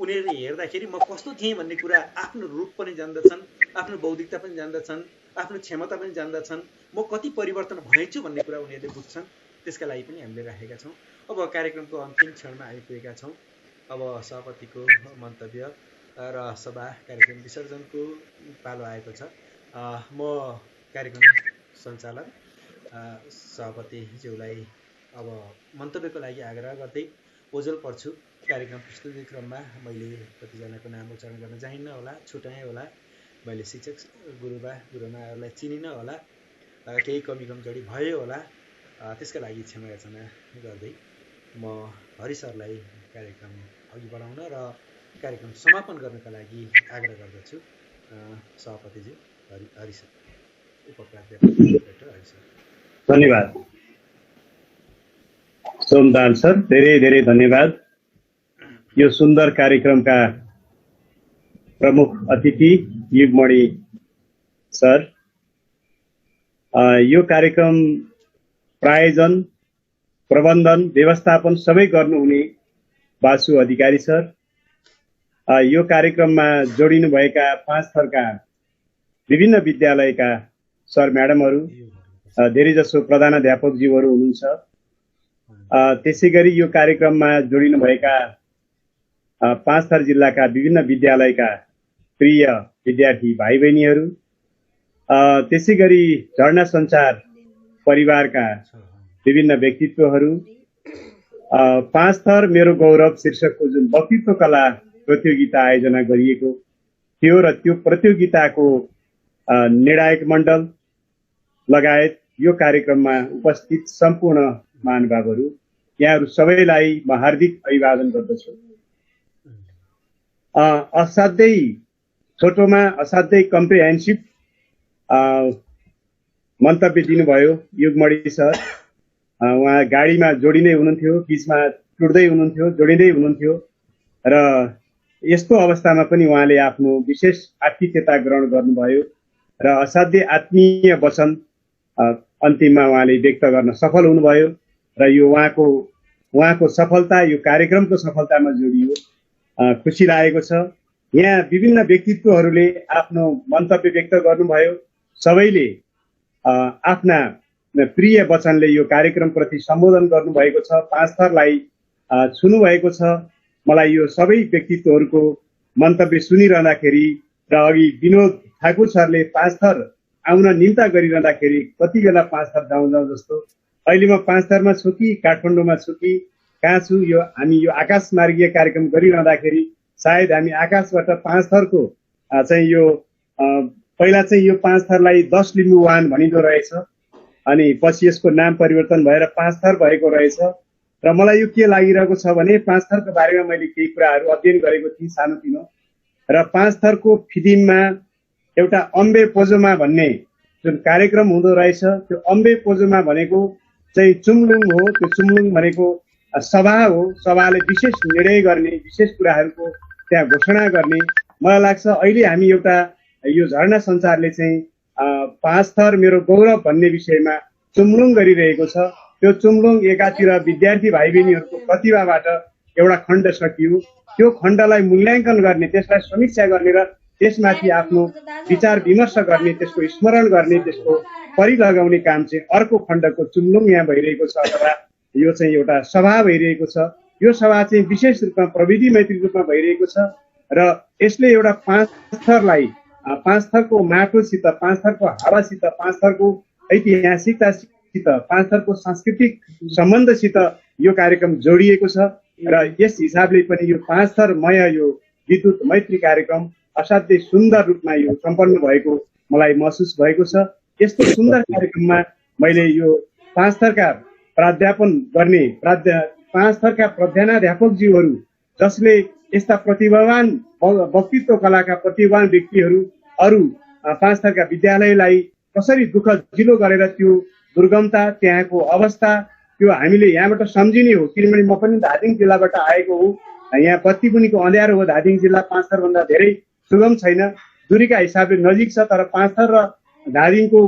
उनीहरूले हेर्दाखेरि म कस्तो थिएँ भन्ने कुरा आफ्नो रूप पनि जान्दछन्, आफ्नो बौद्धिकता पनि जान्दछन्, आफ्नो क्षमता पनि जान्दछन्, म कति परिवर्तन भएछु भन्ने कुरा उनीहरूले बुझ्छन्। त्यसका लागि पनि हामीले राखेका छौँ। अब कार्यक्रमको अन्तिम क्षणमा आइपुगेका छौँ। अब सभापतिको मन्तव्य र सभा कार्यक्रम विसर्जनको पालो आएको छ। म कार्यक्रम सञ्चालक सभापतिज्यूलाई अब मन्तव्यको लागि आग्रह गर्दै ओझेल पर्छु। कार्यक्रम प्रस्तुति क्रममा मैले कतिजनाको नाम उच्चारण गर्न चाहिन्न होला, छुट्याएँ होला, मैले शिक्षक गुरुबा गुरुमाहरूलाई चिनिनँ होला, केही कमी कमजोरी भयो होला, त्यसका लागि क्षमा याचना गर्दै म हरि सरलाई कार्यक्रम अघि बढाउन र कार्यक्रम समापन गर्नका लागि आग्रह गर्दछु। सभापतिज्यू हरि सर, उपप्राध्यापक डाक्टर हरि सर। धन्यवाद सोमदान सर, धेरै धेरै धन्यवाद। यो सुन्दर कार्यक्रमका प्रमुख अतिथि युगमणि सर, यो कार्यक्रम प्रायोजन, प्रबन्धन, व्यवस्थापन सबै गर्नुहुने वासु अधिकारी सर, यो कार्यक्रममा जोडिनुभएका 5 थरका विभिन्न विद्यालयका सर म्याडमहरू, धेरैजसो प्रधानाध्यापकज्यूहरू हुनुहुन्छ। त्यसै गरी यो कार्यक्रममा जोडिनुभएका 5 थर जिल्लाका विभिन्न विद्यालयका प्रिय विद्यार्थी भाइ बहिनीहरू, त्यसै गरी झरना सञ्चार परिवारका विभिन्न व्यक्तित्वहरू, 5 थर मेरो गौरव शीर्षकको जुन वक्तित्व कला प्रतियोगिता आयोजना गरिएको थियो र त्यो प्रतियोगिताको निर्णायक मण्डल लगायत यो कार्यक्रममा उपस्थित सम्पूर्ण महानुभावहरू, यहाँहरू सबैलाई म हार्दिक अभिवादन गर्दछु। असाध्यै छोटोमा असाध्यै कम्प्रिहेन्सिभ मन्तव्य दिनुभयो युगमणि सर। उहाँ गाडीमा जोडिँदै हुनुहुन्थ्यो, बिचमा टुट्दै हुनुहुन्थ्यो, जोडिँदै हुनुहुन्थ्यो र यस्तो अवस्थामा पनि उहाँले आफ्नो विशेष आतिथ्यता ग्रहण गर्नुभयो र असाध्यै आत्मीय वचन अन्तिममा उहाँले व्यक्त गर्न सफल हुनुभयो र यो उहाँको सफलता यो कार्यक्रमको सफलतामा जोडियो। खुसी लागेको छ। यहाँ विभिन्न व्यक्तित्वहरूले आफ्नो मन्तव्य व्यक्त गर्नुभयो। सबैले आफ्ना प्रिय वचनले यो कार्यक्रमप्रति सम्बोधन गर्नुभएको छ, 5 थरलाई छुनुभएको छ। मलाई यो सबै व्यक्तित्वहरूको मन्तव्य सुनिरहँदाखेरि र अघि विनोद ठाकुर सरले 5 थर आउन निम्ता गरिरहँदाखेरि कति बेला 5 थर जाउँ जस्तो, अहिले म 5 थरमा छु कि काठमाडौँमा छु कि कहाँ छु, हामी यो आकाशमार्गीय कार्यक्रम गरिरहँदाखेरि सायद हामी आकाशबाट 5 थरको चाहिँ यो पहिला चाहिँ यो 5 थरलाई 10 लिम्बू वाहन भनिँदो रहेछ, अनि पछि यसको नाम परिवर्तन भएर 5 थर भएको रहेछ। र मलाई यो के लागिरहेको छ भने 5 थरको बारेमा मैले केही कुराहरू अध्ययन गरेको थिएँ सानोतिनो, र 5 थरको फिदिममा एउटा अम्बे पोजोमा भन्ने जुन कार्यक्रम हुँदो रहेछ, त्यो अम्बे पोजोमा भनेको चाहिँ चुम्लुङ हो। त्यो चुम्लुङ भनेको सभा हो। सभाले विशेष निर्णय गर्ने, विशेष कुराहरूको त्यहाँ घोषणा गर्ने। मलाई लाग्छ अहिले हामी एउटा यो झरना सञ्चारले चाहिँ 5 थर मेरो गौरव भन्ने विषयमा चुम्लुङ गरिरहेको छ। त्यो चुम्लुङ एकातिर विद्यार्थी भाइ बहिनीहरूको प्रतिभाबाट एउटा खण्ड सकियो, त्यो खण्डलाई मूल्याङ्कन गर्ने, त्यसलाई समीक्षा गर्ने र त्यसमाथि आफ्नो विचार विमर्श गर्ने, त्यसको स्मरण गर्ने, त्यसको परिलगाउने काम चाहिँ अर्को खण्डको चुम्लुङ यहाँ भइरहेको छ, अथवा यो चाहिँ एउटा सभा भइरहेको छ। यो सभा चाहिँ विशेष रूपमा प्रविधि मैत्री रूपमा भइरहेको छ र यसले एउटा 5 थरलाई 5 थरको माटोसित, 5 थरको हावासित, 5 थरको ऐतिहासिकतासित, 5 थरको सांस्कृतिक सम्बन्धसित यो कार्यक्रम जोडिएको छ र यस हिसाबले पनि यो 5 थरमय यो विद्युत मैत्री कार्यक्रम असाध्यै सुन्दर रूपमा यो सम्पन्न भएको मलाई महसुस भएको छ। यस्तो सुन्दर कार्यक्रममा मैले यो 5 थरका प्राध्यापन गर्ने 5 थरका प्रधानाध्यापकज्यूहरू जसले यस्ता प्रतिभावान वक्तित्व कलाका प्रतिभावान व्यक्तिहरू अरू 5 थरका विद्यालयलाई कसरी दुःख जिलो गरेर त्यो दुर्गमता, त्यहाँको अवस्था, त्यो हामीले यहाँबाट सम्झिने हो। किनभने म पनि धादिङ जिल्लाबाट आएको हुँ। यहाँ बत्तीमुनिको अँध्यारो हो धादिङ जिल्ला, 5 थरभन्दा धेरै सुगम छैन। दूरीका हिसाबले नजिक छ, तर 5 थर र धादिङको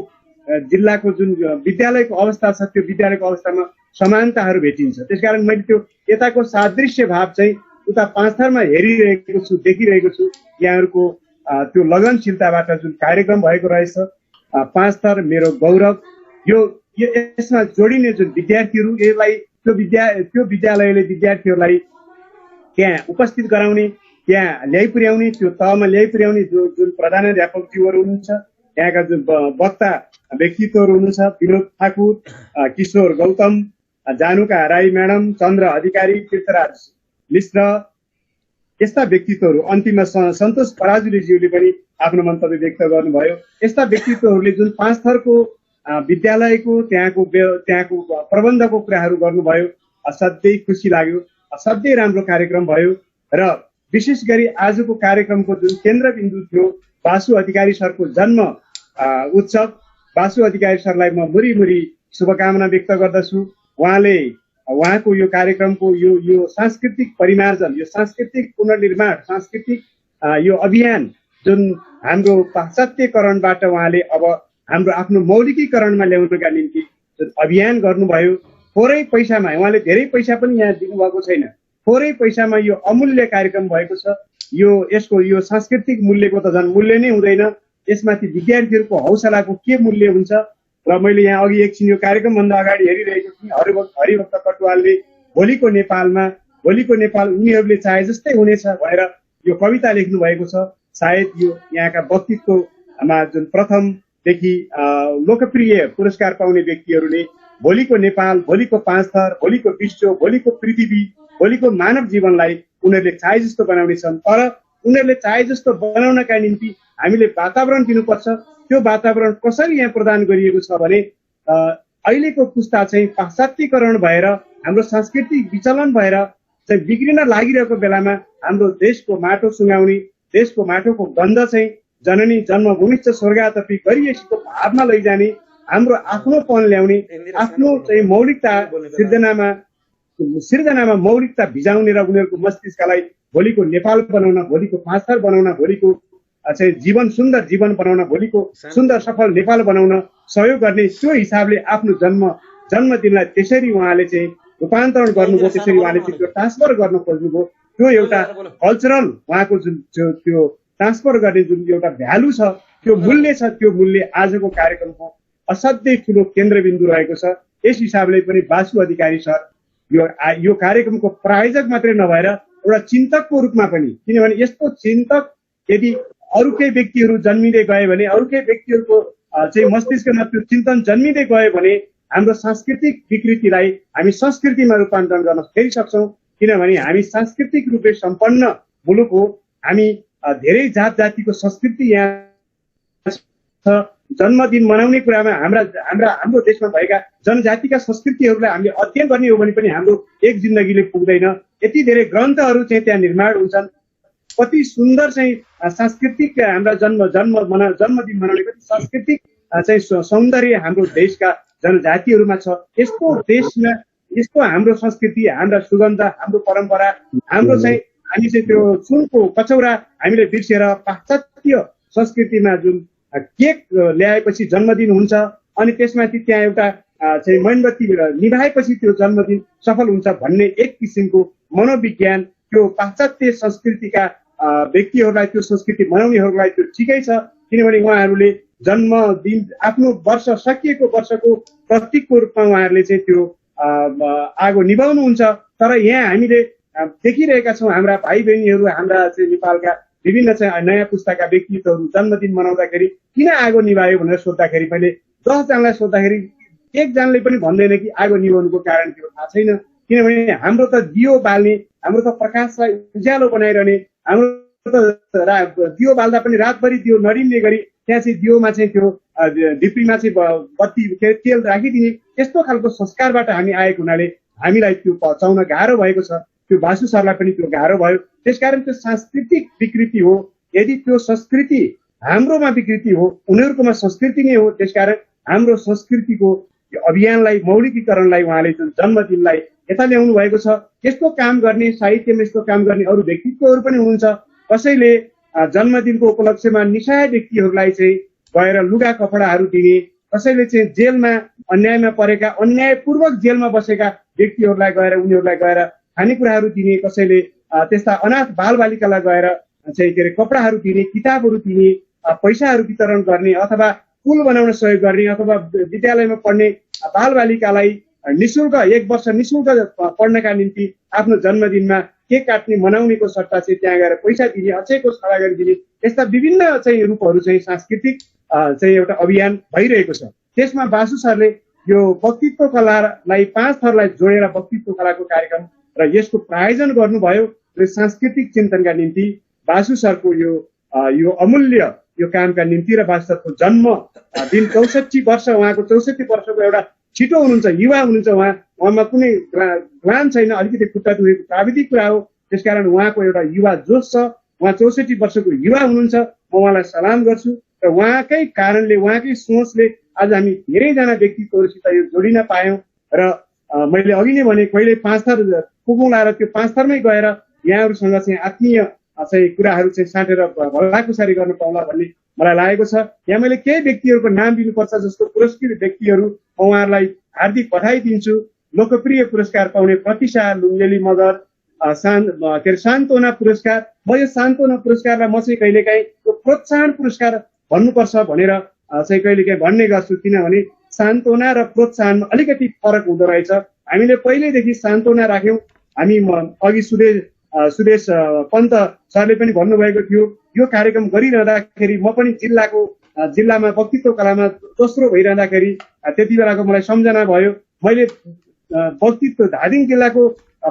जिल्लाको जुन विद्यालयको अवस्था छ त्यो विद्यालयको अवस्थामा समानताहरू भेटिन्छ। त्यसकारण मैले त्यो यताको सादृश्य भाव चाहिँ उता 5 थरमा हेरिरहेको छु, देखिरहेको छु यहाँहरूको त्यो लगनशीलताबाट जुन कार्यक्रम भएको रहेछ। 5 थर मेरो गौरव। यसमा जोडिने जुन विद्यार्थीहरू, यसलाई त्यो विद्यालयले विद्यार्थीहरूलाई त्यहाँ उपस्थित गराउने, त्यहाँ ल्याइ पुर्याउने, त्यो तहमा ल्याइ पुर्याउने जुन प्रधानाध्यापकज्यूहरू हुनुहुन्छ, त्यहाँका जुन वक्ता व्यक्तित्वहरू हुनुहुन्छ, विनोद ठाकुर, किशोर गौतम, जानुका राई म्याडम, चन्द्र अधिकारी, तीर्थराज मिश्र, यस्ता व्यक्तित्वहरू, अन्तिममा सन्तोष पराजुलीज्यूले पनि आफ्नो मन्तव्य व्यक्त गर्नुभयो। यस्ता व्यक्तित्वहरूले जुन 5 थरको विद्यालयको त्यहाँको प्रबन्धको कुराहरू गर्नुभयो, असाध्यै खुसी लाग्यो। असाध्यै राम्रो कार्यक्रम भयो र विशेष गरी आजको कार्यक्रमको जुन केन्द्रबिन्दु थियो बासु अधिकारी सरको जन्म उत्सव। बासु अधिकारी सरलाई म मुरी शुभकामना व्यक्त गर्दछु। उहाँको यो कार्यक्रमको यो सांस्कृतिक परिमार्जन, यो सांस्कृतिक पुनर्निर्माण, सांस्कृतिक यो अभियान जुन हाम्रो पाश्चात्यकरणबाट उहाँले अब हाम्रो आफ्नो मौलिकीकरणमा ल्याउनका निम्ति जुन अभियान गर्नुभयो, थोरै पैसामा, उहाँले धेरै पैसा पनि यहाँ दिनुभएको छैन, थोरै पैसामा यो अमूल्य कार्यक्रम भएको छ। यसको सांस्कृतिक मूल्यको त झन् मूल्य नै हुँदैन, यसमाथि विद्यार्थीहरूको हौसलाको के मूल्य हुन्छ। र मैले यहाँ अघि एकछिन यो कार्यक्रमभन्दा अगाडि हेरिरहेको थिएँ, हरिभक्त कटुवालले भोलिको नेपाल उनीहरूले चाहे जस्तै हुनेछ भनेर यो कविता लेख्नु भएको छ। सायद यो यहाँका व्यक्तित्वमा जुन प्रथमदेखि लोकप्रिय पुरस्कार पाउने व्यक्तिहरूले भोलिको नेपाल, भोलिको 5 थर, भोलिको विश्व, भोलिको पृथ्वी, भोलिको मानव जीवनलाई उनीहरूले चाहे जस्तो बनाउने छन्। तर उनीहरूले चाहे जस्तो बनाउनका निम्ति हामीले वातावरण दिनुपर्छ। त्यो वातावरण कसरी यहाँ प्रदान गरिएको छ भने अहिलेको पुस्ता चाहिँ पाश्चात्यकरण भएर, हाम्रो सांस्कृतिक विचलन भएर चाहिँ बिग्रिन लागिरहेको बेलामा हाम्रो देशको माटो सुँगाउने, देशको माटोको गन्ध चाहिँ जननी जन्मभूमिश्च स्वर्गातपि गरिएसीको भावमा लैजाने, हाम्रो आफ्नोपन ल्याउने, आफ्नो चाहिँ मौलिकता सिर्जनामा मौलिकता भिजाउने र उनीहरूको मस्तिष्कलाई भोलिको नेपाल बनाउन, भोलिको 5 थर बनाउन, भोलिको चाहिँ जीवन सुन्दर जीवन बनाउन, भोलिको सुन्दर सफल नेपाल बनाउन सहयोग गर्ने, त्यो हिसाबले आफ्नो जन्मदिनलाई त्यसरी उहाँले चाहिँ रूपान्तरण गर्नुभयो, त्यसरी उहाँले चाहिँ त्यो ट्रान्सफर गर्न खोज्नुभयो। त्यो एउटा कल्चरल उहाँको जुन त्यो ट्रान्सफर गर्ने जुन एउटा भ्यालु छ, त्यो मूल्य छ, त्यो मूल्य आजको कार्यक्रमको असाध्यै ठुलो केन्द्रबिन्दु रहेको छ। यस हिसाबले पनि बासु अधिकारी सर यो कार्यक्रमको प्रायोजक मात्रै नभएर एउटा चिन्तकको रूपमा पनि, किनभने यस्तो चिन्तक यदि अरू केही व्यक्तिहरू जन्मिँदै गए भने, अरू केही व्यक्तिहरूको चाहिँ मस्तिष्कमा त्यो चिन्तन जन्मिँदै गयो भने हाम्रो सांस्कृतिक विकृतिलाई हामी संस्कृतिमा रूपान्तरण गर्न फेरि सक्छौँ। किनभने हामी सांस्कृतिक रूपले सम्पन्न मुलुक हो, हामी धेरै जात जातिको संस्कृति यहाँ छ। जन्मदिन मनाउने कुरामा हाम्रो देशमा भएका जनजातिका संस्कृतिहरूलाई हामीले अध्ययन गर्ने हो भने पनि हाम्रो एक जिन्दगीले पुग्दैन। यति धेरै ग्रन्थहरू चाहिँ त्यहाँ निर्माण हुन्छन्, कति सुन्दर चाहिँ सांस्कृतिक हाम्रा जन्मदिन मनाउने कति सांस्कृतिक चाहिँ सौन्दर्य हाम्रो देशका जनजातिहरूमा छ। यस्तो देशमा यस्तो हाम्रो संस्कृति, हाम्रा सुगन्ध, हाम्रो परम्परा, हाम्रो चाहिँ हामी चाहिँ त्यो सुनको कचौरा हामीले बिर्सेर पाश्चात्य संस्कृतिमा जुन केक ल्याएपछि जन्मदिन हुन्छ अनि त्यसमाथि त्यहाँ एउटा चाहिँ मोमबत्ती निभाएपछि त्यो जन्मदिन सफल हुन्छ भन्ने एक किसिमको मनोविज्ञान त्यो पाश्चात्य संस्कृतिका व्यक्तिहरूलाई, त्यो संस्कृति मनाउनेहरूलाई त्यो ठिकै छ। किनभने उहाँहरूले जन्मदिन आफ्नो वर्ष सकिएको वर्षको प्रतीकको रूपमा उहाँहरूले चाहिँ त्यो आगो निभाउनुहुन्छ। तर यहाँ हामीले देखिरहेका छौँ हाम्रा भाइ बहिनीहरू, हाम्रा चाहिँ नेपालका विभिन्न चाहिँ नयाँ पुस्ताका व्यक्तित्वहरू जन्मदिन मनाउँदाखेरि किन आगो निभायो भनेर सोद्धाखेरि मैले 10 जनालाई सोद्धाखेरि एकजनाले पनि भन्दैन कि आगो निभाउनुको कारण के हो, थाहा छैन। किनभने हाम्रो त दियो बाल्ने, हाम्रो त प्रकाशलाई उज्यालो बनाइरहने, हाम्रो त दियो बाल्दा पनि रातभरि दियो नरिम्ने गरी त्यहाँ चाहिँ दियोमा चाहिँ त्यो ढिप्रीमा चाहिँ बत्ती तेल राखिदिने, यस्तो खालको संस्कारबाट हामी आएको हुनाले हामीलाई त्यो पचाउन गाह्रो भएको छ। त्यो बासु सरलाई पनि त्यो गाह्रो भयो। त्यसकारण त्यो सांस्कृतिक विकृति हो। यदि त्यो संस्कृति हाम्रोमा विकृति हो, उनीहरूकोमा संस्कृति नै हो। त्यसकारण हाम्रो संस्कृतिको अभियानलाई, मौलिकीकरणलाई उहाँले जुन जन्मदिनलाई यता ल्याउनु भएको छ, यस्तो काम गर्ने, साहित्यमा यस्तो काम गर्ने अरू व्यक्तित्वहरू पनि हुनुहुन्छ। कसैले जन्मदिनको उपलक्ष्यमा निशाय व्यक्तिहरूलाई चाहिँ गएर लुगा कपडाहरू दिने, कसैले चाहिँ जेलमा अन्यायमा परेका, अन्यायपूर्वक जेलमा बसेका व्यक्तिहरूलाई गएर उनीहरूलाई गएर खानेकुराहरू दिने, कसैले त्यस्ता अनाथ बालबालिकालाई गएर चाहिँ के अरे कपडाहरू दिने, किताबहरू दिने, पैसाहरू वितरण गर्ने अथवा पुल बनाउन सहयोग गर्ने अथवा विद्यालयमा पढ्ने बालबालिकालाई निशुल्क 1 वर्ष निशुल्क पढ्नका निम्ति आफ्नो जन्मदिनमा केक काट्ने मनाउनेको सट्टा चाहिँ त्यहाँ गएर पैसा दिने, अचेको खडा गरिदिने, यस्ता विभिन्न चाहिँ रूपहरू चाहिँ सांस्कृतिक चाहिँ एउटा अभियान भइरहेको छ। त्यसमा बासु सरले यो वक्तित्व कलालाई 5 थरलाई जोडेर वक्तित्व कलाको कार्यक्रम र यसको प्रायोजन गर्नुभयो र सांस्कृतिक चिन्तनका निम्ति बासु सरको यो अमूल्य यो कामका निम्ति र बासु सरको जन्म दिन 64 वर्ष, उहाँको 64 वर्षको एउटा छिटो हुनुहुन्छ, युवा हुनुहुन्छ, उहाँमा कुनै ग्लान छैन, अलिकति खुट्टा दुखेको प्राविधिक कुरा हो। त्यसकारण उहाँको एउटा युवा जोस छ, उहाँ 64 वर्षको युवा हुनुहुन्छ। म उहाँलाई सलाम गर्छु र उहाँकै कारणले, उहाँकै सोचले आज हामी धेरैजना व्यक्तित्वहरूसित यो जोडिन पायौँ र मैले अघि नै भने कहिले 5 थर पुगौँला र त्यो 5 थरमै गएर यहाँहरूसँग चाहिँ आत्मीय चाहिँ कुराहरू चाहिँ साटेर भलाकुसारी गर्न पाउँला भन्ने मलाई लागेको छ। यहाँ मैले केही व्यक्तिहरूको नाम दिनुपर्छ जस्तो पुरस्कृत व्यक्तिहरू, म उहाँहरूलाई हार्दिक बधाई दिन्छु। लोकप्रिय पुरस्कार पाउने प्रतिशा लुङ्गेली मगर, के अरे सान्त्वना पुरस्कार। म यो सान्त्वना पुरस्कारलाई म चाहिँ कहिलेकाहीँ प्रोत्साहन पुरस्कार भन्नुपर्छ भनेर चाहिँ कहिलेकाहीँ भन्ने गर्छु, किनभने सान्त्वना र प्रोत्साहनमा अलिकति फरक हुँदो रहेछ। हामीले पहिल्यैदेखि सान्त्वना राख्यौँ। हामी अघि सुदेश पन्त सरले पनि भन्नुभएको थियो, यो कार्यक्रम गरिरहँदाखेरि म पनि जिल्लामा वक्तित्व कलामा दोस्रो भइरहँदाखेरि त्यति बेलाको मलाई सम्झना भयो। मैले धादिङ जिल्लाको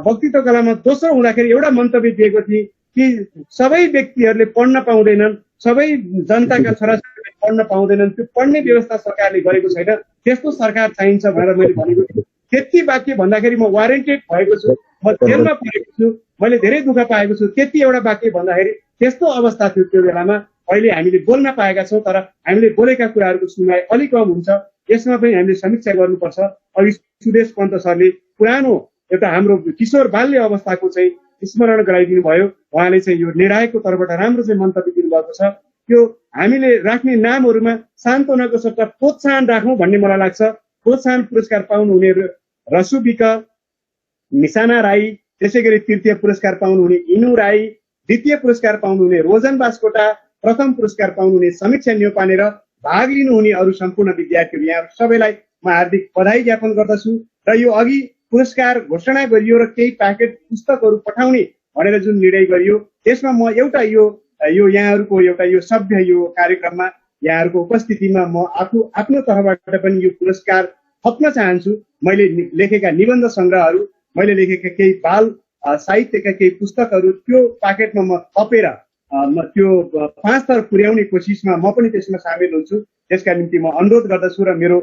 वक्तित्व कलामा दोस्रो हुँदाखेरि एउटा मन्तव्य दिएको थिएँ कि सबै व्यक्तिहरूले पढ्न पाउँदैनन्, सबै जनताका छोराछोरीले पढ्न पाउँदैनन्, त्यो पढ्ने व्यवस्था सरकारले गरेको छैन, त्यस्तो सरकार चाहिन्छ भनेर मैले भनेको थिएँ। त्यति वाक्य भन्दाखेरि म वारेन्टेड भएको छु, म जेलमा परेको छु, मैले धेरै दुःख पाएको छु। त्यति एउटा वाक्य भन्दाखेरि त्यस्तो अवस्था थियो त्यो बेलामा। अहिले हामीले बोल्न पाएका छौँ, तर हामीले बोलेका कुराहरूको सुनवाई अलिक कम हुन्छ। यसमा पनि हामीले समीक्षा गर्नुपर्छ। अघि सुदेश पन्त सरले पुरानो एउटा हाम्रो किशोर बाल्य अवस्थाको चाहिँ स्मरण गराइदिनु भयो। उहाँले चाहिँ यो निर्णायकको तर्फबाट राम्रो चाहिँ मन्तव्य दिनुभएको छ। यो हामीले राख्ने नामहरूमा सान्त्वनाको सट्टा प्रोत्साहन राखौँ भन्ने मलाई लाग्छ। प्रोत्साहन पुरस्कार पाउनुहुने रसु विक, निशाना राई, त्यसै गरी तृतीय पुरस्कार पाउनुहुने इनु राई, द्वितीय पुरस्कार पाउनुहुने रोजन बास्कोटा, प्रथम पुरस्कार पाउनुहुने समीक्षा न्यौपाने र भाग लिनुहुने अरू सम्पूर्ण विद्यार्थीहरू यहाँ सबैलाई म हार्दिक बधाई ज्ञापन गर्दछु। र यो अघि पुरस्कार घोषणा गरियो र केही प्याकेट पुस्तकहरू पठाउने भनेर जुन निर्णय गरियो, त्यसमा म एउटा यो यहाँहरूको एउटा यो सभ्य यो कार्यक्रममा यहाँहरूको उपस्थितिमा म आफ्नो तर्फबाट पनि यो पुरस्कार थप्न चाहन्छु। मैले लेखेका निबन्ध सङ्ग्रहहरू, मैले लेखेका केही बाल साहित्यका केही पुस्तकहरू त्यो प्याकेटमा म थपेर त्यो 5 थर पुर्याउने कोसिसमा म पनि त्यसमा सामेल हुन्छु। त्यसका निम्ति म अनुरोध गर्दछु र मेरो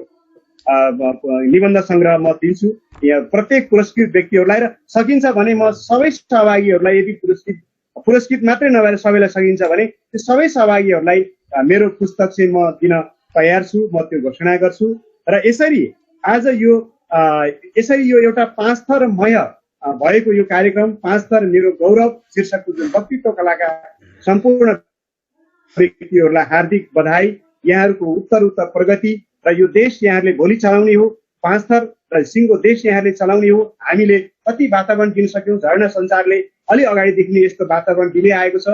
निबन्ध सङ्ग्रह म दिन्छु यहाँ प्रत्येक पुरस्कृत व्यक्तिहरूलाई। र सकिन्छ भने म सबै सहभागीहरूलाई, यदि पुरस्कृत मात्रै नभएर सबैलाई सकिन्छ भने त्यो सबै सहभागीहरूलाई मेरो पुस्तक चाहिँ म दिन तयार छु, म त्यो घोषणा गर्छु। र यसरी आज यो एउटा 5 थरमय भएको यो कार्यक्रम 5 थर मेरो गौरव शीर्षकको जुन वक्तित्व कलाका सम्पूर्ण व्यक्तिहरूलाई हार्दिक बधाई। यहाँहरूको उत्तर प्रगति र यो देश यहाँहरूले भोलि चलाउने हो। 5 थर र सिङ्गो देश यहाँहरूले चलाउने हो। हामीले कति वातावरण दिन सक्यौँ, झरना सञ्चारले अलि अगाडिदेखि नै यस्तो वातावरण दिँदै आएको छ।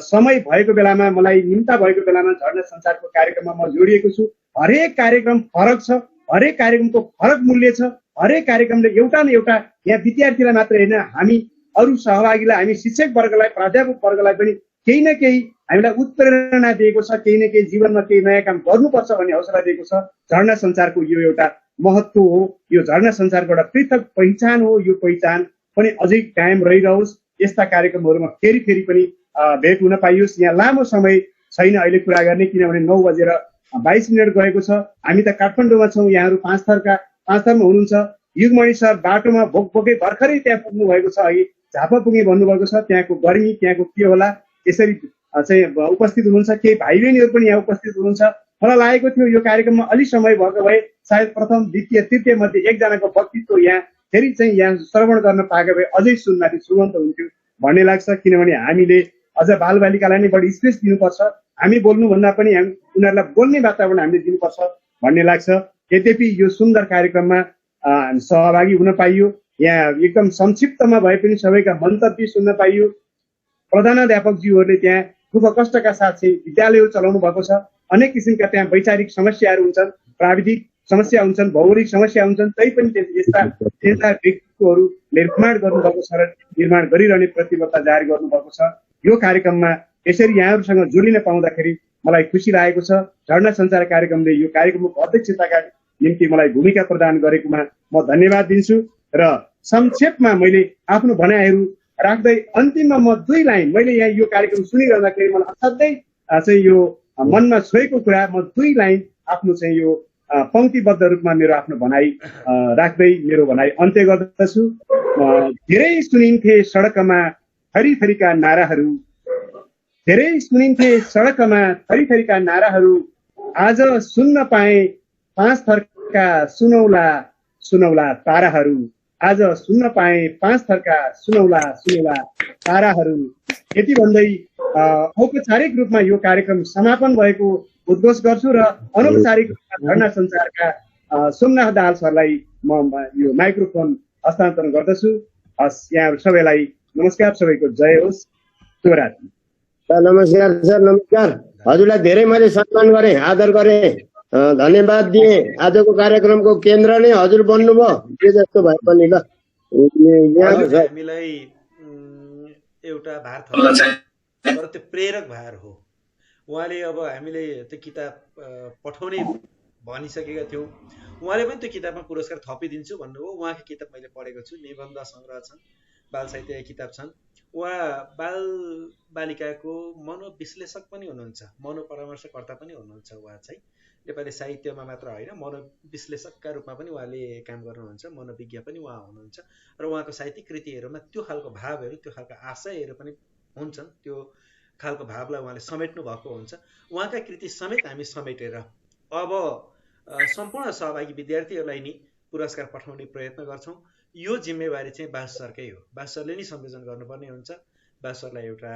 समय भएको बेलामा, मलाई निम्ता भएको बेलामा झरना सञ्चारको कार्यक्रममा म जोडिएको छु। हरेक कार्यक्रम फरक छ, हरेक कार्यक्रमको फरक मूल्य छ। हरेक कार्यक्रमले एउटा न एउटा यहाँ विद्यार्थीलाई मात्र होइन, हामी अरू सहभागीलाई, हामी शिक्षक वर्गलाई, प्राध्यापक वर्गलाई पनि केही न केही हामीलाई उत्प्रेरणा दिएको छ, केही न केही जीवनमा केही नयाँ काम गर्नुपर्छ भन्ने हौसला दिएको छ। झरना सञ्चारको यो एउटा महत्त्व हो। यो झरना सञ्चारको एउटा पृथक पहिचान हो। यो पहिचान पनि अझै कायम रहिरहोस्। यस्ता कार्यक्रमहरूमा फेरि पनि भेट हुन पाइयोस्। यहाँ लामो समय छैन अहिले कुरा गर्ने, किनभने 9:22 गएको छ। हामी त काठमाडौँमा छौँ, यहाँहरू 5 थरमा हुनुहुन्छ। युगमणि सर बाटोमा भोकै भर्खरै त्यहाँ पुग्नु भएको छ। अघि झापा पुगे भन्नुभएको छ। त्यहाँको गर्मी, त्यहाँको के होला, यसरी चाहिँ उपस्थित हुनुहुन्छ। केही भाइ बहिनीहरू पनि यहाँ उपस्थित हुनुहुन्छ। मलाई लागेको थियो यो कार्यक्रममा अलि समय भएको भए सायद प्रथम, द्वितीय, तृतीय मध्ये एकजनाको वक्तित्व यहाँ फेरि चाहिँ यहाँ श्रवण गर्न पाएको भए अझै सुन्दाखेरि सुगन्ध हुन्थ्यो भन्ने लाग्छ। किनभने हामीले अझ बालबालिकालाई नै बढी स्पेस दिनुपर्छ। हामी बोल्नुभन्दा पनि उनीहरूलाई बोल्ने वातावरण हामीले दिनुपर्छ भन्ने लाग्छ। यद्यपि यो सुन्दर कार्यक्रममा सहभागी हुन पाइयो। यहाँ एकदम संक्षिप्तमा भए पनि सबैका मन्तव्य सुन्न पाइयो। प्रधानाध्यापकज्यूहरूले त्यहाँ दुःख कष्टका साथ चाहिँ विद्यालयहरू चलाउनु भएको छ। अनेक किसिमका त्यहाँ वैचारिक समस्याहरू हुन्छन्, प्राविधिक समस्या हुन्छन्, भौगोलिक समस्या हुन्छन्, तैपनि यस्ता देशदार व्यक्तित्वहरू निर्माण गर्नुभएको छ र निर्माण गरिरहने प्रतिबद्धता जारी गर्नुभएको छ। यो कार्यक्रममा यसरी यहाँहरूसँग जोडिन पाउँदाखेरि मलाई खुसी लागेको छ। झरना सञ्चार कार्यक्रमले यो कार्यक्रमको अध्यक्षताका निम्ति मलाई भूमिका प्रदान गरेकोमा म धन्यवाद दिन्छु र संक्षेपमा मैले आफ्नो भनाइहरू राख्दै अन्तिममा म 2 लाइन मैले यहाँ यो कार्यक्रम सुनिरहँदाखेरि मलाई असाध्यै चाहिँ यो मनमा छोएको कुरा म 2 लाइन आफ्नो चाहिँ यो पंक्तिबद्ध रूपमा मेरो आफ्नो भनाइ राख्दै मेरो भनाइ अन्त्य गर्दछु। धेरै सुनिन्थे सडकमा थरीथरीका नाराहरू, धेरै सुनिन्थे सडकमा थरीथरीका नाराहरू, आज सुन्न पाए 5 थरका सुनौला सुनौला ताराहरू, आज सुन्न पाए 5 थरका सुनौला सुनौला ताराहरू। यति भन्दै औपचारिक रूपमा यो कार्यक्रम समापन भएको उद्घोष गर्छु र अनौपचारिक रूपमा धरना सञ्चारका सोमनाथ दाहाल सरलाई म यो माइक्रोफोन हस्तान्तरण गर्दछु। यहाँ सबैलाई नमस्कार, सबैको जय होस्, शुभरात्रि। नमस्कार सर, नमस्कार। हजुरलाई धेरै मैले सम्मान गरेँ, आदर गरेँ, धन्यवाद दिएँ। आजको कार्यक्रमको केन्द्र नै हजुर बन्नुभयो, के जस्तो भए पनि ल। हामीलाई एउटा भार थप्छ, तर त्यो प्रेरक भार हो। उहाँले अब हामीले त्यो किताब पठाउने भनिसकेका थियौँ। उहाँले पनि त्यो किताबमा पुरस्कार थपिदिन्छु भन्नुभयो। उहाँको किताब मैले पढेको छु, निबन्ध सङ्ग्रह छन्, बाल साहित्य किताब छन्। उहाँ बाल बालिकाको मनोविश्लेषक पनि हुनुहुन्छ, मनोपरामर्शकर्ता पनि हुनुहुन्छ। उहाँ चाहिँ नेपाली साहित्यमा मात्र होइन, मनोविश्लेषकका रूपमा पनि उहाँले काम गर्नुहुन्छ, मनोविज्ञ पनि उहाँ हुनुहुन्छ र उहाँको साहित्यिक कृतिहरूमा त्यो खालको भावहरू, त्यो खालको आशयहरू पनि हुन्छन्। त्यो खालको भावलाई उहाँले समेट्नु भएको हुन्छ। उहाँका कृति समेत हामी समेटेर अब सम्पूर्ण सहभागी विद्यार्थीहरूलाई नि पुरस्कार पठाउने प्रयत्न गर्छौँ। यो जिम्मेवारी चाहिँ बास सरकै हो। बास सरले नै संयोजन गर्नुपर्ने हुन्छ। बास सरलाई एउटा